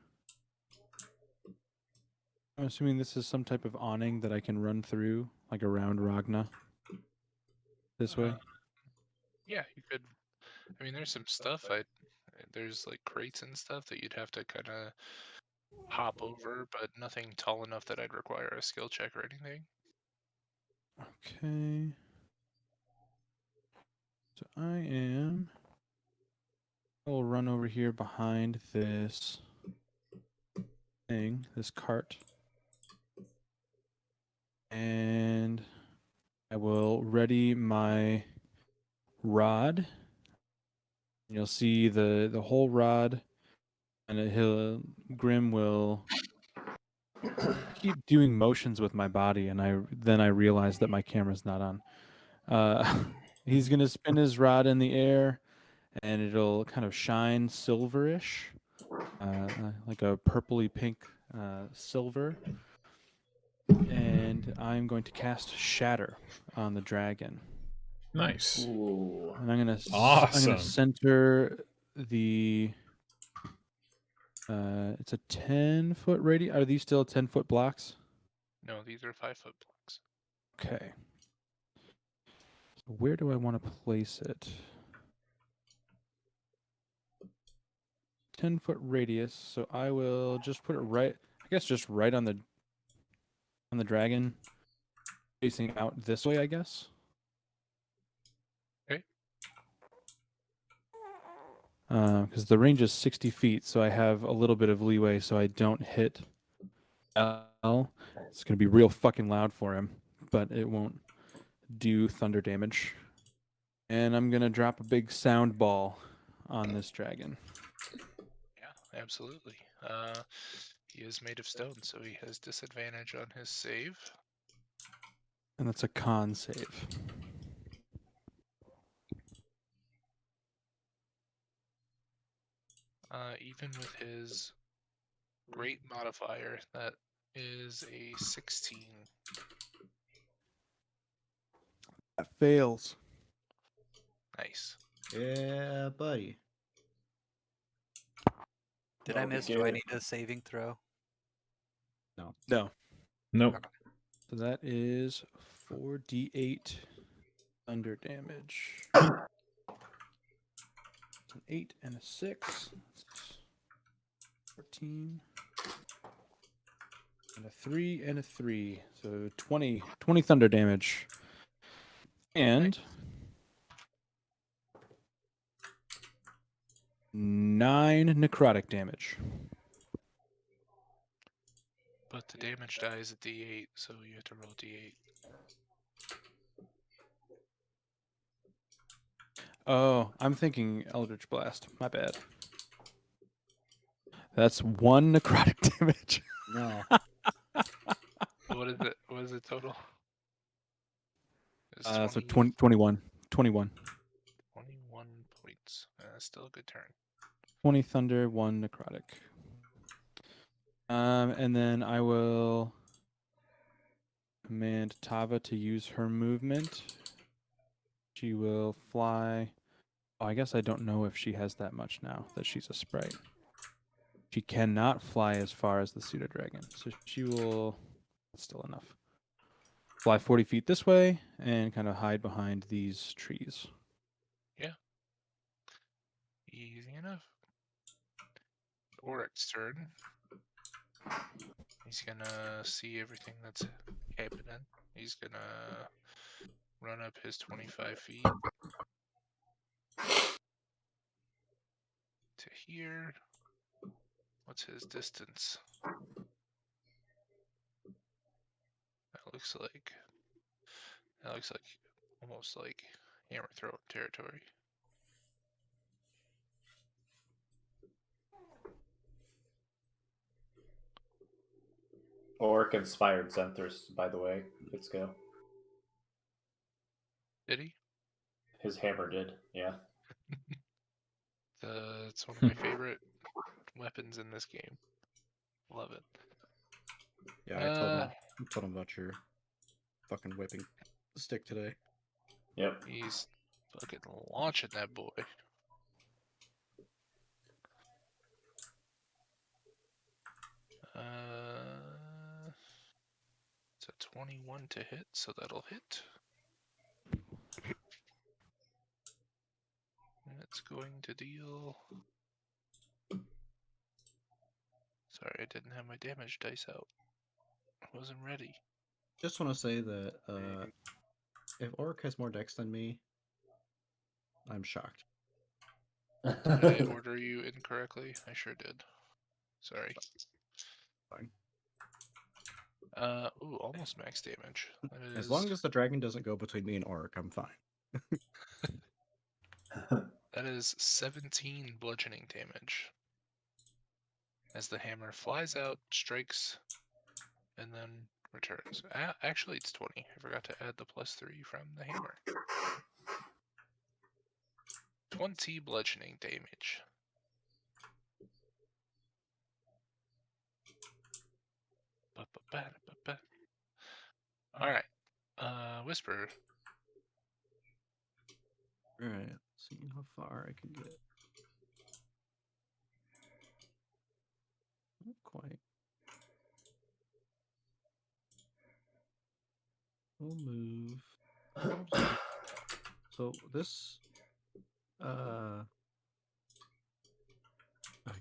I'm assuming this is some type of awning that I can run through, like around Ragna. This way. Yeah, you could. I mean, there's some stuff. There's like crates and stuff that you'd have to kind of hop over, but nothing tall enough that I'd require a skill check or anything. Okay. So I'll run over here behind this thing, this cart. And I will ready my rod. You'll see the whole rod, and Grim will keep doing motions with my body, and then I realize that my camera's not on. He's gonna spin his rod in the air, and it'll kind of shine silverish, like a purpley pink silver. And I'm going to cast Shatter on the dragon. Nice. Ooh. And I'm gonna Awesome. center the. It's a 10-foot radius. Are these still 10-foot blocks? No, these are 5-foot blocks. Okay. So where do I want to place it? 10-foot radius. So I will just put it right. I guess just right on the dragon, facing out this way. I guess. Okay. Because the range is 60 feet, so I have a little bit of leeway, so I don't hit L. It's gonna be real fucking loud for him, but it won't do thunder damage. And I'm gonna drop a big sound ball on this dragon. Yeah, absolutely. He is made of stone, so he has disadvantage on his save. And that's a con save. Even with his great modifier, that is a 16. That fails. Nice. Yeah, buddy. Did I That'll be miss? Do I good. need a saving throw? No. Nope. Okay. So that is 4d8 thunder damage. 8 and a 6. 14. And a 3 and a 3. So 20 thunder damage. And 9 necrotic damage. But the damage die is a d8, so you have to roll d8. Oh, I'm thinking Eldritch Blast. My bad. That's 1 necrotic damage. No. What is it? What is it total? It's So 21. 21 points. Still a good turn. 20 thunder, 1 necrotic. And then I will command Tava to use her movement. She will fly. Oh, I guess I don't know if she has that much now that she's a sprite. She cannot fly as far as the pseudo dragon, so she will. Still enough. Fly 40 feet this way and kind of hide behind these trees. Yeah. Easy enough. Oric's turn. He's gonna see everything that's happening. He's gonna run up his 25 feet to here. What's his distance? That looks like almost like hammer throw territory. Orc inspired Zenthers, by the way. Let's go. Did he? His hammer did, yeah. It's one of my favorite weapons in this game. Love it. Yeah, I told him about your fucking whipping stick today. Yep. He's fucking launching that boy. 21 to hit, so that'll hit. And it's going to deal... Sorry, I didn't have my damage dice out. I wasn't ready. Just want to say that if Orc has more dex than me, I'm shocked. Did I order you incorrectly? I sure did. Sorry. Fine. Ooh, almost max damage. That As is, long as the dragon doesn't go between me and Orc, I'm fine. that is 17 bludgeoning damage. As the hammer flies out, strikes, and then returns. Actually, it's 20. I forgot to add the +3 from the hammer. 20 bludgeoning damage. Alright. Whisper. Alright, seeing how far I can get. Not quite. We'll move. So this, I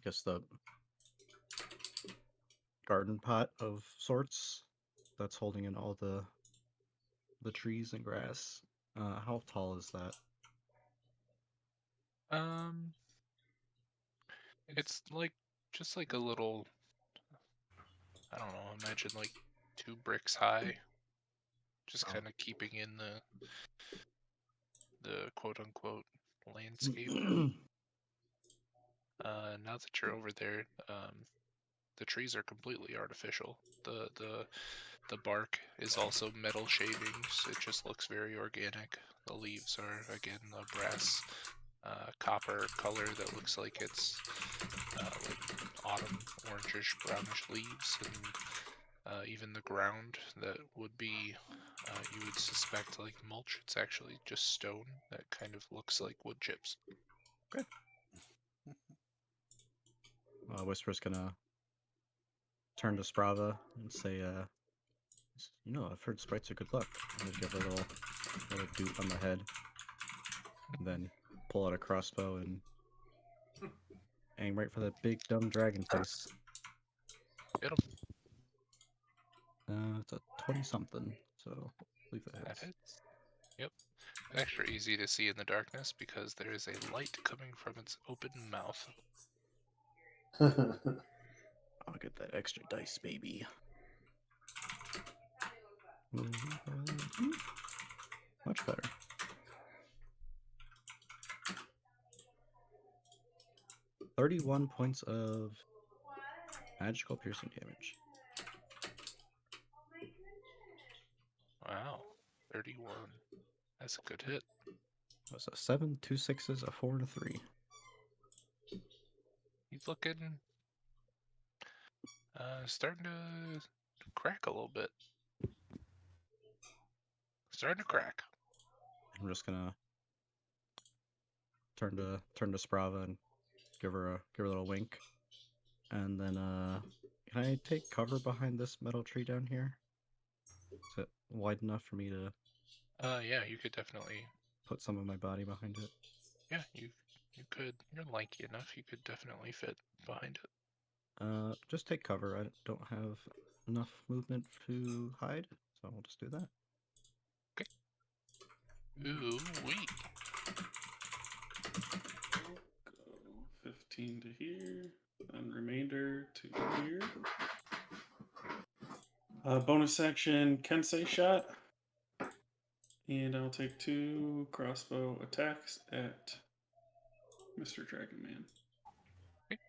guess the garden pot of sorts that's holding in all the trees and grass. How tall is that? It's like just like a little, I don't know, imagine like 2 bricks high. Just kind of keeping in the quote unquote landscape. Now that you're over there, the trees are completely artificial. The bark is also metal shavings. It just looks very organic. The leaves are again a brass copper color that looks like it's like autumn orangish brownish leaves, and even the ground that would be you would suspect like mulch, it's actually just stone that kind of looks like wood chips. Okay. Whisper's gonna turn to Sprava and say, I've heard sprites are good luck. I'm gonna give her a little doot on the head. And then pull out a crossbow and aim right for that big dumb dragon face. Hit 'em. It's a 20-something, so I believe that That hits. hits. Yep. Extra easy to see in the darkness because there is a light coming from its open mouth. I'll get that extra dice, baby. Much better. $31 points of magical piercing damage. Wow. 31. That's a good hit. That's a 7, 2 6s, a 4, and a 3. He's looking starting to crack a little bit. Starting to crack. I'm just gonna turn to Sprava and give her a little wink, and then can I take cover behind this metal tree down here? Is it wide enough for me to? Yeah, you could definitely Put some of my body behind it. Yeah, you could. You're lanky enough. You could definitely fit behind it. Just take cover. I don't have enough movement to hide, so I'll just do that. Okay. Ooh, wee. Go 15 to here, and remainder to here. Bonus action Kensei shot, and I'll take 2 crossbow attacks at Mr. Dragon Man. Okay.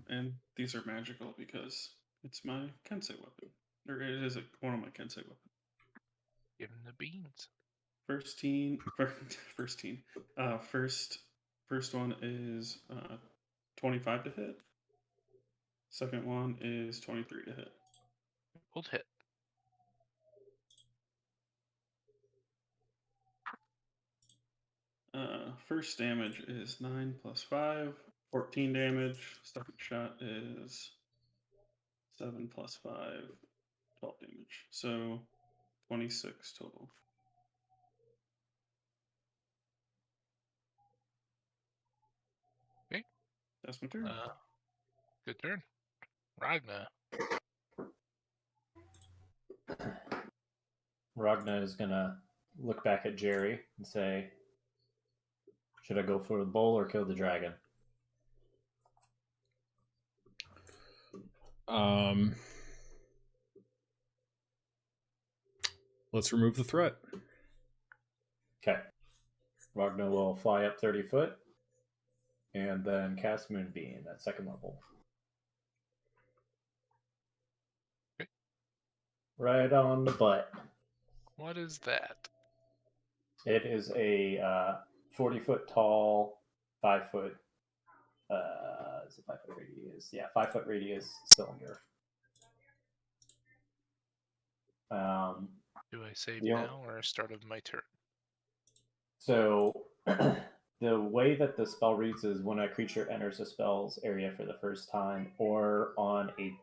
And these are magical because it's my Kensei weapon, or it is one of my Kensei weapons. Give him the beans. First one is 25 to hit. Second one is 23 to hit. Both hit. First damage is 9 plus 5, 14 damage. Second shot is 7 plus 5, 12 damage. So 26 total. Okay. That's my turn. Good turn. Ragna. Ragna is gonna look back at Jerry and say, "Should I go for the bull or kill the dragon?" Let's remove the threat. Okay. Ragna will fly up 30 foot and then cast Moonbeam at second level. Okay. Right on the butt. What is that? It is a 40-foot tall, 5-foot. Is it 5-foot radius? Yeah, 5-foot radius cylinder. Do I save you know- now or start of my turn? So, the way that the spell reads is when a creature enters a spell's area for the first time, or on a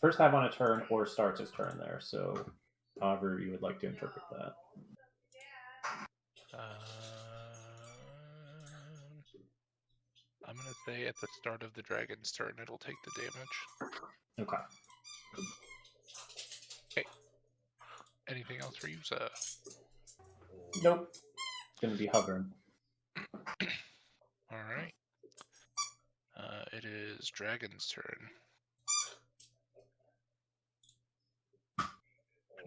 first time on a turn, or starts its turn there. So, however you would like to interpret that. I'm gonna say at the start of the dragon's turn, it'll take the damage. Okay. Okay. Anything else for you, sir? Nope. It's going to be hovering. All right. It is dragon's turn.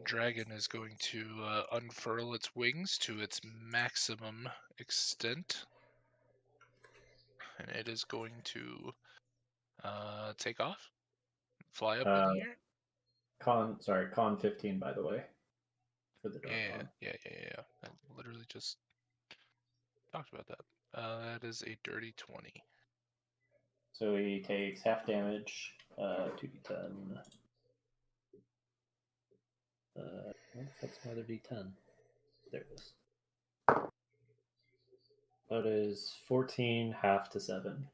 Dragon is going to unfurl its wings to its maximum extent, and it is going to take off, fly up in the air. Con 15, by the way, for the dark one. Yeah. I literally just talked about that. That is a dirty 20. So he takes half damage, 2d10. Where the fuck's my other d10? There it is. That is 14, half to 7.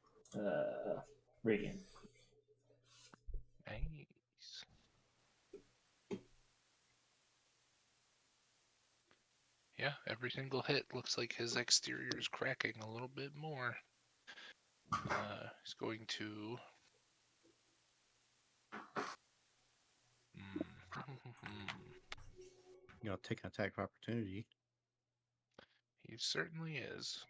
Radiant. Nice. Yeah, every single hit looks like his exterior is cracking a little bit more. He's going to... You know, take an attack of opportunity. He certainly is.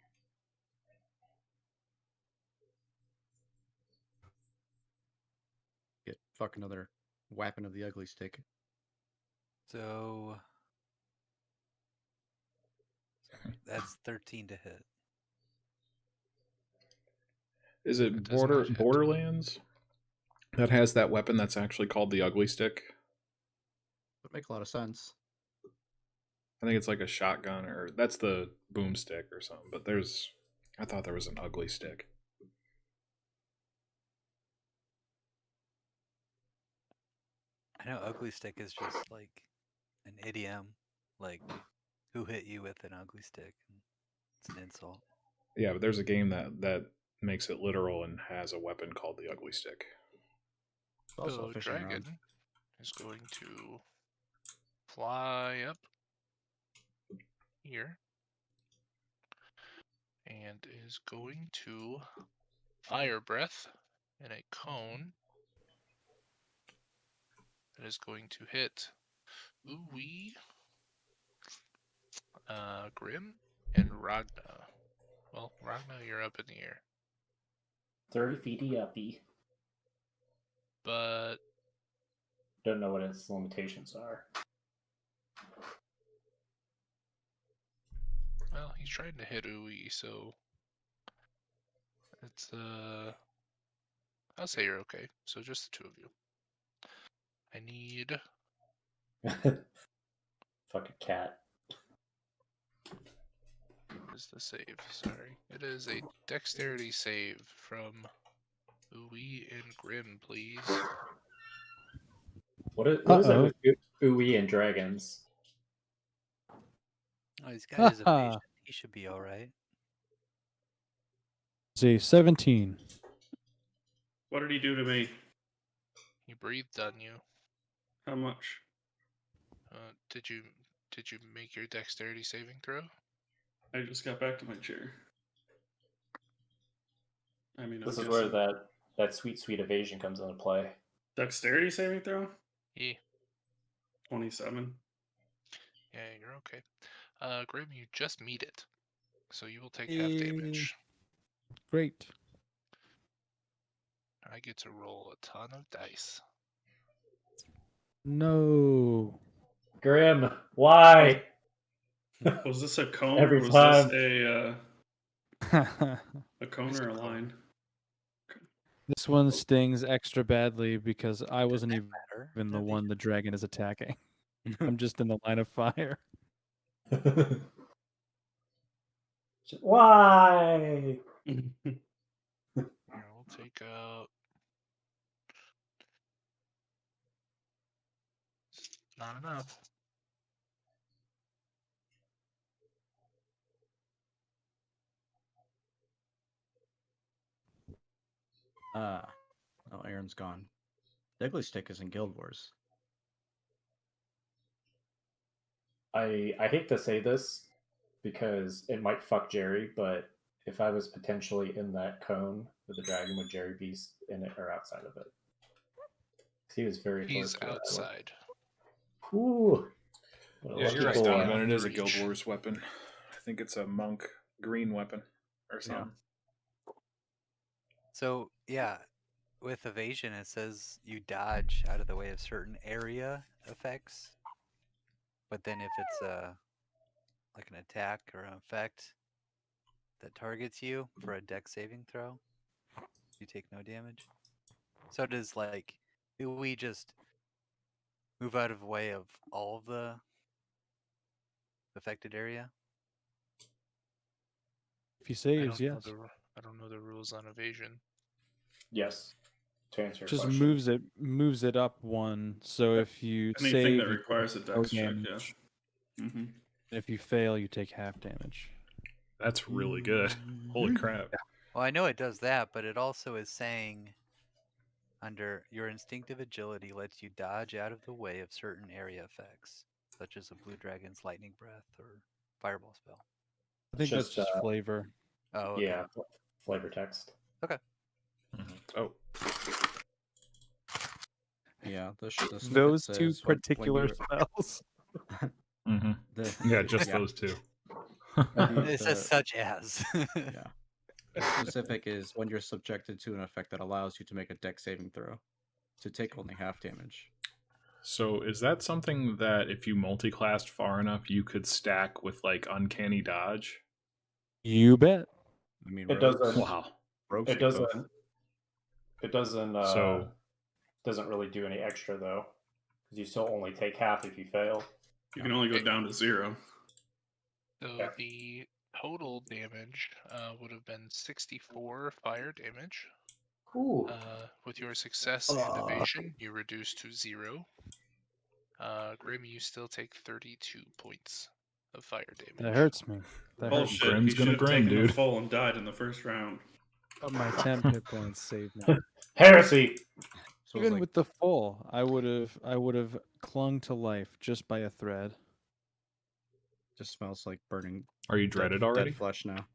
Get fuck another weapon of the ugly stick. So sorry, that's 13 to hit. Is It it does not hit. Borderlands that has that weapon that's actually called the Ugly Stick? Would make a lot of sense. I think it's like a shotgun, or that's the boomstick or something. But I thought there was an Ugly Stick. I know ugly stick is just like an idiom, like who hit you with an ugly stick? It's an insult. Yeah, but there's a game that makes it literal and has a weapon called the Ugly Stick. It's also So a fishing dragon rod. is going to fly up here and is going to fire breath in a cone that is going to hit Ooh-wee, Grim, and Ragna. Well, Ragna, you're up in the air. 30 feet uppy. But Don't know what its limitations are. well, he's trying to hit Ooey, so it's I'll say you're okay. So just the two of you. I need Fucking cat. what is the save? Sorry. It is a dexterity save from Ooey and Grim, please. What is that Uh-oh. with Ooey and dragons? Oh, he's got his evasion. He should be all right. See, 17. What did he do to me? He breathed on you. How much? Did you make your dexterity saving throw? I just got back to my chair. I mean, This I'm is where guessing. that sweet evasion comes into play. Dexterity saving throw? Yeah. 27. Yeah, you're okay. Grim, you just meet it, so you will take half damage. Great. I get to roll a ton of dice. No. Grim, why? Was this a cone Every or was time. this a cone It's or a a cone. line? This one stings extra badly because I wasn't Does that matter? even the That'd be- one the dragon is attacking. I'm just in the line of fire. Why? Here, we'll take out. Not enough. Oh, Aaron's gone. Deadly Stick is in Guild Wars. I hate to say this because it might fuck Jerry, but if I was potentially in that cone with the dragon, would Jerry be in it or outside of it? 'Cause he was very close He's to where outside. I was. Ooh. What a Yeah, you're lucky right, boy. Donovan. It is a For Guild each. Wars weapon. I think it's a monk green weapon or something. So yeah, with evasion, it says you dodge out of the way of certain area effects. But then if it's like an attack or an effect that targets you for a dex saving throw, you take no damage. So does like, do we just move out of the way of all of the affected area? If he I saves, don't know yes. I don't know the rules on evasion. Yes. To answer your Just question. moves it up one. So if you Anything save, that you requires a take no dex check, yeah. damage. Mm-hmm. If you fail, you take half damage. That's really good. Holy crap. Well, I know it does that, but it also is saying under your instinctive agility lets you dodge out of the way of certain area effects, such as a blue dragon's lightning breath or fireball spell. I think that's Just, just flavor. Oh, okay. Yeah, flavor text. Okay. Oh, Yeah, the snippet Those two says particular spells. mm-hmm. the, Yeah, just yeah, those two. It says the- such as. yeah. The specific is when you're subjected to an effect that allows you to make a dex saving throw to take only half damage. So is that something that if you multi-classed far enough, you could stack with like uncanny dodge? You bet. I mean, It rogues, doesn't. Wow. rogues It do both. doesn't. It doesn't. So Doesn't really do any extra though, because you still only take half if you fail. You can only go down to 0. So Yeah. the total damage would have been 64 fire damage. Ooh. With your success and evasion, you reduce to 0. Grim, you still take 32 points of fire damage. That hurts me. That hurts. Bullshit. Grim's He should gonna have grim, taken the dude. full and died in the first round. But my temp hit points saved me. Heresy. So Even it's like, with the full, I would have clung to life just by a thread. just smells like burning are you dead, dreaded already? dead flesh now.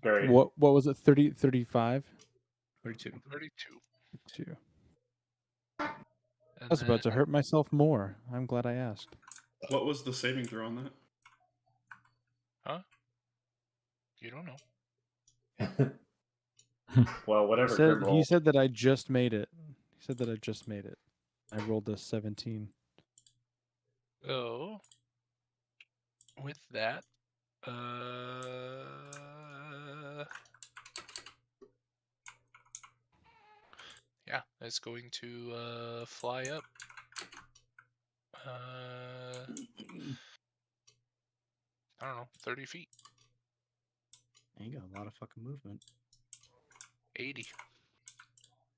Great. What was it? 30, 35? 32. 32. 2. And I was about to then- hurt myself more. I'm glad I asked. What was the saving throw on that? Huh? You don't know. Well, He whatever said, Grim he rolled. said that I just made it. He said that I just made it. I rolled a 17. So, with that, yeah, it's going to fly up. I don't know, 30 feet. And you got a lot of fucking movement. 80. It's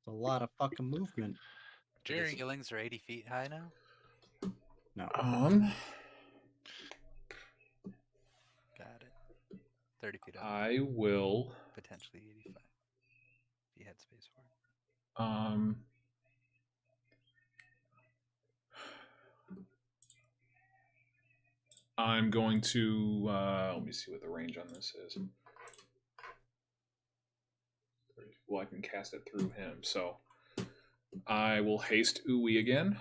a lot of fucking movement. Jerry, Ceilings are 80 feet high now? No. Got it. 30 feet up. I will Potentially 85. If you had space for it. I'm going to let me see what the range on this is. Well, I can cast it through him, so I will haste Uwe again,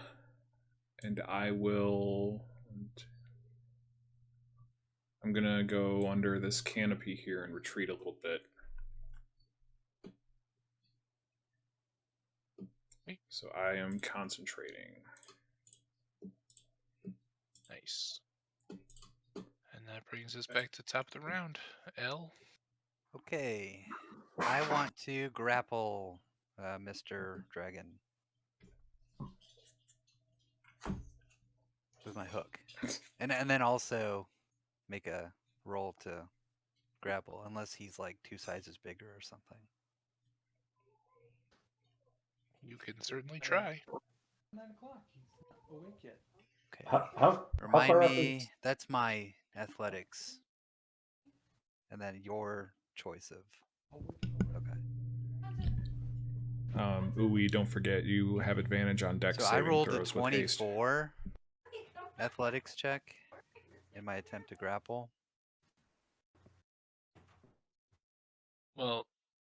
and I'm gonna go under this canopy here and retreat a little bit. So I am concentrating. Nice. And that brings us back to top of the round. L. Okay. I want to grapple Mr. Dragon with my hook. And then also make a roll to grapple, unless he's like 2 sizes bigger or something. You can certainly try. 9 o'clock. He's not awake yet. Okay. How Remind far up me, is... that's my athletics. And then your choice of. Okay. Uwe, don't forget you have advantage on dex So I saving rolled a throws with haste. 24 athletics check in my attempt to grapple. Well,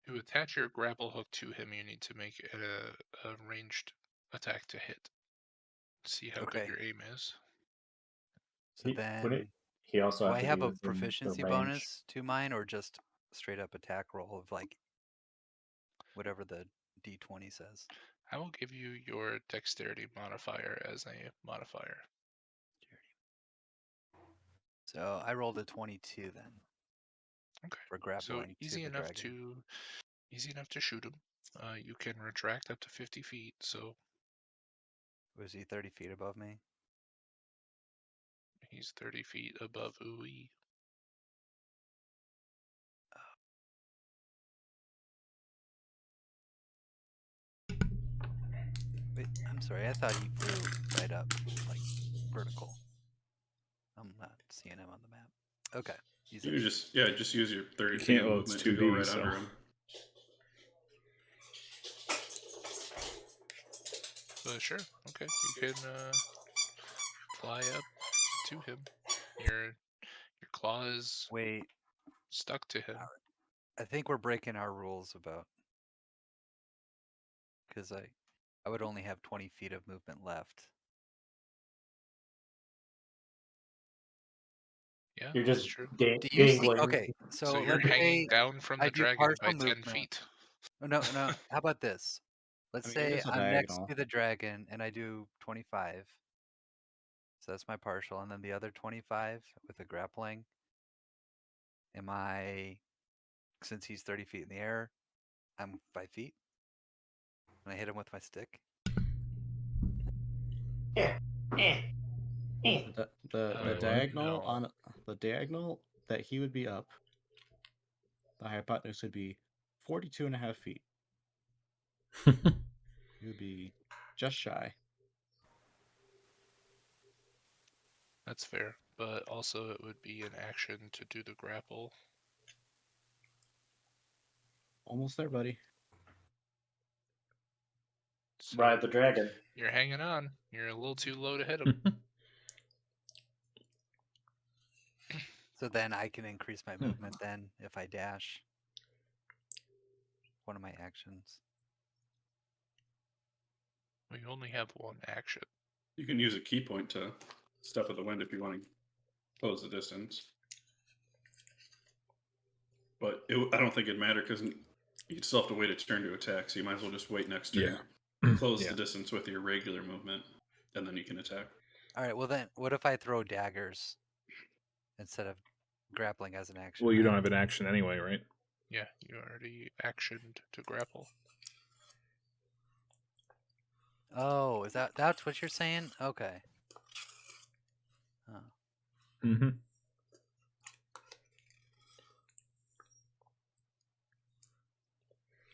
to attach your grapple hook to him, you need to make a ranged attack to hit. See how good Okay. your aim is. So then, he also do have I to have be a within the proficiency range? bonus to mine, or just straight up attack roll of like whatever the d20 says? I will give you your dexterity modifier as a modifier. So I rolled a 22 then. Okay. For So grappling easy to the enough dragon. to shoot him. You can retract up to 50 feet. So Was he 30 feet above me? he's 30 feet above Uwe. Wait, I'm sorry. I thought he flew right up, like vertical. I'm not seeing him on the map. Okay. He's You just use your 30 You feet can't. of Well, it's movement to go 2D, right so. under him. Sure. Okay. You can fly up to him. Your claw is Wait, stuck to him. I think we're breaking our rules about because I would only have 20 feet of movement left. Yeah, You're that's just true. Do you see? dangling. Okay, So so you're let's hanging say down from I the do dragon by partial 10 movement. feet. No. How about this? Let's I mean, it say is a I'm next diagonal. to the dragon and I do 25. So that's my partial, and then the other 25 with the grappling. Am I, since he's 30 feet in the air, I'm 5 feet? And I hit him with my stick? The what? diagonal No. on the diagonal that he would be up, the hypotenuse would be 42.5 feet. He would be just shy. That's fair, but also it would be an action to do the grapple. Almost there, buddy. So Ride the dragon. you're hanging on. You're a little too low to hit him. So then I can increase my movement then if I dash. One of my actions. We only have one action. You can use a key point to step of the wind if you want to close the distance. But I don't think it'd matter because you'd still have to wait a turn to attack, so you might as well just wait next turn. Close Yeah. the distance with your regular movement, and then you can attack. All right, well then, what if I throw daggers instead of grappling as an action? Well, you right? don't have an action anyway, right? Yeah, you already actioned to grapple. Oh, that's what you're saying? Okay. Oh. Mm-hmm.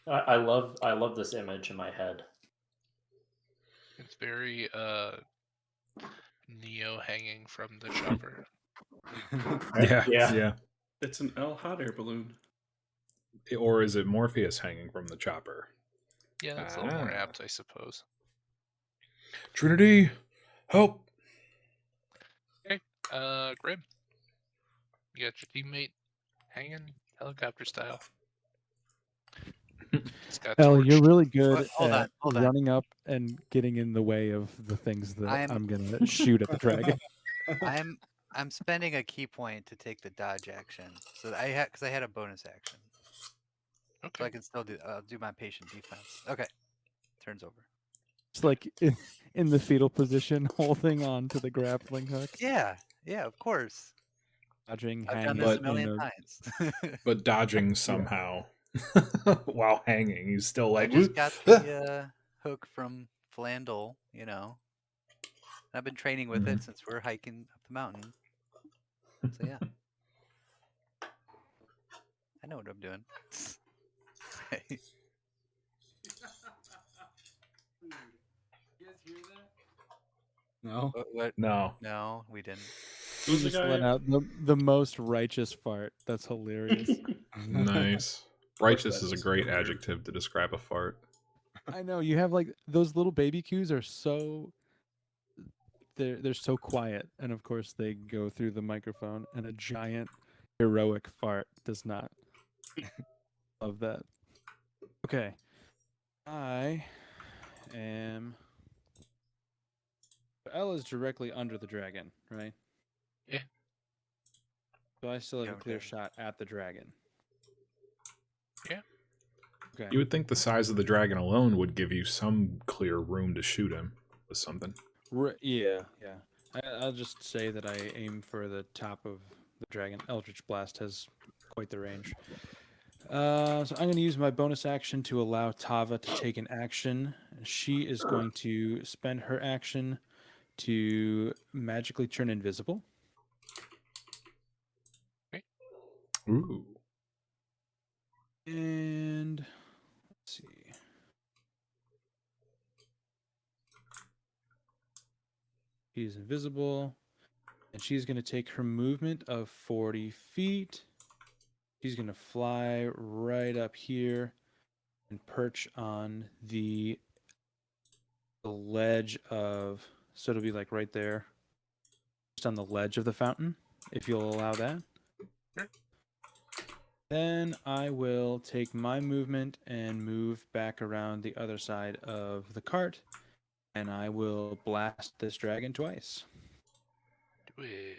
I love this image in my head. It's very Neo hanging from the chopper. Yeah. It's an L hot air balloon. Or is it Morpheus hanging from the chopper? Yeah, that's a little more apt, I suppose. Trinity, help! Okay, Grim. You got your teammate hanging helicopter style. It's got Hell, torch. you're really good Hold on, at hold on. running up and getting in the way of the things that I'm- I'm gonna shoot at the dragon. I'm spending a key point to take the dodge action, so I had because I had a bonus action, so Okay. I can still do my patient defense. Okay, turns over. It's like in the fetal position, holding on to the grappling hook, Yeah, of course. dodging, I've done hanging this a But- million in a times. But dodging somehow while hanging. He's still I like, just got the hook from Flandel, you know. I've been training with it since we're hiking up the mountain. So yeah, I know what I'm doing. Okay. You guys hear that? No. What? no. No, we didn't. You Who's the just guy? let out the most righteous fart. That's hilarious. Nice. course Righteous that is a is great weird. adjective to describe a fart. I know you have like those little baby cues are so they're so quiet, and of course they go through the microphone, and a giant heroic fart does not. Love that. Okay, I am. L is directly under the dragon, right? Yeah. So I still have a Young clear dragon. shot at the dragon. Yeah. Okay. You would think the size of the dragon alone would give you some clear room to shoot him with something. Yeah. I'll just say that I aim for the top of the dragon. Eldritch Blast has quite the range. So I'm going to use my bonus action to allow Tava to take an action. She is going to spend her action to magically turn invisible. Ooh. And let's see. She's invisible. And she's going to take her movement of 40 feet. She's going to fly right up here and perch on the ledge of. So it'll be like right there. Just on the ledge of the fountain, if you'll allow that. Sure. Then I will take my movement and move back around the other side of the cart. And I will blast this dragon twice. Do it.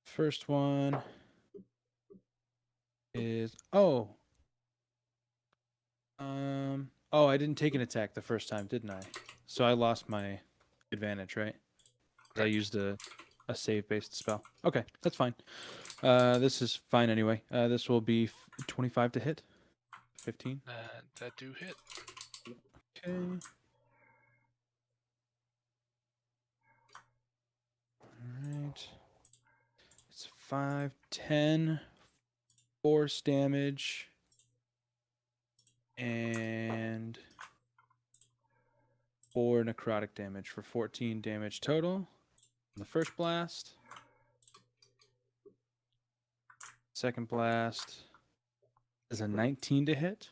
First one is I didn't take an attack the first time, didn't I? So I lost my advantage, right? 'Cause I used a save based spell. Okay, that's fine. This is fine anyway. This will be 25 to hit. 15. That do hit. Okay. Alright. It's 5, 10, force damage, and 4 necrotic damage for 14 damage total on the first blast. Second blast is a 19 to hit.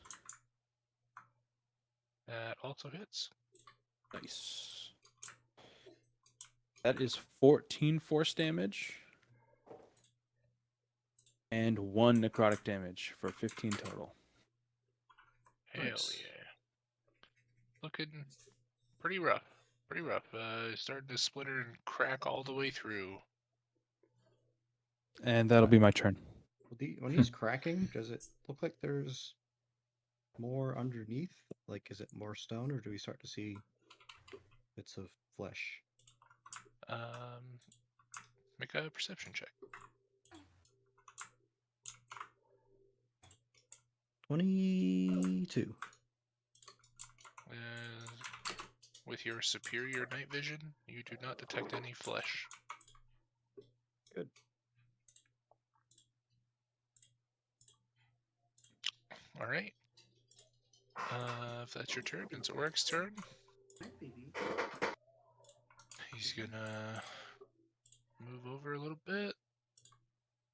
That also hits. Nice. That is 14 force damage. And 1 necrotic damage for 15 total. Hell Nice. yeah. Looking pretty rough. Pretty rough. Starting to splinter and crack all the way through. And that'll be my turn. When he's cracking, does it look like there's more underneath? Like, is it more stone, or do we start to see bits of flesh? Make a perception check. 22. With your superior night vision, you do not detect any flesh. Good. All right. If that's your turn, it's Oric's turn. He's gonna move over a little bit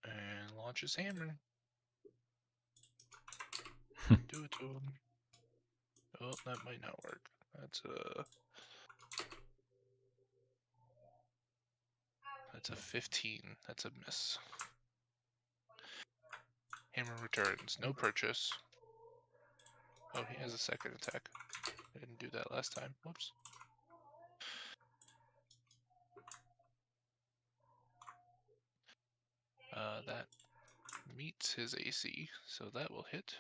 and launch his hammer. Do it to him. Oh, that might not work. That's That's a 15. That's a miss. Hammer returns. No purchase. Oh, he has a second attack. I didn't do that last time. Whoops. That meets his AC, so that will hit.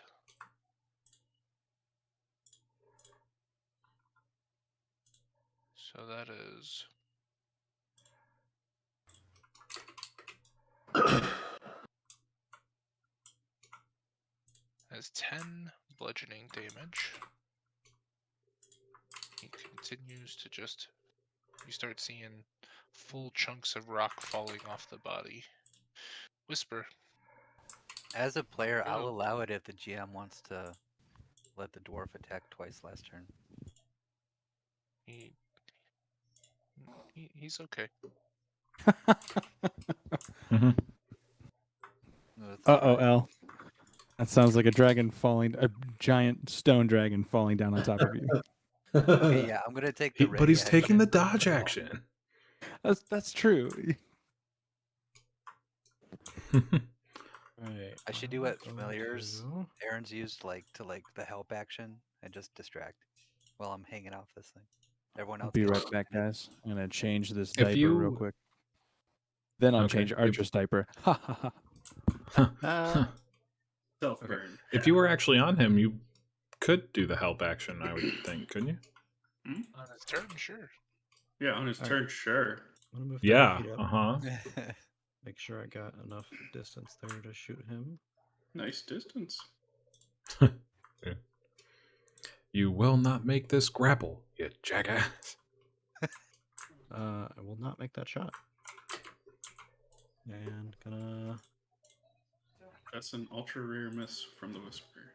So that is has 10 bludgeoning damage. He continues to just, you start seeing full chunks of rock falling off the body. Whisper. As a player, I'll Go. allow it if the GM wants to let the dwarf attack twice last turn. He's okay. Mm-hmm. No, that's Uh-oh, fine. L. That sounds like a dragon falling, a giant stone dragon falling down on top of you. Okay, yeah, I'm gonna take the ready But he's taking the action. dodge action. That's true. Right. I should do what I'm going familiars to- Aaron's used to the help action and just distract while I'm hanging off this thing. Everyone I'll else be can right shoot back, me. guys. I'm gonna change this If diaper real you- quick. Then I'll Okay, change Archer's diaper. Ha ha ha. Ah, Self Okay. burn. If you were actually on him, you could do the help action, I would think, couldn't you? On his turn, sure. Yeah, on his All turn, sure. I'm gonna move 30 Yeah. feet up. Uh-huh. Make sure I got enough distance there to shoot him. Nice distance. You will not make this grapple, you jackass. I will not make that shot. And gonna. That's an ultra rare miss from the Whisper.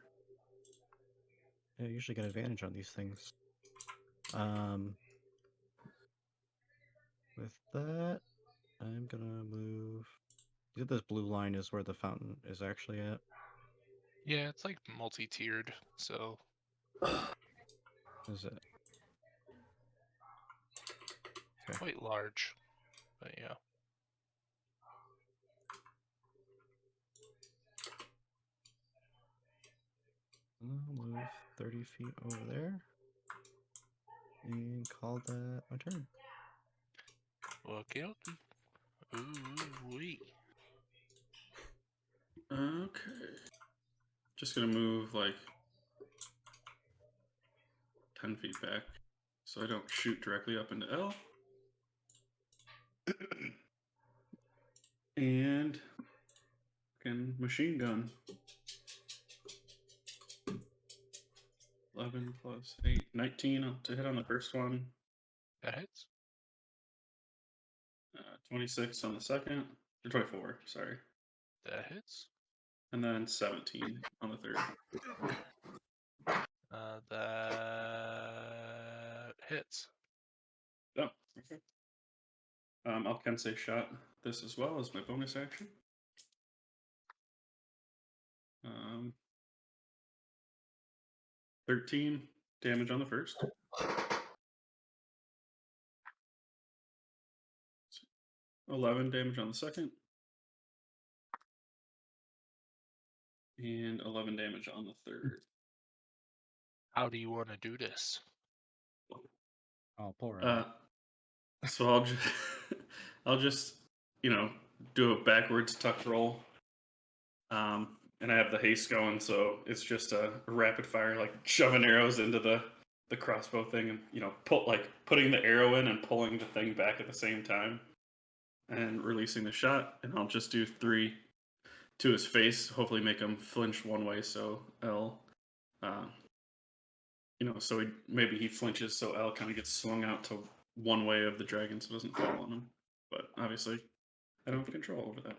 I usually get advantage on these things. With that, I'm gonna move. You said this blue line is where the fountain is actually at. Yeah, it's like multi-tiered, so Is it? quite large. But yeah. I'll move 30 feet over there. And call that my turn. Okay. Ooh wee. Okay. Just gonna move like 10 feet back so I don't shoot directly up into L. And fucking machine gun. 11 plus 8, 19 to hit on the first one. That hits. 26 on the second. Or 24, sorry. That hits. And then 17 on the third. That hits. Oh, okay. I'll Kensei shot this as well as my bonus action. 13 damage on the first. 11 damage on the second. And 11 damage on the third. How do you want to do this? Oh, poor Al. So I'll just do a backwards tuck roll. And I have the haste going, so it's just a rapid fire, like shoving arrows into the crossbow thing, and putting the arrow in and pulling the thing back at the same time, and releasing the shot. And I'll just do 3 to his face, hopefully make him flinch one way, so L, so maybe he flinches, so L kind of gets swung out to one way of the dragon, so it doesn't fall on him. But obviously, I don't have control over that.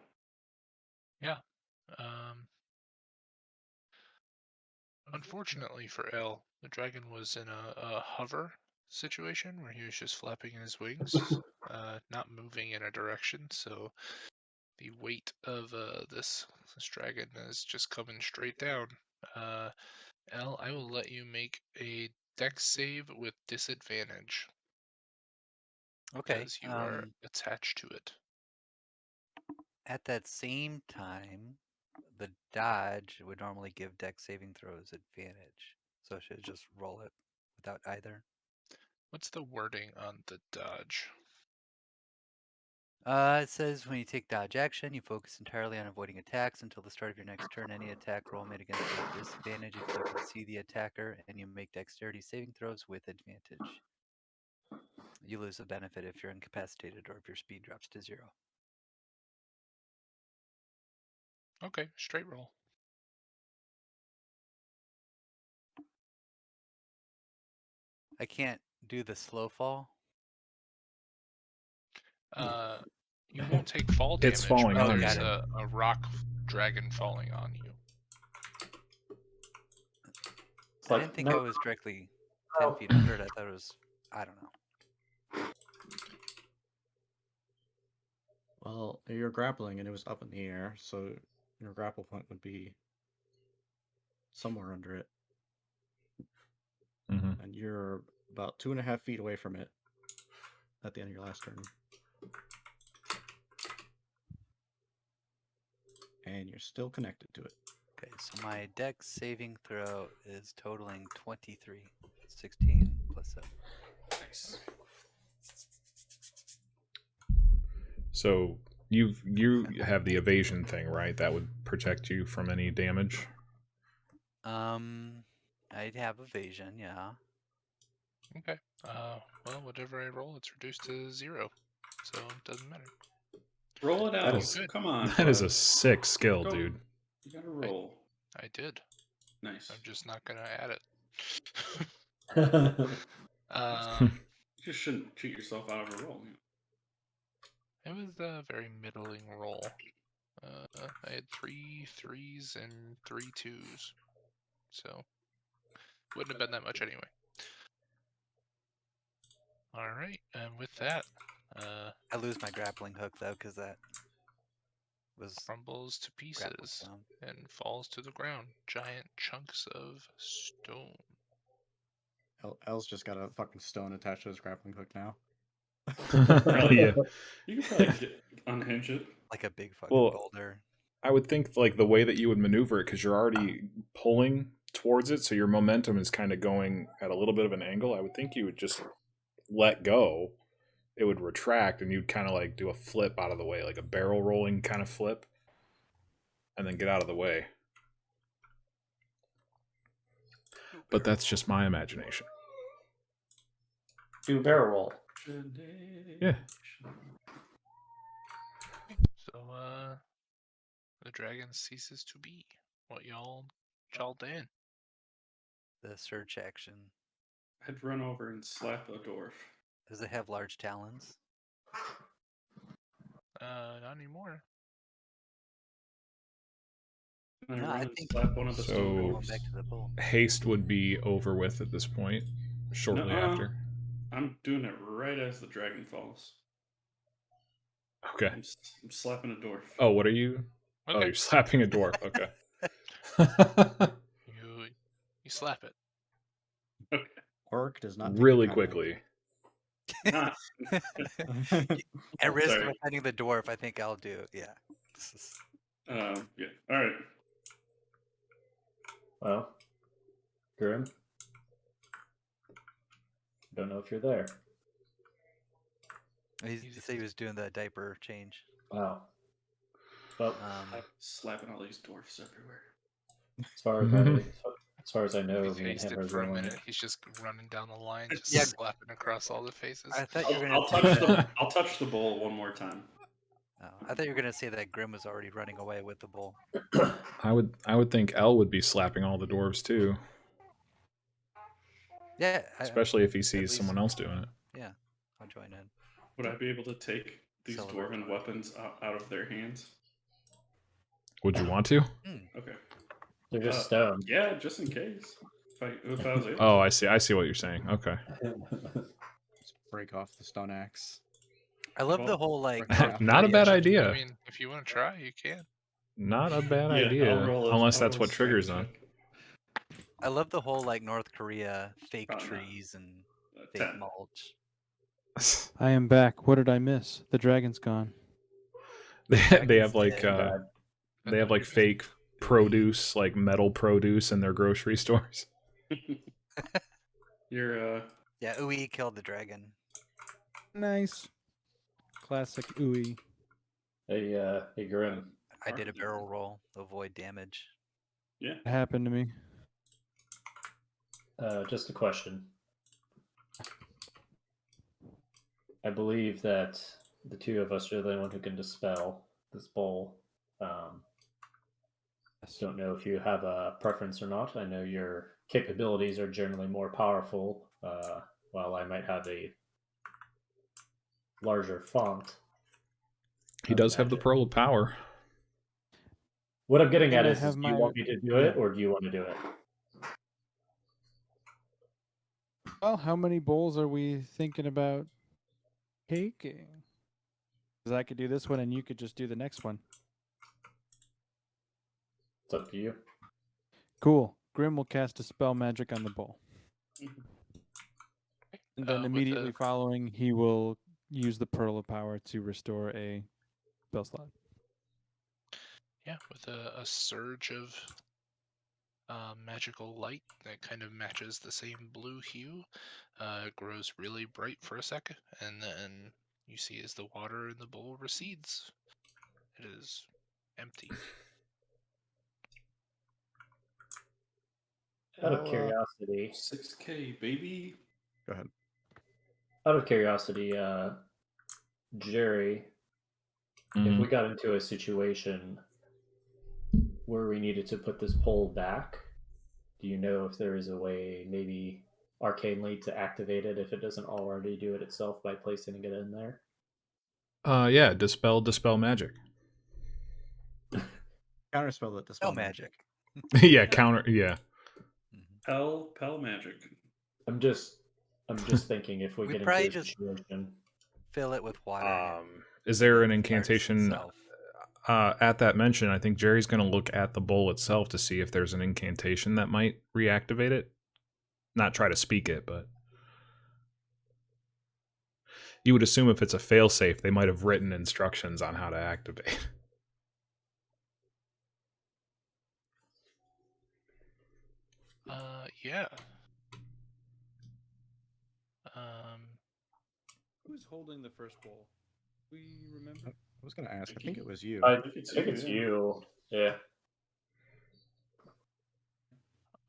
Yeah. Unfortunately for L, the dragon was in a hover situation where he was just flapping his wings, not moving in a direction. So the weight of this dragon is just coming straight down. L, I will let you make a dex save with disadvantage Okay. because you are attached to it. At that same time, the dodge would normally give dex saving throws advantage. So I should just roll it without either. What's the wording on the dodge? It says when you take dodge action, you focus entirely on avoiding attacks until the start of your next turn. Any attack roll made against you has disadvantage if you can see the attacker, and you make dexterity saving throws with advantage. You lose a benefit if you're incapacitated or if your speed drops to 0. Okay, straight roll. I can't do the slow fall. You won't take fall damage, It's falling but on there's you. a rock dragon falling on you. I didn't think I was directly 10 feet under it. I thought it was, I don't know. Well, you're grappling and it was up in the air, so your grapple point would be somewhere under it. Mm-hmm. And you're about 2.5 feet away from it at the end of your last turn. And you're still connected to it. Okay, so my dex saving throw is totaling 23. 16 plus 7. Nice. So you have the evasion thing, right? That would protect you from any damage. I'd have evasion, yeah. Okay. Well, whatever I roll, it's reduced to 0, so it doesn't matter. Roll it That out. is- Come on. That is a bud. sick skill, Go. dude. You gotta roll. I did. Nice. I'm just not gonna add it. You just shouldn't cheat yourself out of a roll. It was a very middling roll. I had 3 3s and 3 2s, so wouldn't have been that much anyway. All right, and with that, I lose my grappling hook though, because that was crumbles to grappled pieces down. and falls to the ground. Giant chunks of stone. El's just got a fucking stone attached to his grappling hook now. Yeah. You could probably unhinge it. Like a big fucking Well, boulder. I would think like the way that you would maneuver it, because you're already pulling towards it, so your momentum is kind of going at a little bit of an angle. I would think you would just let go. It would retract, and you'd kind of like do a flip out of the way, like a barrel rolling kind of flip, and then get out of the way. But that's just my imagination. Do a barrel roll. Yeah. So, the dragon ceases to be. What y'all done? The search action. I'd run over and slap a dwarf. Does it have large talons? Not anymore. And No, I run I and think slap one of the so. stone Going dwarfs. back to the bull. Haste would be over with at this point, shortly Nuh-uh. after. I'm doing it right as the dragon falls. Okay. I'm slapping a dwarf. Oh, what are you? Okay. Oh, you're slapping a dwarf. Okay. You slap it. Okay. Orc does not take Really a comment. quickly. Not. At risk of Sorry. offending the dwarf, I think I'll do. Yeah. This is... Yeah. All right. Well, Grim, don't know if you're there. He said he was doing the diaper change. Wow. Well, I'm slapping all these dwarfs everywhere. as far as I know, He's me and faced him it are for a going. minute. He's just running down the line, just Yeah. slapping across all the faces. I thought you were I'll gonna. touch the bowl one more time. Oh, I thought you were gonna say that Grim was already running away with the bull. I would think Elle would be slapping all the dwarves too, Yeah. especially if he sees least- someone else doing it. Yeah, I'll join in. Would I be able to take these Celebrate. dwarven weapons out of their hands? Would you want to? Okay. They're just stone. Yeah, just in case. If I was able. Oh, I see. I see what you're saying. Okay. Just break off the stone axe. I love Well, the whole like. right Not a Korea- bad I idea. mean, if you want to try, you can. Not a bad Yeah, idea, I'll unless that's roll what a triggers strength them. check. I love the whole like North Korea fake Oh, no. trees and fake 10. mulch. I am back. What did I miss? The dragon's gone. They have like Dragon's they have like fake produce, like metal produce in their grocery stores. You're Yeah, Ui killed the dragon. Nice. Classic ooey. Hey Grim. I did a barrel roll, avoid damage. yeah. It happened to me. Just a question. I believe that the two of us are the one who can dispel this bowl. Yes. Don't know if you have a preference or not. I know your capabilities are generally more powerful, while I might have a larger font. He of does have the magic. pearl of power. What I'm getting And at I is have do you my- want me to do it or do you want to do it? Well, how many bowls are we thinking about taking? Because I could do this one and you could just do the next one. It's up to you. Cool. Grim will cast a spell magic on the bowl. And then with immediately the- following, he will use the Pearl of Power to restore a spell slot. Yeah, with a surge of magical light that kind of matches the same blue hue. It grows really bright for a second, and then you see as the water in the bowl recedes, it is empty. Out of curiosity, 6K, baby. Go ahead. out of curiosity, Jerry, if we got into a situation where we needed to put this pole back, do you know if there is a way, maybe arcanely, to activate it if it doesn't already do it itself by placing it in there? Yeah, dispel magic. Counterspell that dispel Spell magic. Yeah, counter. Yeah, Mhm. Pel magic. I'm just thinking if we We'd get into probably a just- situation. Fill it with water. and is there an it fires incantation itself. at that mention? I think Jerry's going to look at the bowl itself to see if there's an incantation that might reactivate it. Not try to speak it, but you would assume if it's a failsafe, they might have written instructions on how to activate. Yeah. Who's holding the first bowl? We remember? I was going to ask. I think it was you. I think it's think you, it's yeah. you. Yeah.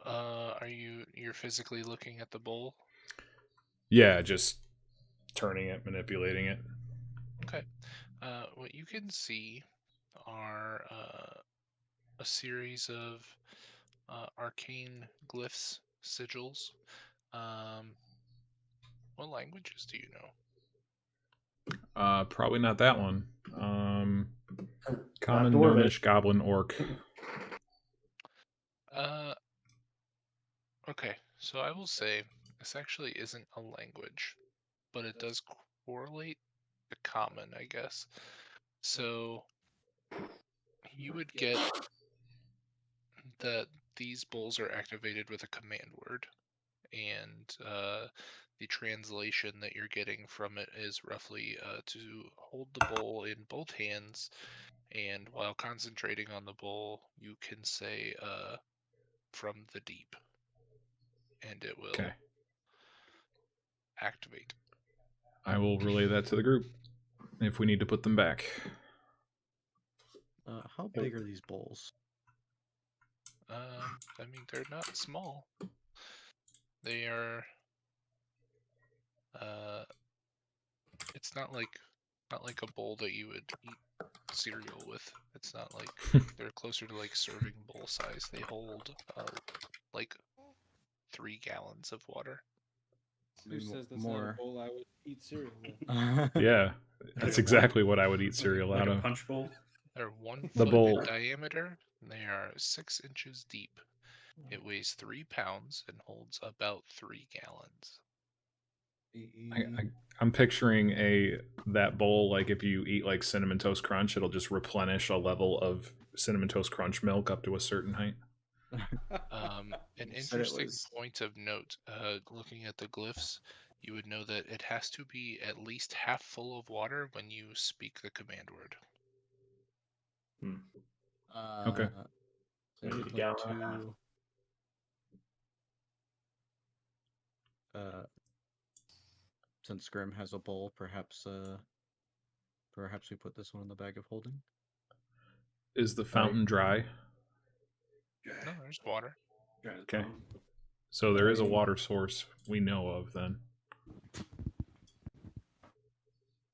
Are you're physically looking at the bowl? Yeah, just turning it, manipulating it. Okay. What you can see are a series of arcane glyphs, sigils. What languages do you know? Probably not that one. Common, Dwarvish. Gnomish, Goblin, Orc. Okay, so I will say this actually isn't a language, but it does correlate to common, I guess. So you would get that these bowls are activated with a command word, and the translation that you're getting from it is roughly to hold the bowl in both hands, and while concentrating on the bowl, you can say from the deep, and it will activate. I will relay that to the group if we need to put them back. How big are these bowls? I mean, they're not small. They are. It's not like a bowl that you would eat cereal with. It's not like they're closer to like serving bowl size. They hold like 3 gallons of water. Who says that's more. not a bowl I would eat cereal with? Yeah, that's exactly what I would eat cereal like out a of. punch bowl. They're 1 The foot bowl. in diameter. And they are 6 inches deep. It weighs 3 pounds and holds about 3 gallons. I'm picturing that bowl like if you eat like Cinnamon Toast Crunch, it'll just replenish a level of Cinnamon Toast Crunch milk up to a certain height. An interesting point of note, looking at the glyphs, you would know that it has to be at least half full of water when you speak the command word. Okay. I Maybe would the like gallon and a half. to, since Grim has a bowl, perhaps we put this one in the bag of holding. Is the fountain dry? No, there's water. Okay. So there is a water source we know of then.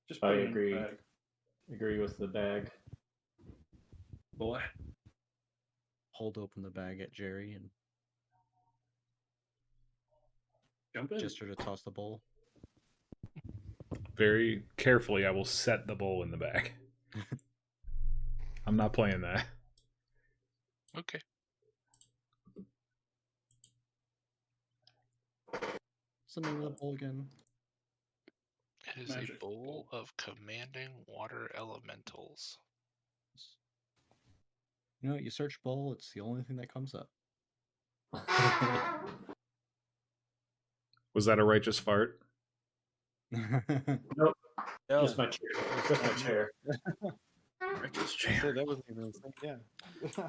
Just I put it in the agree. bag. Agree with the bag. Boy. Hold open the bag at Jerry and Jump in. gesture to toss the bowl. Very carefully, I will set the bowl in the bag. I'm not playing that. Okay. What's the name of the bowl again? It is Magic a bowl of commanding water elementals. You know, you search bowl, it's the only thing that comes up. Was that a righteous fart? Nope. No, Just my chair. Just my chair. Righteous I chair. said that wasn't even a thing. Yeah.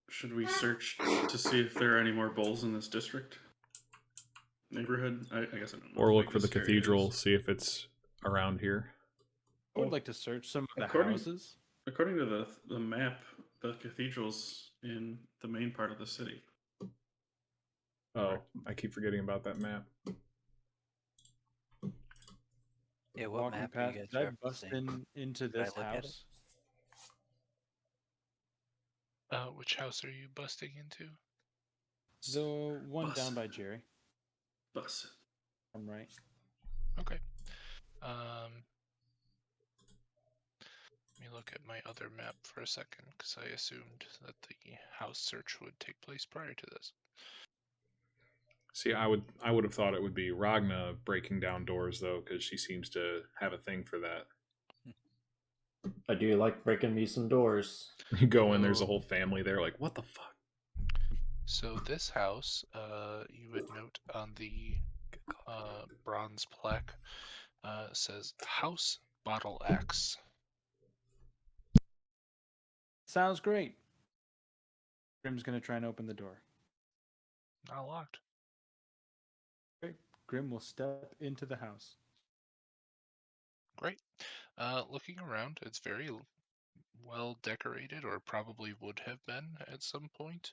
Should we search to see if there are any more bowls in this district? Neighborhood? I guess I don't know. Or how look big for the this area cathedral, is. see if it's around here. I would like to search some of the According- houses. According to the map, the cathedral's in the main part of the city. Oh, I keep forgetting about that map. Yeah, what Walking map are you past, guys did I bust referencing? into Did I this look at it? house? Which house are you busting into? The one Bus. down by Jerry. Bus. I'm right. Okay. Let me look at my other map for a second, because I assumed that the house search would take place prior to this. See, I would have thought it would be Ragna breaking down doors though, because she seems to have a thing for that. I do like breaking me some doors. You go in, there's a So- whole family there, like, what the fuck? So this house, you would note on the bronze plaque, says House Bottle Axe. Sounds great. Grim's gonna try and open the door. Not locked. Great. Grim will step into the house. Great. Looking around, it's very well decorated, or probably would have been at some point.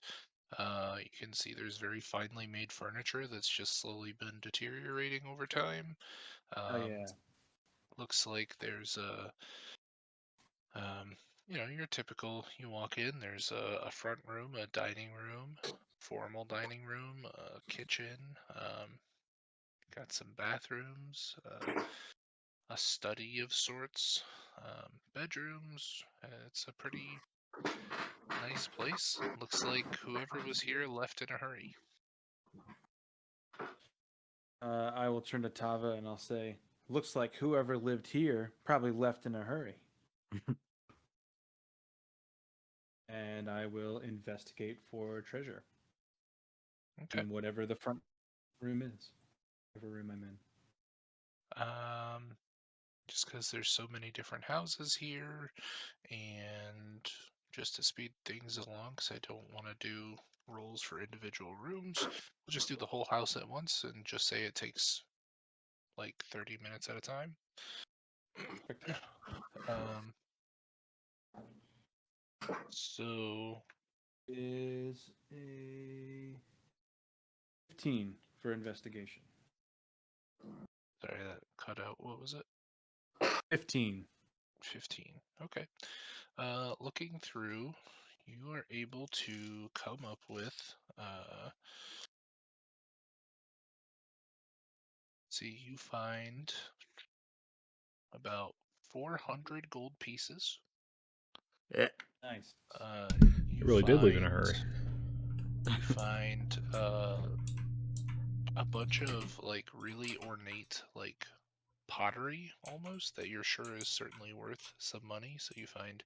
You can see there's very finely made furniture that's just slowly been deteriorating over time. Oh yeah. Looks like there's a, your typical, you walk in, there's a front room, a dining room, formal dining room, a kitchen, got some bathrooms, a study of sorts, bedrooms. It's a pretty nice place. Looks like whoever was here left in a hurry. I will turn to Tava and I'll say, "Looks like whoever lived here probably left in a hurry." And I will investigate for treasure Okay. in whatever the front room is, whatever room I'm in. Just because there's so many different houses here, and just to speed things along, because I don't want to do rolls for individual rooms, we'll just do the whole house at once and just say it takes like 30 minutes at a time. So Is a 15 for investigation. sorry, that cut out. What was it? 15. 15. Okay. Looking through, you are able to come up with you find about 400 gold pieces. Nice. You It really did leave in a find- hurry. You find a bunch of like really ornate like pottery almost that you're sure is certainly worth some money. So you find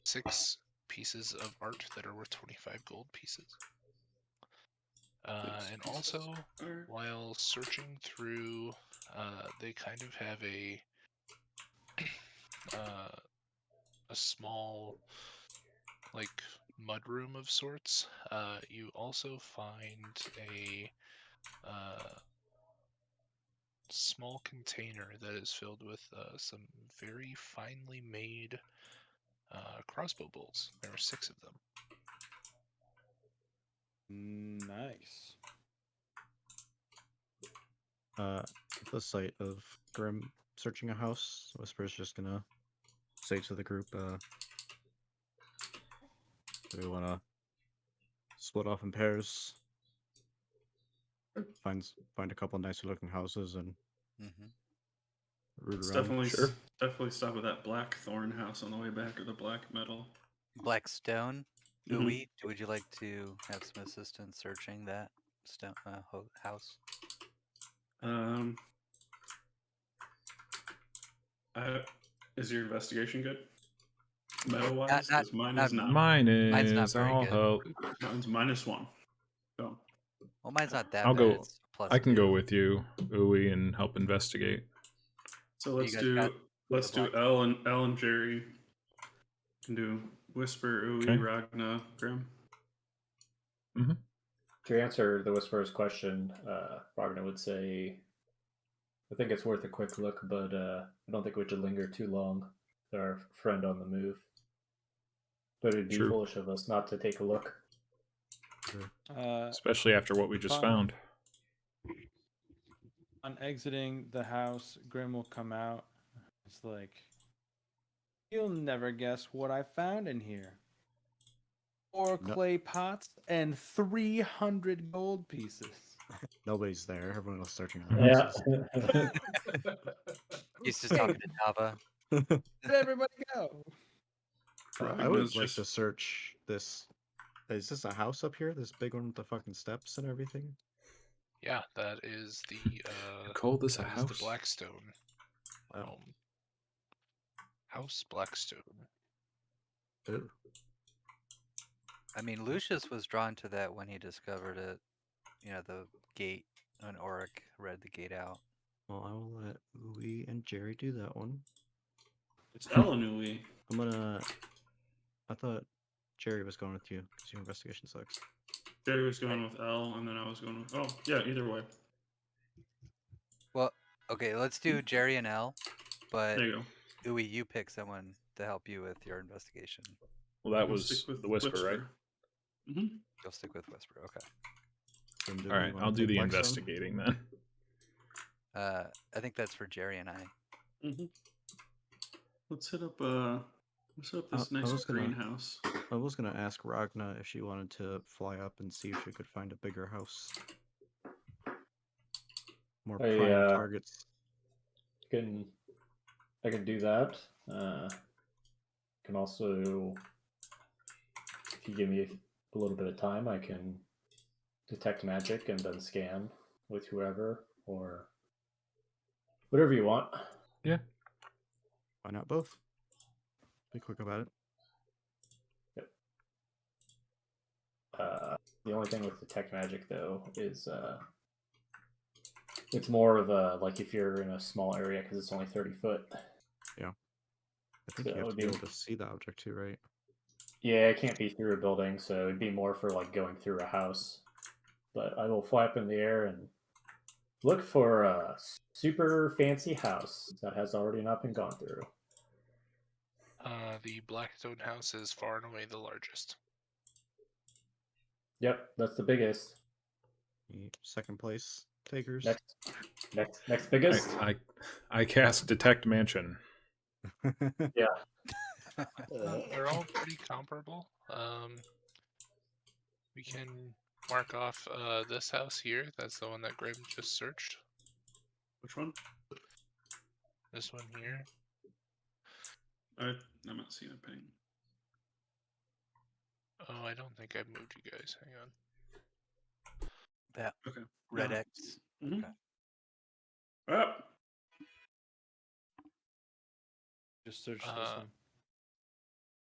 6 pieces of art that are worth 25 gold pieces. And also, while searching through, they kind of have a a small, like, mudroom of sorts. You also find a small container that is filled with some very finely made crossbow bolts. There are 6 of them. Nice. At the sight of Grim searching a house, Whisper's just gonna say to the group, do we wanna split off in pairs? Find a couple nicer looking houses and Mm-hmm. root Let's around. definitely Sure. definitely stop at that black thorn house on the way back, or the black metal. Blackstone. Mhm. Uwe, would you like to have some assistance searching that stone house? Is your investigation good? Metal wise, Not- because mine not- is not. Mine Mine's not is. very I'll good. help. Mine's -1. So Well, mine's not that I'll bad. go. It's plus I can go 2. with you, Uwe, and help investigate. so let's guys got do the L and Jerry. Can do Whisper, Uwe, Okay. Ragna, Grim. To answer the Whisperer's question, Ragnar would say, I think it's worth a quick look, but I don't think we should linger too long with our friend on the move. But it'd be True. foolish of us not to take a look. Especially after what we just Fine. found. On exiting the house, Grim will come out. It's like, you'll never guess what I found in here. 4 No. clay pots and 300 gold pieces. Nobody's there. Everyone was searching the Yeah. houses. He's just talking to Nava. Where'd everybody go? I would like to search this. Is this a house up here? This big one with the fucking steps and everything? Yeah, that is the Call this a that is the house? Blackstone Oh. home. House Blackstone. Ew. I mean, Lucius was drawn to that when he discovered it. You know, the gate, when Auric read the gate out. Well, I will let Uwe and Jerry do that one. It's L and Uwe. I'm gonna. I thought Jerry was going with you because your investigation sucks. Jerry was going with L, and then I was going with. Oh, yeah, either way. Well, okay, let's do Jerry and L, but There you go. Uwe, you pick someone to help you with your investigation. Well, that I'll was stick with the Whisper, right? Mm-hmm. You'll stick with Whisper, okay. Then do All we right, wanna I'll do take the Blackstone? investigating then. I think that's for Jerry and I. Mm-hmm. Let's hit up this I nice was gonna- greenhouse. I was gonna ask Ragna if she wanted to fly up and see if she could find a bigger house. More Hey, prime targets. I can do that. Can also, if you give me a little bit of time, I can detect magic and then scan with whoever or whatever you want. Yeah. Why not both? Be quick about it. The only thing with detect magic though is it's more of a like if you're in a small area because it's only 30 foot. I think So you have to it'd be be- able to see the object too, right? Yeah, it can't be through a building, so it'd be more for like going through a house. But I will fly up in the air and look for a super fancy house that has already not been gone through. The Blackstone house is far and away the largest. Yep, that's the biggest. The second place takers. Next biggest. I cast Detect Mansion. They're all pretty comparable. We can mark off this house here. That's the one that Grim just searched. Which one? This one here. I'm not seeing a ping. Oh, I don't think I moved you guys. Hang on. That Okay. red No. X. Mm-hmm. Okay. Up. Just search this one.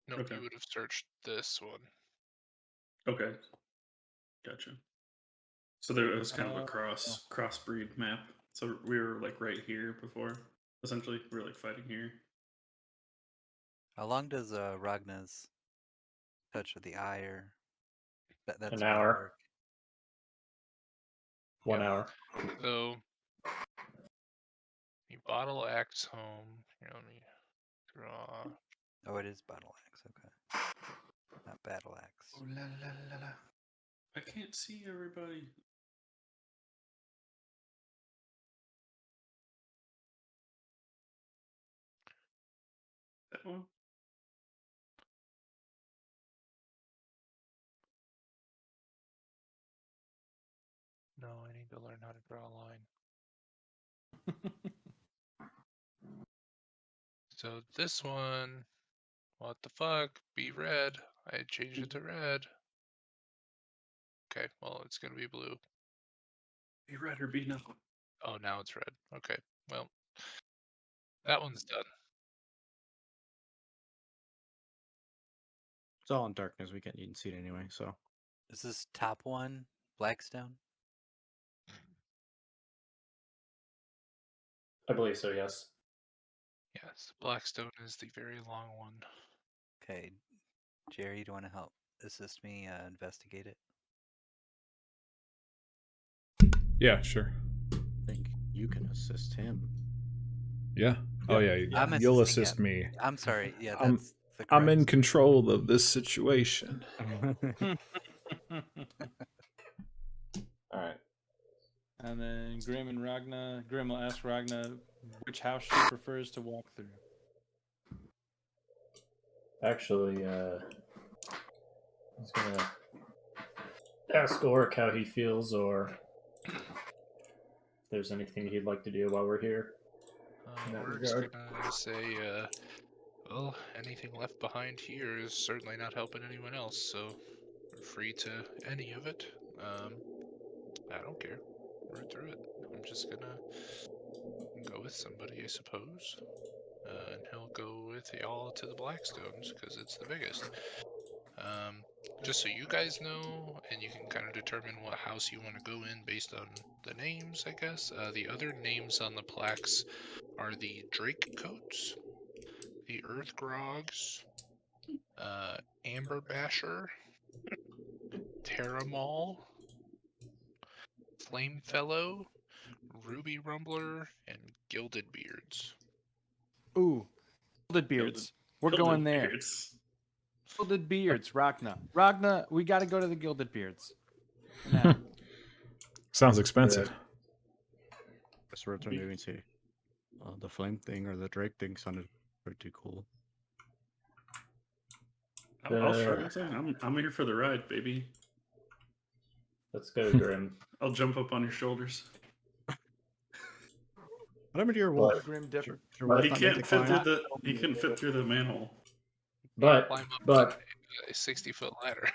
No, Okay. you would have searched this one. Okay. Gotcha. So there was kind of a Oh. crossbreed map. So we were like right here before. Essentially, we were like fighting here. How long does Ragna's touch of the eye or that An spell hour. work? 1 Yeah. hour. So you bottle axe home. Here, let me draw. Oh, it is battle axe. Okay, not battle axe. Oh, la, la, la, la. I can't see everybody. That one? No, I need to learn how to draw a line. So this one, what the fuck? Be red. I changed it to red. Okay, well, it's gonna be blue. Be red or be no. Oh, now it's red. Okay, well, that one's done. It's all in darkness. We can't even see it anyway. So Is this top one Blackstone? I believe so, yes. Yes, Blackstone is the very long one. Okay, Jerry, do you want to help assist me investigate it? Yeah, sure. I think you can assist him. Yeah. Oh yeah. I'm You'll assisting assist me. I'm sorry. Yeah, I'm- that's the I'm in correct. control of this situation. All right. And then Grim will ask Ragna which house she prefers to walk through. Actually, I was gonna ask Oric how he feels, or if there's anything he'd like to do while we're here. In that Oric's regard. gonna say, well, anything left behind here is certainly not helping anyone else, so we're free to any of it. I don't care. Root through it. I'm just gonna go with somebody, I suppose. And he'll go with y'all to the Blackstones, because it's the biggest. Just so you guys know, and you can kind of determine what house you want to go in based on the names, I guess. The other names on the plaques are the Drake Coats, the Earth Grogs, Amber Basher, Terramall, Flamefellow, Ruby Rumbler, and Gilded Beards. Ooh, Gilded Beards. We're Gilded going there. Beards. Gilded Beards, Ragna. Ragna, we got to go to the Gilded Beards. Now, Sounds expensive. Just return to see. The flame thing or the Drake thing sounded pretty cool. I'll show you something. I'm here for the ride, baby. Let's go, Grim. I'll jump up on your shoulders. What happened to your wolf? But- Grim Dipper. Your Well, wolf he not make can't it fit climb? through the. He couldn't fit through the manhole. But Climb up but a 60-foot ladder.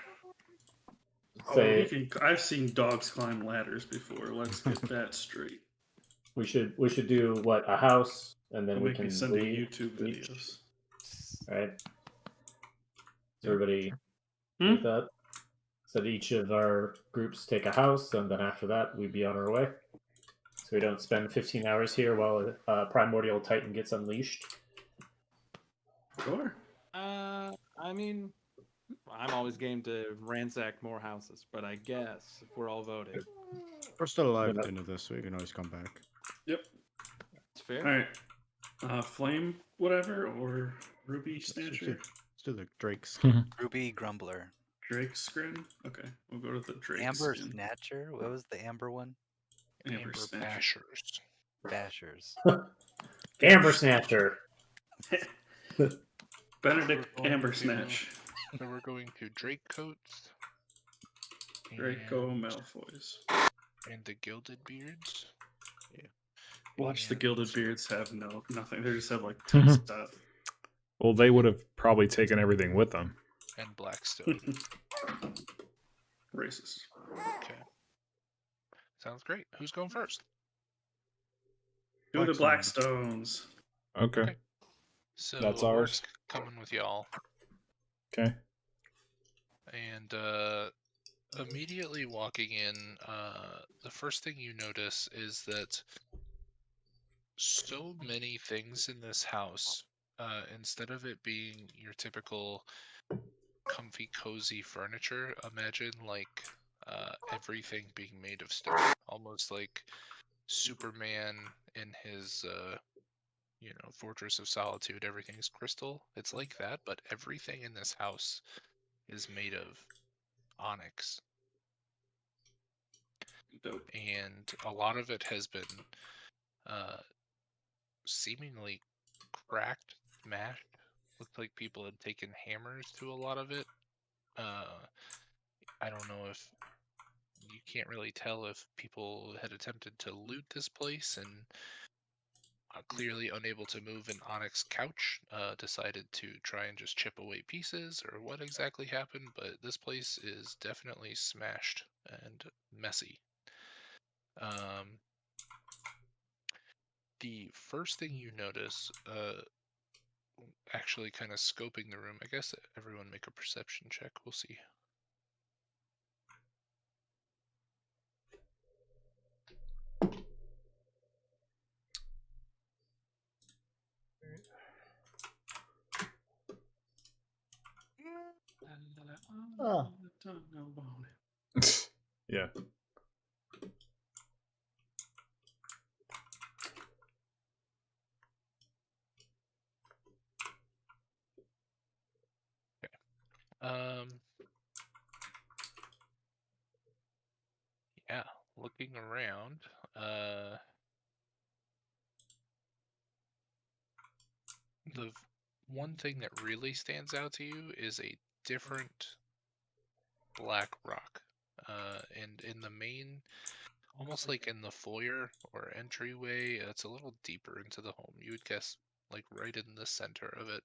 say Oh, I've seen dogs climb ladders before. Let's get that straight. we should do what, a house, and then Don't we make me can send leave YouTube each, videos. right? Is Yeah, everybody Hmm? with that? So that each of our groups take a house, and then after that we'd be on our way. So we don't spend 15 hours here while Primordial Titan gets unleashed. Sure. I mean, I'm always game to ransack more houses, but I guess if we're all voting, We're still alive Yeah. at the end of this, so you can always come back. Yep. it's fair. All right. Flame, whatever, or Ruby Snatcher. Let's do the Drake's. Ruby Grumbler. Drake Scrin. Okay, we'll go to the Drake Amber skin. Snatcher? What was the amber one? Amber Snatcher. Bashers. Bashers. Amber Snatcher. Benedict We're going Amber to- Snatch. So we're going to Drake Coats. Draco and- Malfoys. And the Gilded Beards. Watch the And- Gilded Beards have nothing. They just have like 10 stuff. Well, they would have probably taken everything with them. And Blackstone. Racist. Okay. Sounds great. Who's going first? Go to Blackstone. Blackstones. Okay. Okay. So That's Oric's ours. coming with y'all. Okay. And immediately walking in, the first thing you notice is that so many things in this house instead of it being your typical comfy, cozy furniture, imagine like everything being made of stone, almost like Superman in his Fortress of Solitude. Everything's crystal. It's like that, but everything in this house is made of onyx, Dope. and a lot of it has been uh, seemingly cracked, smashed. Looked like people had taken hammers to a lot of it. I don't know if you can't really tell if people had attempted to loot this place and clearly unable to move an onyx couch, decided to try and just chip away pieces or what exactly happened, but this place is definitely smashed and messy. Um, the first thing you notice, actually kind of scoping the room, I guess everyone make a perception check, we'll see. Oh. Yeah. Um, yeah, looking around, the one thing that really stands out to you is a different black rock. And in the main, almost like in the foyer or entryway, it's a little deeper into the home. You would guess like right in the center of it.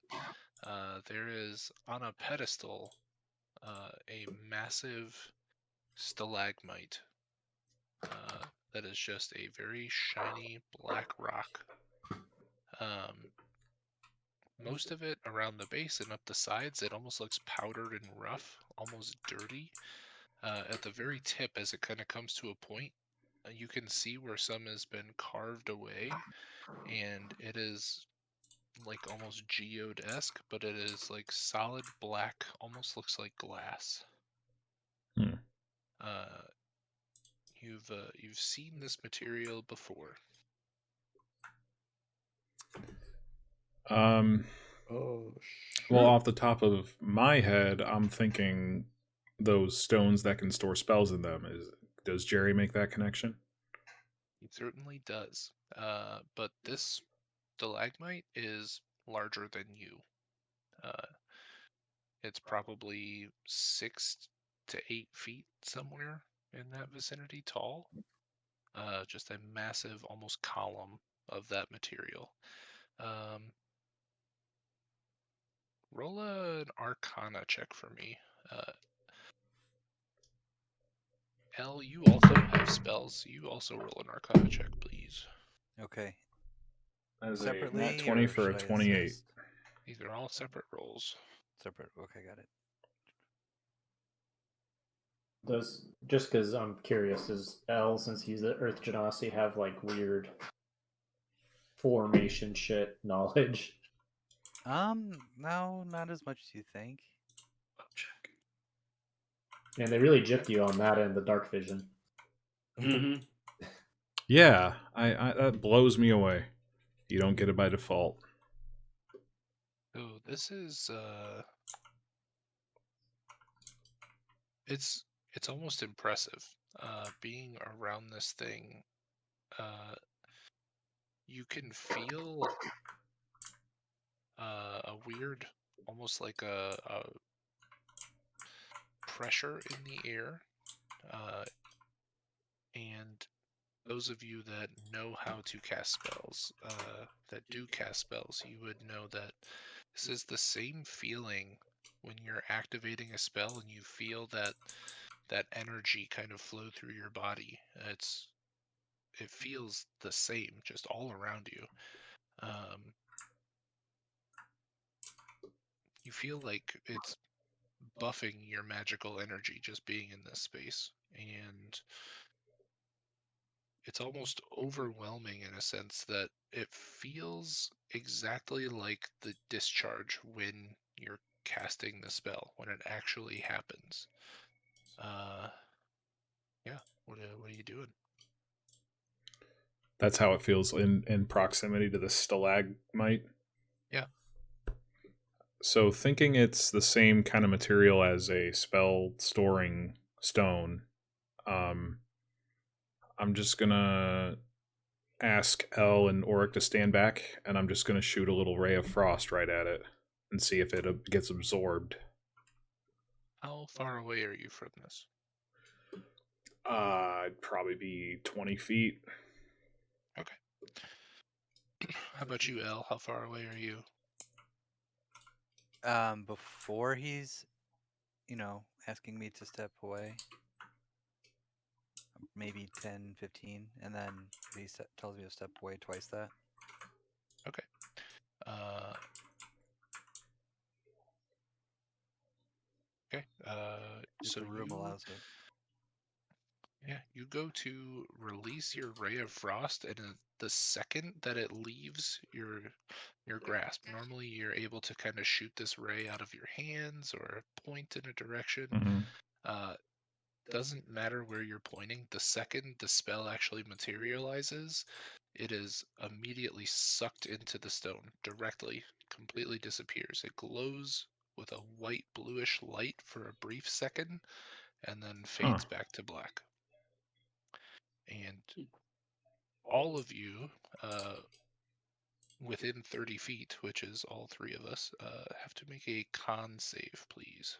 There is on a pedestal a massive stalagmite that is just a very shiny black rock. Most of it around the base and up the sides, it almost looks powdered and rough, almost dirty. At the very tip, as it kind of comes to a point, you can see where some has been carved away, and it is like almost geode-esque, but it is like solid black, almost looks like glass. Hmm. You've seen this material before. Oh, Well, off the top of my head, I'm thinking those stones that can store spells in them. Does Jerry make that connection? It certainly does. But this stalagmite is larger than you. Uh, it's probably 6 to 8 feet somewhere in that vicinity tall. Just a massive, almost column of that material. Um, roll an Arcana check for me. Elle, you also have spells. You also roll an Arcana check, please. Okay. That is a Separately, nat 20 or for a should I 28. assist? These are all separate rolls. Separate. Okay, got it. Does just because I'm curious, does L, since he's the Earth Genasi, have like weird formation shit knowledge? No, not as much as you think. Check. And they really gypped you on that and the dark vision. Mm-hmm. Yeah, I that blows me away. You don't get it by default. So this is it's almost impressive. Being around this thing, you can feel a weird, almost like a pressure in the air. And those of you that know how to cast spells, that do cast spells, you would know that this is the same feeling when you're activating a spell and you feel that energy kind of flow through your body. It feels the same just all around you. You feel like it's buffing your magical energy just being in this space, and it's almost overwhelming in a sense that it feels exactly like the discharge when you're casting the spell, when it actually happens. Yeah. What are you doing? That's how it feels in proximity to the stalagmite. Yeah. So thinking it's the same kind of material as a spell storing stone, I'm just gonna ask El and Oric to stand back, and I'm just gonna shoot a little ray of frost right at it and see if it gets absorbed. How far away are you from this? I'd probably be 20 feet. Okay. How about you, El? How far away are you? Before he's, asking me to step away, maybe 10, 15, and then if he tells me to step away twice that. Okay. Okay. If So the room you, allows it. yeah, you go to release your ray of frost, and the second that it leaves your grasp, normally you're able to kind of shoot this ray out of your hands or point in a direction. Mm-hmm. Doesn't matter where you're pointing. The second the spell actually materializes, it is immediately sucked into the stone directly, completely disappears. It glows with a white bluish light for a brief second and then fades back to black. And all of you, within 30 feet, which is all three of us, have to make a con save, please.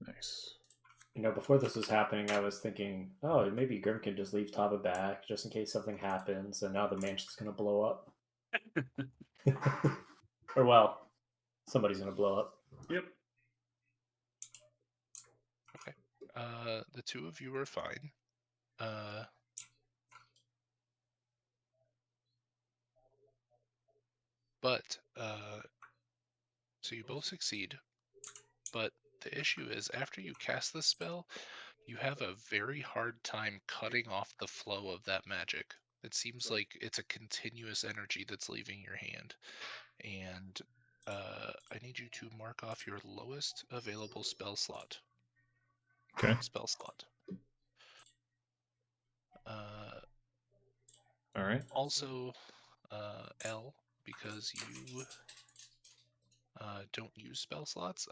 Nice. Before this was happening, I was thinking, oh, maybe Grim can just leave Tava back just in case something happens, and now the mansion's gonna blow up. Or well, somebody's gonna blow up. Yep. Okay. The two of you are fine. But so you both succeed. But the issue is, after you cast this spell, you have a very hard time cutting off the flow of that magic. It seems like it's a continuous energy that's leaving your hand. And I need you to mark off your lowest available spell slot. Okay. Spell slot. All right. Also, L, because you don't use spell slots,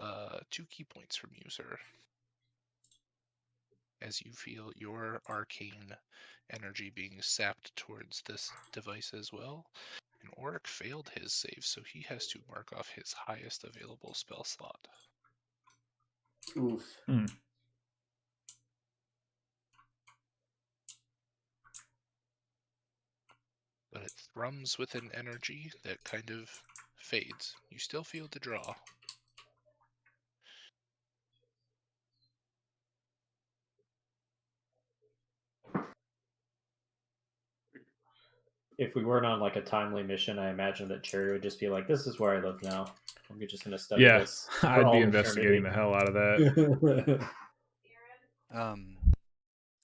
2 key points from you, sir. As you feel your arcane energy being sapped towards this device as well. And Oric failed his save, so he has to mark off his highest available spell slot. Oof. But it thrums with an energy that kind of fades. You still feel the draw. If we weren't on like a timely mission, I imagine that Cherry would just be like, "This is where I live now. I'm just gonna study Yeah, this for I'd be all investigating the hell out of that.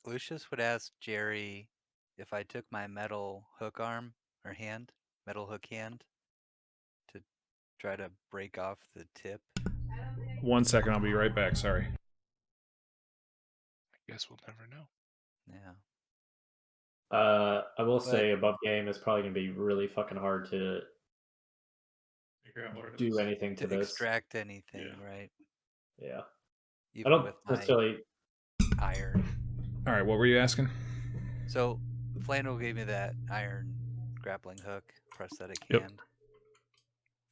Lucius would ask Jerry if I took my metal hook arm or hand, metal hook hand, to try to break off the tip. 1 second, I'll be right back. Sorry. I guess we'll never know. Yeah. I will say above game is probably gonna be really fucking hard to Figure out what it do is. anything to this. Extract anything, Yeah. right? Yeah. Even I don't with necessarily. iron. All right, what were you asking? So Flannel gave me that iron grappling hook, prosthetic Yep. hand.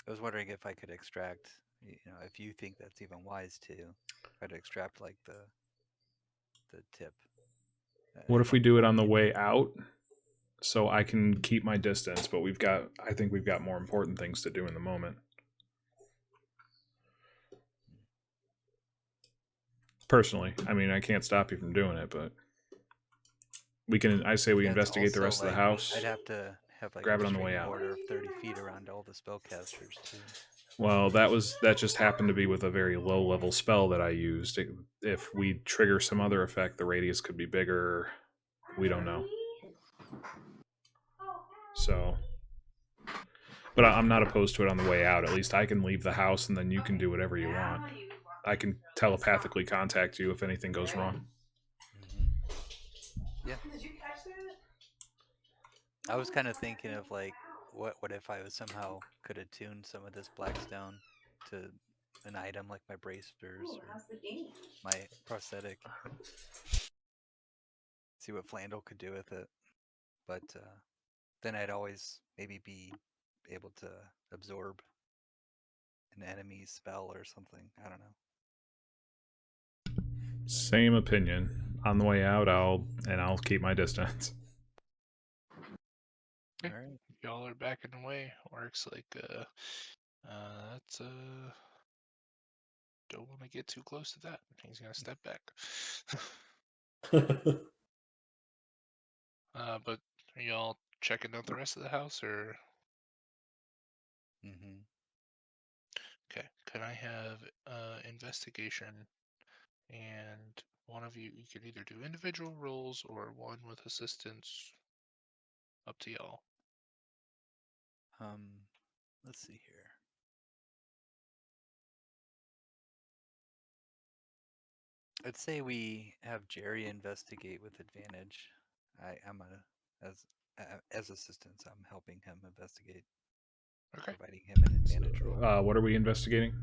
I was wondering if I could extract, if you think that's even wise to try to extract like the tip. What if we from do it on the you. way out, so I can keep my distance? But I think we've got more important things to do in the moment. Personally, I mean, I can't stop you from doing it, but we can. I say we Yeah, it's investigate the also, rest of the like, house. I'd have to have like Grab a it on the way restraining out. order of 30 feet around all the spellcasters too. Well, that just happened to be with a very low level spell that I used. If we trigger some other effect, the radius could be bigger. We don't know. So, but I'm not opposed to it on the way out. At least I can leave the house, and then you can do whatever you want. I can telepathically contact you if anything goes wrong. Mm-hmm. Yeah. I was kind of thinking of like, what if I was somehow could attune some of this blackstone to an item like my bracers or my prosthetic. See what Flandel could do with it, but then I'd always maybe be able to absorb an enemy's spell or something. I don't know. Same opinion. On the way out, I'll keep my distance. Okay. All right. Y'all are backing away. Oric's like, that's don't want to get too close to that. He's gonna step back. But are y'all checking out the rest of the house, or Mm-hmm. okay? Can I have investigation, and one of you can either do individual rolls or one with assistance. Up to y'all. Let's see here. I'd say we have Jerry investigate with advantage. I'm as assistance. I'm helping him investigate, Okay. providing him an advantage roll. What are we investigating?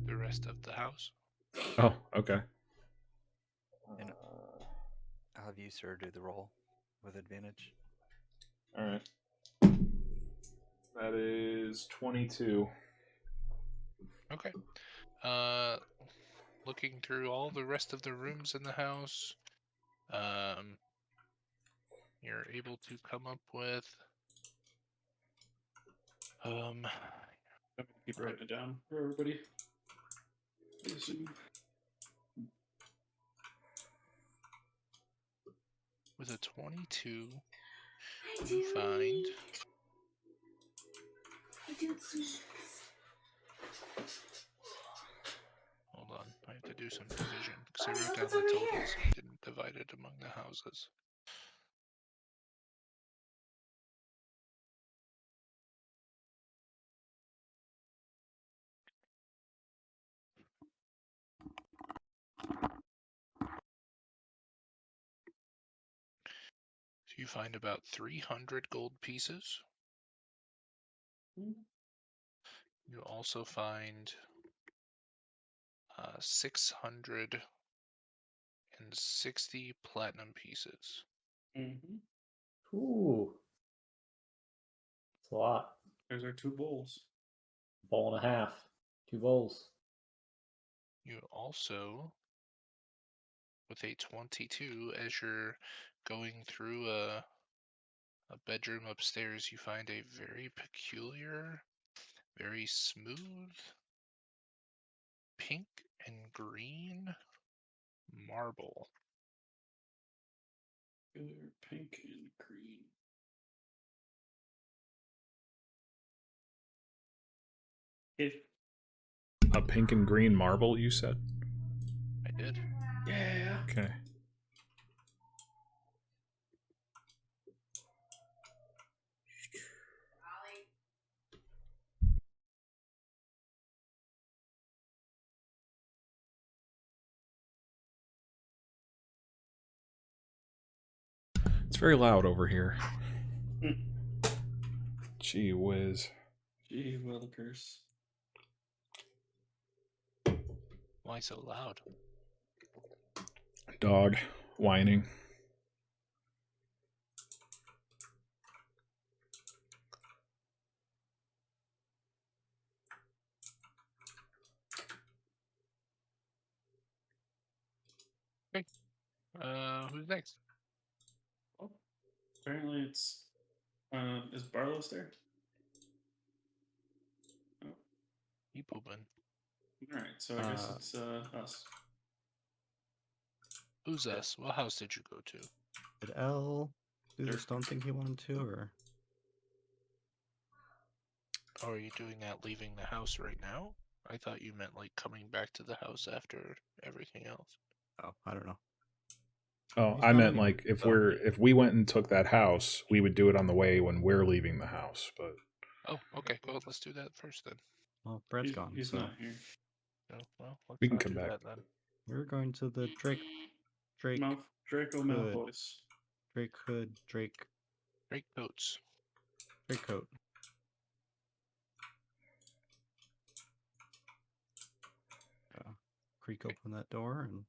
The rest of the house. Oh, okay. And I'll have you, sir, do the roll with advantage. All right. That is 22. Okay. Looking through all the rest of the rooms in the house, you're able to come up with I'm gonna keep writing it down for everybody. with a 22, you find hold on, I have to do some division because I wrote down the totals and I didn't divide it among the houses. So you find about 300 gold pieces. You also find 660 platinum pieces. Mm-hmm. Ooh. That's a lot. There's our 2 bowls. Bowl and a half. 2 bowls. You also, with a 22, as you're going through a bedroom upstairs, you find a very peculiar, very smooth, pink and green marble. Pink and green. A pink and green marble, you said? I did. Yeah. Okay. It's very loud over here. Gee whiz. Gee willikers. Why so loud? Dog whining. Okay. Who's next? Oh, apparently it's is Barlow's there? Oh. You pooping. Alright, so I guess it's us. Who's us? What house did you go to? Did L do the Sure. stone thing he wanted to, or Oh, are you doing that leaving the house right now? I thought you meant like coming back to the house after everything else. Oh, I don't know. Oh, He's I not meant leaving, like so- if we went and took that house, we would do it on the way when we're leaving the house. But Oh, okay. Well, let's do that first then. Well, Brett's gone, He's so not here. Oh, well, let's We can not come do back. that then. we're going to the Draco Draco Hood. Malfoys. Drake Great coats. coat. Creak open that door and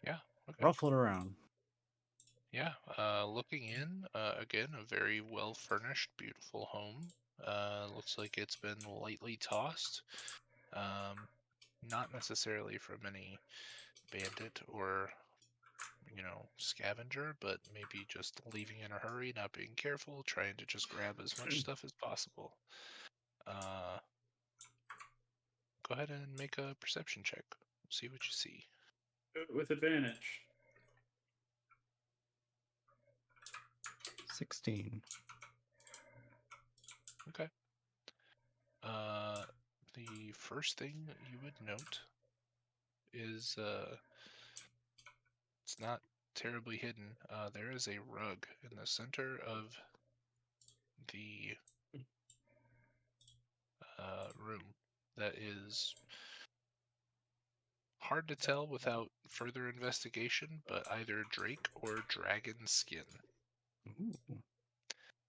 Yeah. Okay. ruffle it around. Yeah. Looking in, again, a very well furnished, beautiful home. Looks like it's been lightly tossed. Not necessarily from any bandit or scavenger, but maybe just leaving in a hurry, not being careful, trying to just grab as much stuff as possible. Go ahead and make a perception check. See what you see. With advantage. 16. Okay. The first thing you would note is it's not terribly hidden. There is a rug in the center of the room that is hard to tell without further investigation, but either drake or dragon skin. Ooh.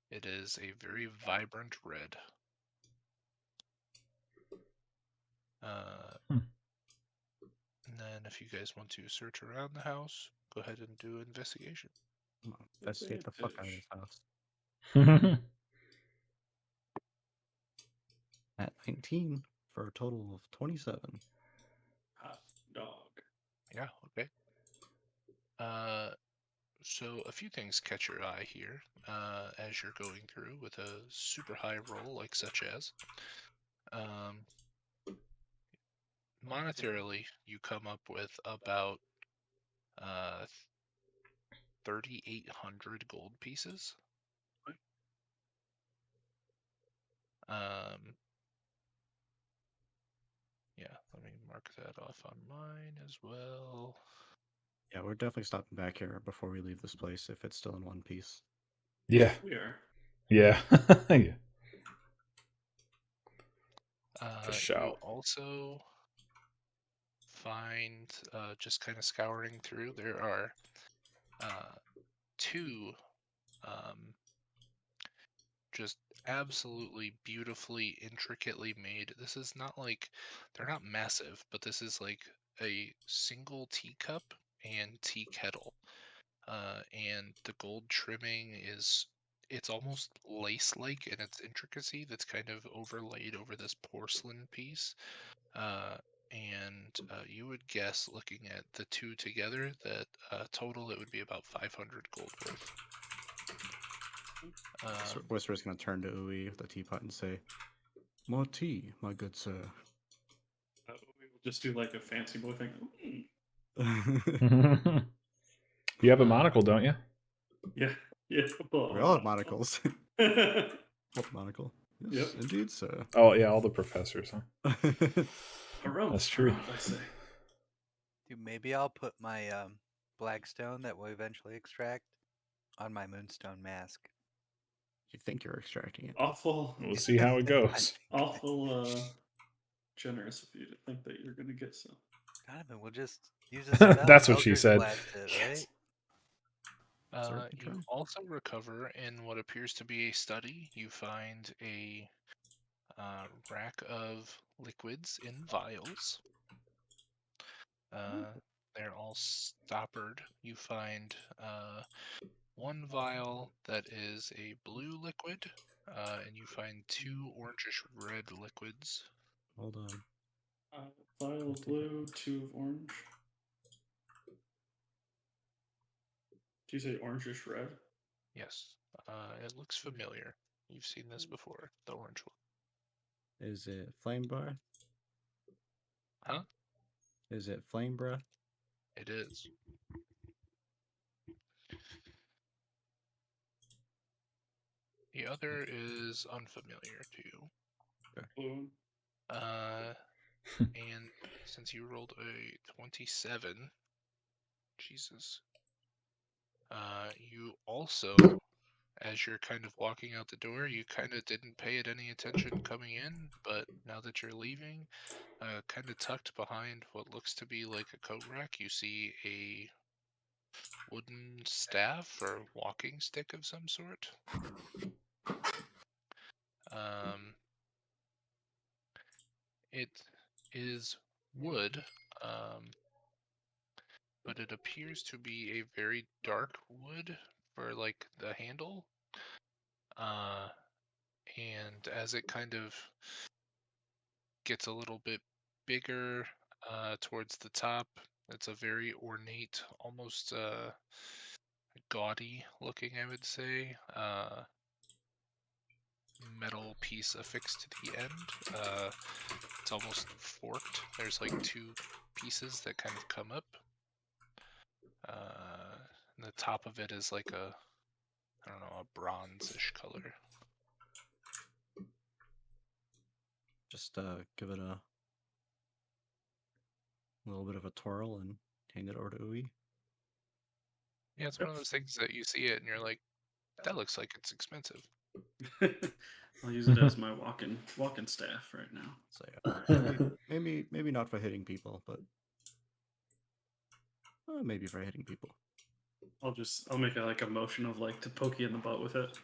It is a very vibrant red. And then if you guys want to search around the house, go ahead and do investigation. I'm gonna investigate the fuck out of this house. At 19 for a total of 27. Hot dog. Yeah, okay. So a few things catch your eye here as you're going through with a super high roll, like such as monetarily, you come up with about 3,800 gold pieces. Yeah, let me mark that off on mine as well. Yeah, we're definitely stopping back here before we leave this place if it's still in one piece. Yeah. We are. Yeah. Yeah. You shout. also find, just kind of scouring through, there are two just absolutely beautifully, intricately made. This is not like, they're not massive, but this is like a single teacup and tea kettle. And the gold trimming it's almost lace-like in its intricacy that's kind of overlaid over this porcelain piece. And you would guess, looking at the two together, that total it would be about 500 gold worth. Whisper's gonna turn to Uwe with the teapot and say, "More tea, my good sir." We will just do like a fancy boy thing. You have a monocle, don't you? Yeah. Yeah. We all have monocles. What monocle? Yes, Yep. indeed, sir. Oh yeah, all the professors, huh? That's true. I say. Dude, maybe I'll put my blackstone that we'll eventually extract on my moonstone mask. You think you're extracting it? Awful, We'll see how it goes. awful generous of you to think that you're gonna get some. Donovan, we'll just use a spell. That's what she Eldritch said. Blast it, right? Sir, you You try. also recover in what appears to be a study. You find a rack of liquids in vials. They're all stoppered. You find one vial that is a blue liquid, and you find two orangish red liquids. Hold on. Vial of blue, 2 of orange. Do you say orangish red? Yes, it looks familiar. You've seen this before, the orange one. Is it flame breath? Huh? Is it flame breath? It is. The other is unfamiliar to you. Blue. And since you rolled a 27, Jesus, you also, as you're kind of walking out the door, you kind of didn't pay it any attention coming in, but now that you're leaving, kind of tucked behind what looks to be like a coat rack, you see a wooden staff or walking stick of some sort. It is wood, but it appears to be a very dark wood for like the handle. And as it kind of gets a little bit bigger towards the top, it's a very ornate, almost gaudy looking, I would say, metal piece affixed to the end. It's almost forked. There's like two pieces that kind of come up. And the top of it is like a, I don't know, a bronze-ish color. Just give it a little bit of a twirl and hand it over to Uwe. Yeah, it's one of those things that you see it and you're like, that looks like it's expensive. I'll use it as my walking staff right now. So maybe not for hitting people, but maybe for hitting people. I'll make a motion of like to poke you in the butt with it,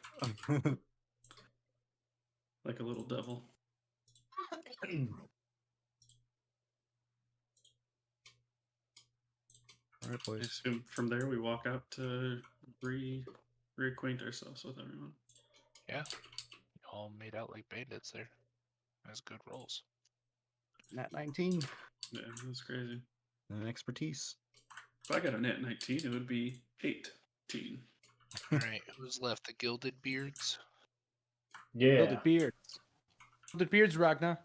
like a little devil. All right, I boys. assume from there we walk out to reacquaint ourselves with everyone. Yeah, you all made out like bandits there. That's good rolls. Nat 19. Yeah, that's crazy. And expertise. If I got a nat 19, it would be 18. All right, who's left? The Gilded Beards? Yeah. Gilded Beards. Gilded Beards, Ragnar.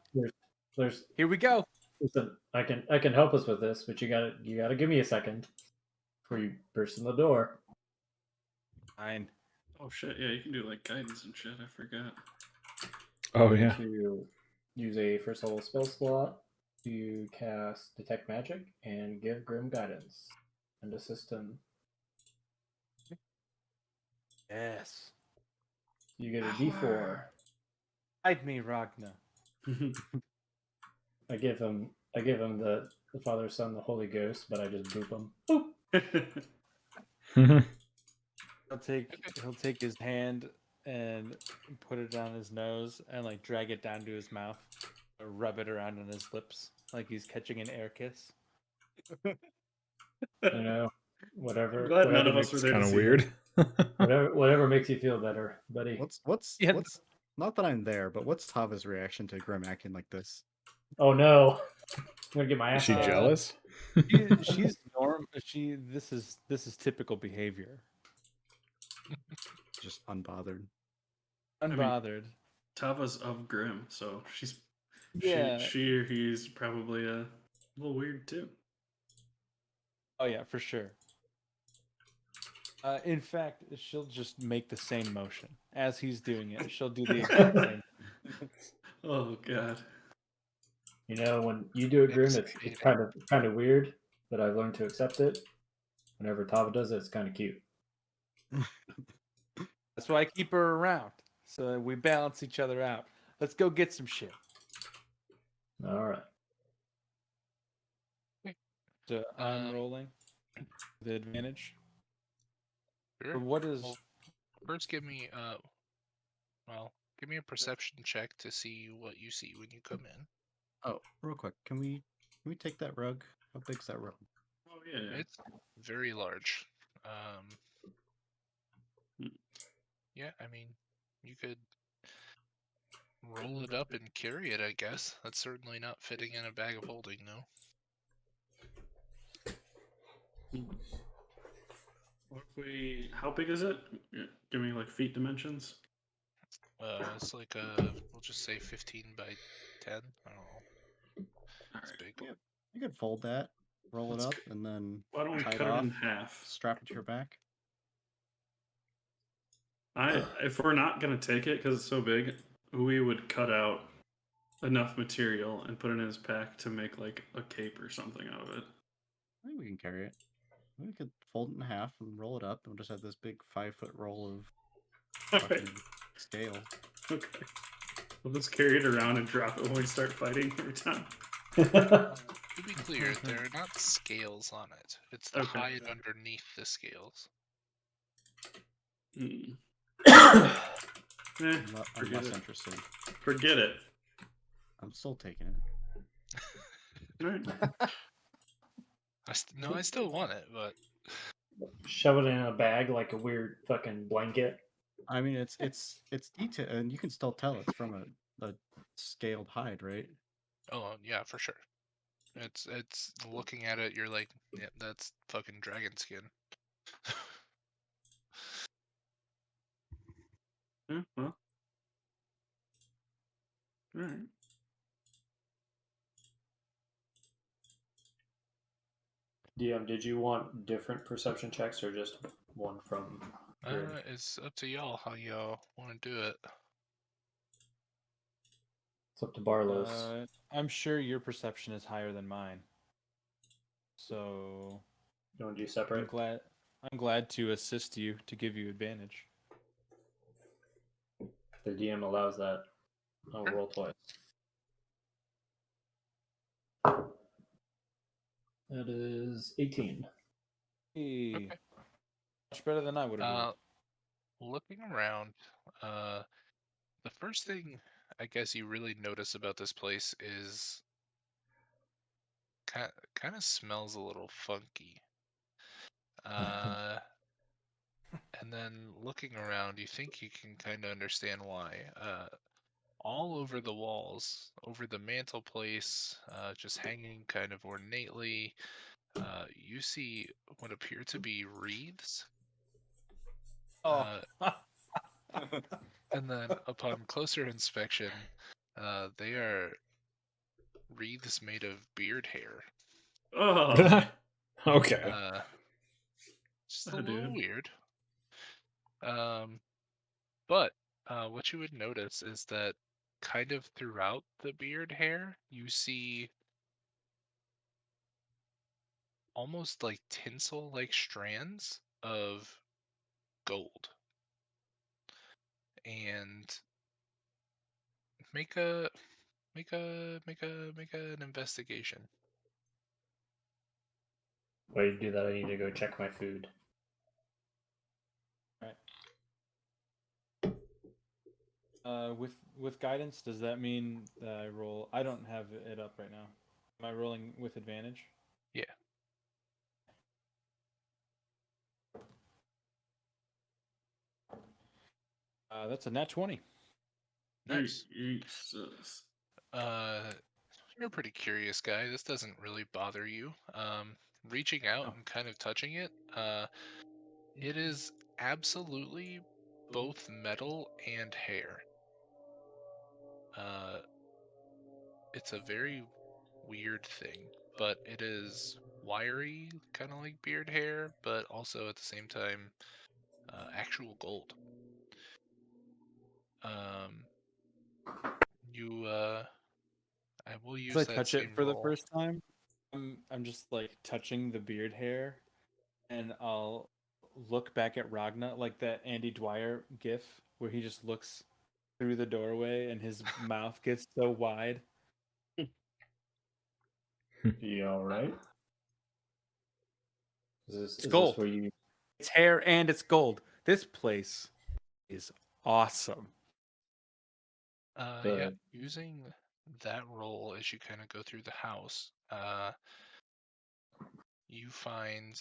There's Here we go. listen, I can help us with this, but you gotta give me a second before you burst in the door. Fine. Oh shit, yeah, you can do like guidance and shit, I forgot. Oh yeah. To use a first level spell slot to cast Detect Magic and give Grim guidance and assist him. Yes. You get a D4. Hide me, Ragnar. I give him the Father, Son, the Holy Ghost, but I just boop him. Boop. He'll take his hand and put it on his nose and like drag it down to his mouth, or rub it around on his lips like he's catching an air kiss. You know, whatever. I'm glad none whatever of us makes, were there to Kind of see weird. whatever makes you feel better, buddy. What's Yeah. not that I'm there, but what's Tava's reaction to Grim acting like this? Oh no, I'm gonna get my Is ass. she handed. jealous? She's norm. This is typical behavior. Just unbothered. Unbothered. Tava's of Grim, so Yeah. she or he's probably a little weird too. Oh yeah, for sure. In fact, she'll just make the same motion as he's doing it. She'll do the exact same. Oh god. You know, when you do it, Grim, it's Anticipating. kind of weird, but I've learned to accept it. Whenever Tava does it, it's kind of cute. That's why I keep her around, so we balance each other out. Let's go get some shit. All right. So I'm Um, rolling the advantage. Sure. Or what is? Well, first, give me a perception check to see what you see when you come in. Oh, real quick, can we take that rug? How big's that rug? Oh yeah. It's very large. Hmm. Yeah, I mean, you could roll it up and carry it, I guess. That's certainly not fitting in a bag of holding, no. How big is it? Give me like feet dimensions. It's like we'll just say 15 by 10. I don't know. All It's right. big. Yeah, you could fold that, roll Let's it up, c- and then Why don't we tie cut it off, in half? strap it to your back. If we're not gonna take it because it's so big, we would cut out enough material and put it in his pack to make like a cape or something out of it. I think we can carry it. We could fold it in half and roll it up, and we'll just have this big 5-foot roll of All right. fucking scales. Okay. We'll just carry it around and drop it when we start fighting every time. To be clear, there are not scales on it. It's the Okay. hide underneath the scales. I'm I'm forget less it. interested. Forget it. I'm still taking it. All right. I still want it, but Shove it in a bag like a weird fucking blanket. I mean, it's detailed, and you can still tell it's from a scaled hide, right? oh yeah, for sure. It's looking at it, you're like, yeah, that's fucking dragon skin. Yeah, well. All right. DM, did you want different perception checks or just one from grid? It's up to y'all how y'all want to do it. It's up to Barlos. I'm sure your perception is higher than mine. So You want to do separate? I'm glad to assist you to give you advantage. The DM allows that. I'll roll twice. That is 18. Hey, Okay. much better than I would have rolled. Looking around, the first thing I guess you really notice about this place is kind of smells a little funky. And then looking around, you think you can kind of understand why. All over the walls, over the mantelpiece, just hanging kind of ornately, you see what appear to be wreaths. Oh. And then upon closer inspection, they are wreaths made of beard hair. Oh. Okay. Just a Oh, little dude. weird. But what you would notice is that kind of throughout the beard hair, you see almost like tinsel like strands of gold. And make an investigation. Way to do that, I need to go check my food. With guidance, does that mean that I roll? I don't have it up right now. Am I rolling with advantage? Yeah. That's a nat 20. Nice. Jesus. You're a pretty curious guy. This doesn't really bother you. Reaching out and kind of touching it, it is absolutely both metal and hair. It's a very weird thing, but it is wiry, kind of like beard hair, but also at the same time, actual gold. I will As use I that touch it same for the roll. first time, I'm just like touching the beard hair, and I'll look back at Ragna like that Andy Dwyer gif where he just looks through the doorway and his mouth gets so wide. You alright? It's Is gold. this where you... It's hair and it's gold. This place is awesome. Yeah, using that roll as you kind of go through the house, you find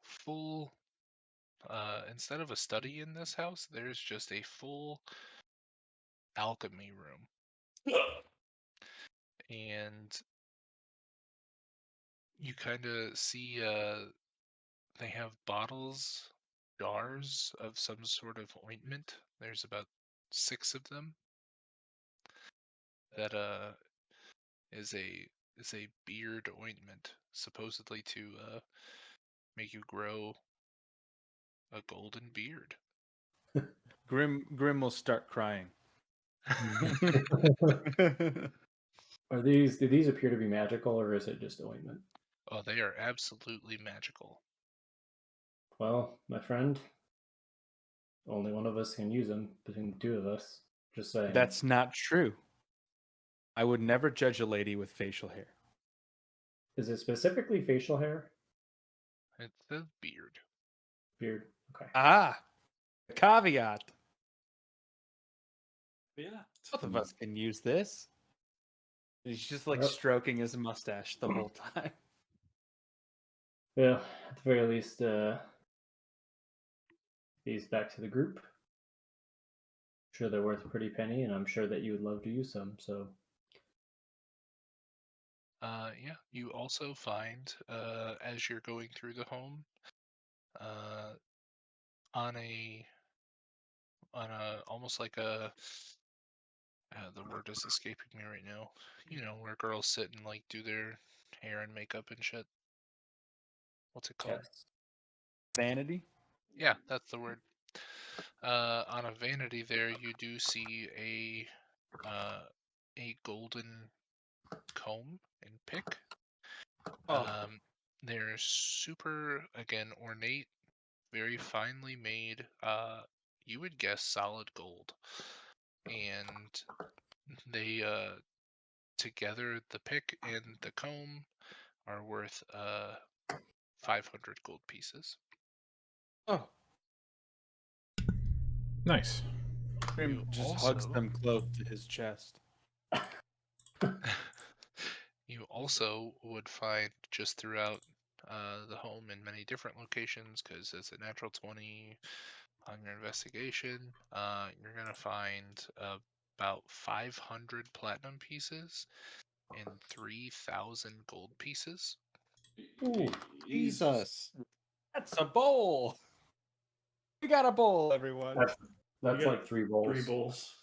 full, instead of a study in this house, there's just a full alchemy room. And you kind of see they have bottles, jars of some sort of ointment. There's about 6 of them. That is a beard ointment, supposedly to make you grow a golden beard. Grim will start crying. Do these appear to be magical, or is it just ointment? Oh, they are absolutely magical. Well, my friend, only one of us can use them between the two of us. Just saying. That's not true. I would never judge a lady with facial hair. Is it specifically facial hair? It's the beard. Beard. Okay. Ah, caveat. Yeah. Both of us can use this. He's just like Well- stroking his mustache the whole time. Well, at the very least, these back to the group. I'm sure they're worth a pretty penny, and I'm sure that you would love to use some. So, Yeah. You also find, as you're going through the home, on a almost like a the word is escaping me right now. You know, where girls sit and like do their hair and makeup and shit. What's it called? yes. Vanity? Yeah, that's the word. On a vanity there, you do see a golden comb and pick. Oh, They're super, again, ornate, very finely made. You would guess solid gold, and they together, the pick and the comb are worth 500 gold pieces. oh. Nice. Grim You just hugs also- them close to his chest. You also would find just throughout the home in many different locations, because it's a natural 20 on your investigation. You're going to find about 500 platinum pieces and 3,000 gold pieces. Ooh, Jesus. That's a bowl. We got a bowl, everyone. That's got like 3 bowls. 3 bowls.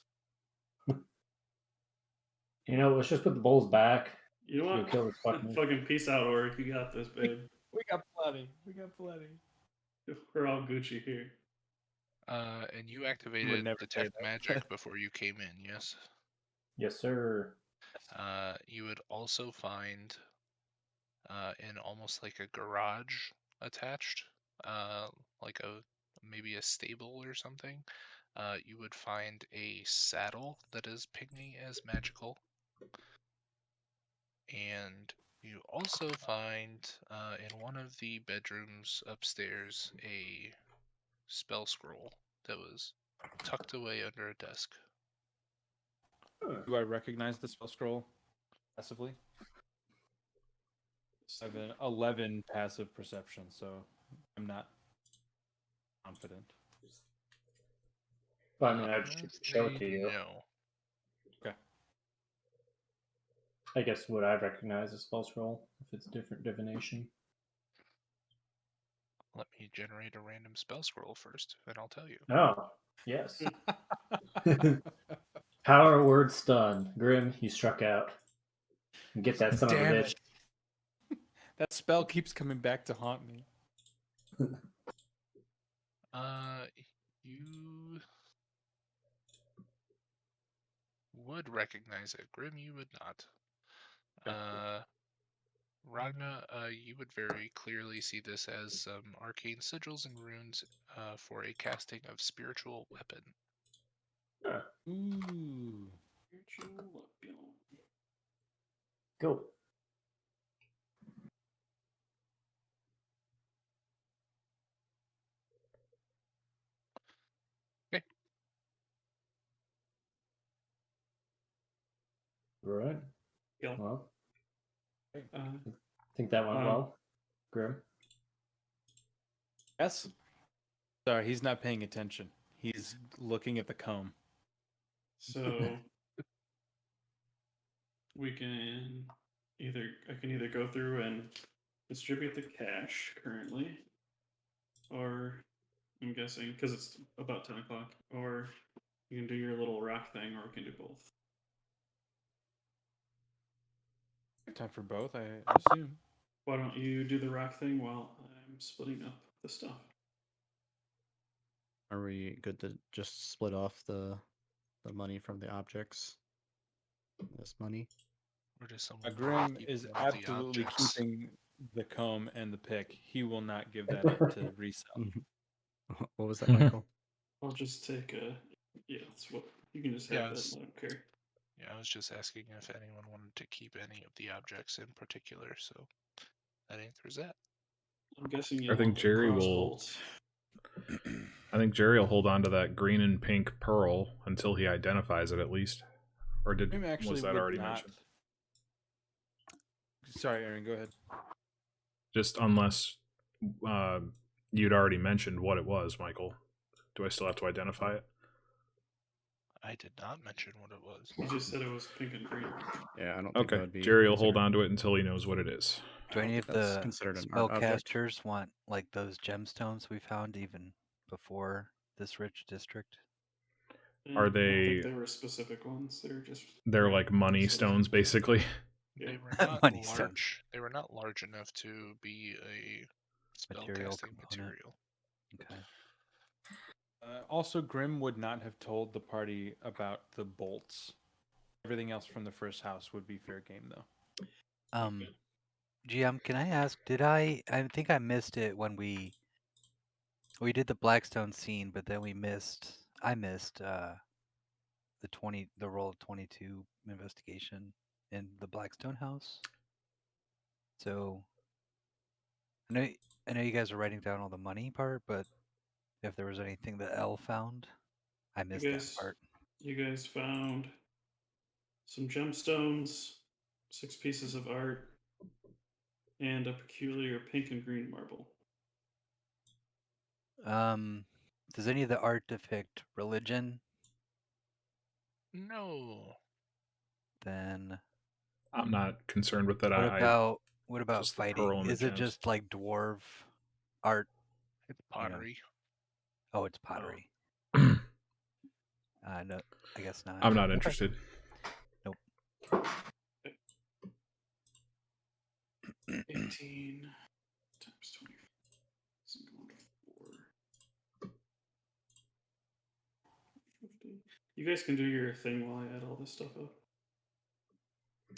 You know, let's just put the bowls back. You know You'll what? kill this fucking. Fucking peace out, Oric. You got this, babe. We got plenty. We got plenty. We're all Gucci here. And you activated never say Detect that. Magic before you came in, yes? Yes, sir. You would also find in almost like a garage attached, like maybe a stable or something. You would find a saddle that is pinging as magical, and you also find in one of the bedrooms upstairs a spell scroll that was tucked away under a desk. Do I recognize the spell scroll passively? I have an 11 passive perception, so I'm not confident. Well, I mean, I'm I'd gonna show say it to you. no. Okay. I guess would I recognize a spell scroll if it's a different divination? Let me generate a random spell scroll first, and I'll tell you. Oh, yes. Power word stun. Grim, you struck out. Get that son Damn of a bitch. it. That spell keeps coming back to haunt me. You would recognize it. Grim, you would not. Ragna, you would very clearly see this as some arcane sigils and runes for a casting of spiritual weapon. Ooh. Cool. Okay. All right. Yeah. Well, Uh, I think that went well. Grim. Yes? Sorry, he's not paying attention. He's looking at the comb. so we can I can either go through and distribute the cash currently, or I'm guessing because it's about 10 o'clock, or you can do your little rock thing, or we can do both. Time for both, I assume. Why don't you do the rock thing while I'm splitting up the stuff? Are we good to just split off the money from the objects? This money. Or does someone Grim keep is one of the absolutely objects? keeping the comb and the pick. He will not give that up to resell. What was that, Michael? I'll just take a. Yeah, that's what you can just have that. Yes. I don't care. Yeah, I was just asking if anyone wanted to keep any of the objects in particular, so that answers that. I'm guessing you I think want the Jerry cross will. bolts. I think Jerry will hold on to that green and pink pearl until he identifies it, at least. Or Grim actually was that would already not. mentioned? Sorry, Aaron. Go ahead. Just unless you'd already mentioned what it was, Michael. Do I still have to identify it? I did not mention what it was. You just said it was pink and green. Yeah, I don't think that Okay, would be. Jerry will hold considered- on to it until he knows what it is. I Do don't any think of that's the considered an art object. spellcasters want like those gemstones we found even before this rich district? Are I don't they- think they were specific ones. They were just. They're like money stones, basically. They Yeah. were not Money large. stones. They were not large enough to be a Material spellcasting component. material. Okay. Also, Grim would not have told the party about the bolts. Everything else from the first house would be fair game, though. GM, can I ask? I think I missed it when we did the Blackstone scene, but then I missed the roll of 22 investigation in the Blackstone house. So I know you guys are writing down all the money part, but if there was anything that Elle found, I missed that part. You guys found some gemstones, 6 pieces of art, and a peculiar pink and green marble. Does any of the art depict religion? No. Then I'm not concerned with that. what about just the pearl fighting? and the Is it gems. just like dwarf art? It's pottery. Oh, it's pottery. No, I guess not. I'm not interested. Nope. 18 times 20. Isn't going to 4. 50. You guys can do your thing while I add all this stuff up.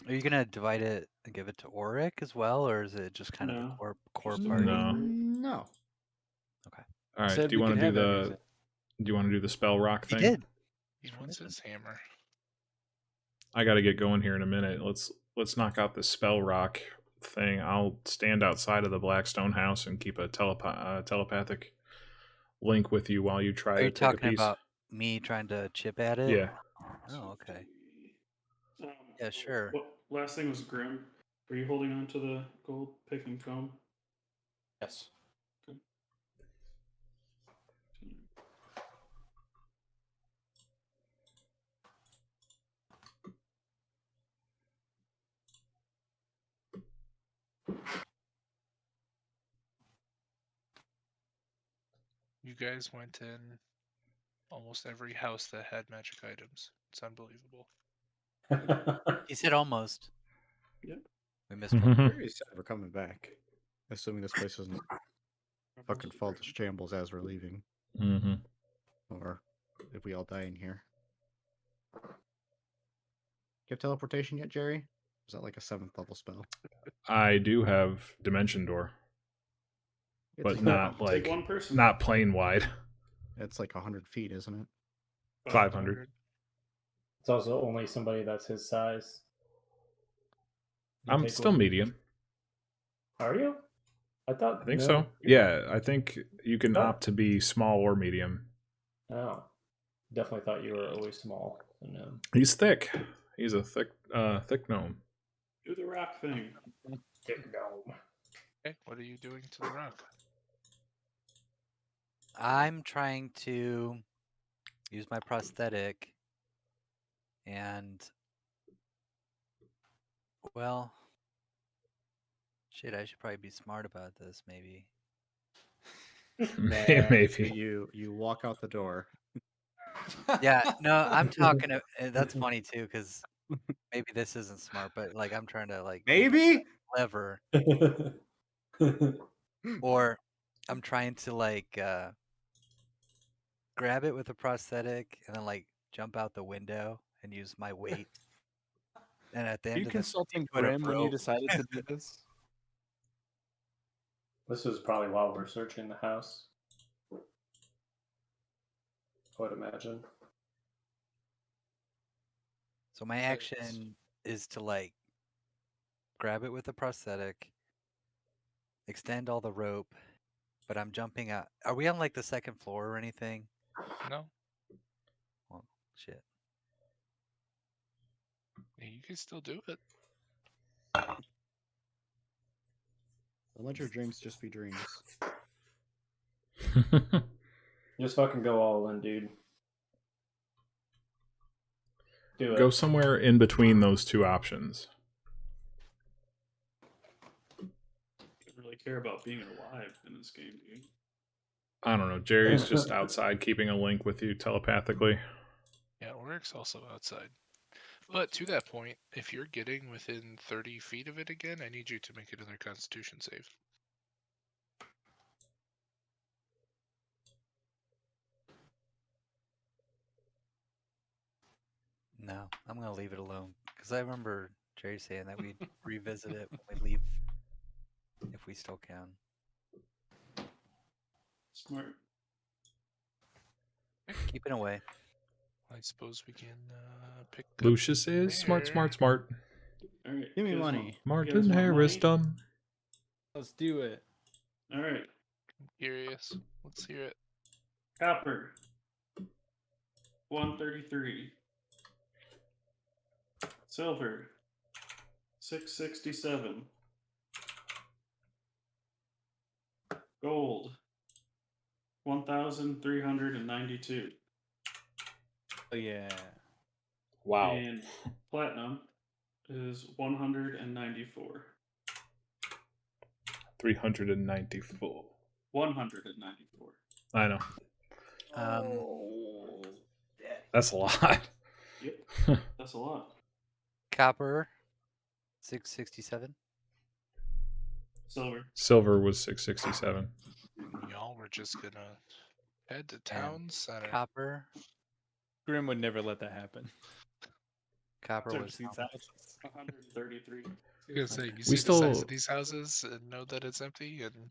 Are you gonna divide it and give it to Auric as well, or is it just kind of No, the core just party? No. No. All right. Said Do you we want to could do have the? everything. Do you want to do the spell rock He thing? did. He wants his hammer. I got to get going here in a minute. Let's knock out this spell rock thing. I'll stand outside of the Blackstone house and keep a telepathic link with you while you try Are to you take a talking piece. about me trying to chip at it? Yeah. Oh, okay. 50. Yeah, sure. What last thing was Grim? Were you holding on to the gold pick and comb? Yes. You guys went in almost every house that had magic items. It's unbelievable. He said almost. Yep. We missed one. Jerry said we're coming back, assuming this place doesn't fucking fall to shambles as we're leaving, Mm-hmm. or if we all die in here. Do you have teleportation yet, Jerry? Is that like a 7th level spell? I do have Dimension Door, It's but like, not Take like one person. not plane wide. it's like 100 feet, isn't it? 500. It's also only somebody that's his size. You I'm take still one. medium. Are you? I thought. I think no, so. you're- Yeah, I think you can Oh. opt to be small or medium. Oh, definitely thought you were always small. No. He's thick. He's a thick gnome. Do the rock thing. Dick gnome. Okay, what are you doing to the rock? I'm trying to use my prosthetic and, well, shit, I should probably be smart about this, maybe. Maybe. You walk out the door. Yeah, no, I'm talking to, that's funny too, because maybe this isn't smart, but like I'm trying to like Maybe? clever, or I'm trying to like grab it with a prosthetic and then like jump out the window and use my weight. And at the Are end you of the consulting put a Grim when you rope. decided to do this? This was probably while we're searching the house. I would imagine. So my action is to like grab it with a prosthetic, extend all the rope, but I'm jumping out. Are we on like the second floor or anything? No, Well, shit. yeah, you can still do it. Don't let your dreams just be dreams. Just fucking go all in, dude. Do it. Go somewhere in between those two options. Don't really care about being alive in this game, dude. I don't know. Jerry's just outside keeping a link with you telepathically. Yeah, Oryx also outside. But to that point, if you're getting within 30 feet of it again, I need you to make another Constitution save. No, I'm gonna leave it alone because I remember Jerry saying that we'd revisit it when we leave, if we still can. Smart. Keeping away. I suppose we can pick up Lucius is smart, there. smart, smart. All right. Give me you guys money. want- you guys Martin want Harris money? dumb. Let's do it. All right. Curious. Let's hear it. Copper. 133. Silver. 667. Gold. 1,392. Oh yeah. Wow. And platinum is 194. 394. 194. I know. That's a lot. Yep. That's a lot. Copper, 667. Silver. Silver was 667. Y'all were just gonna head to towns. I don't know. Copper. Grim would never let that happen. Copper Search was these houses. 133. I was gonna say, you We see the size still- of these houses and know that it's empty, and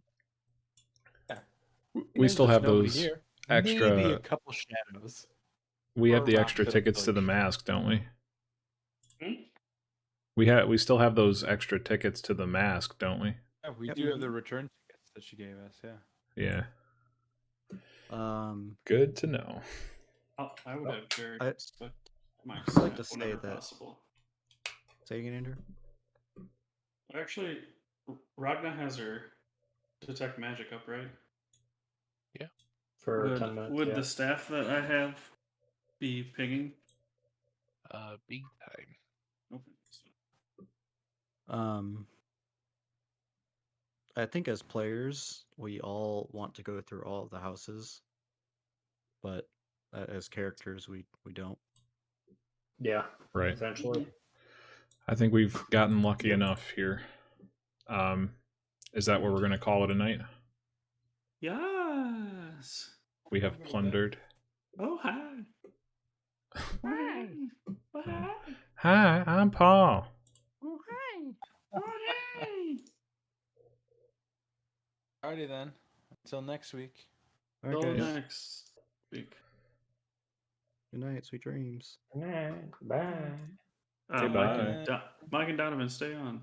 We still have Nobody those here. extra. Maybe a couple shadows. We or have the a extra rock to the tickets to the bush. mask, don't we? Hmm? We still have those extra tickets to the mask, don't we? Yeah, we Yep. do have the return tickets that she gave us. Yeah. Yeah. Good to know. I would have Jared I- stuck my I'd like to snap say whenever that- possible. Say again, Andrew. Actually, Ragna has her detect magic up, right? For Would, 10 minutes. would yeah. the staff that I have be pinging? big time. Okay. I think as players, we all want to go through all of the houses, but as characters, we don't. Yeah. Right. Essentially. I think we've gotten lucky enough here. Is that where we're going to call it a night? Yes. We have plundered. Oh, hi. Hi. Oh, hi. Hi, I'm Paul. Oh, hi. Oh, hi. Alrighty then. Until next week. All Till right, guys. next week. Good night, sweet dreams. Good night. Bye. Say Mike, bye. Mike and Donovan, stay on.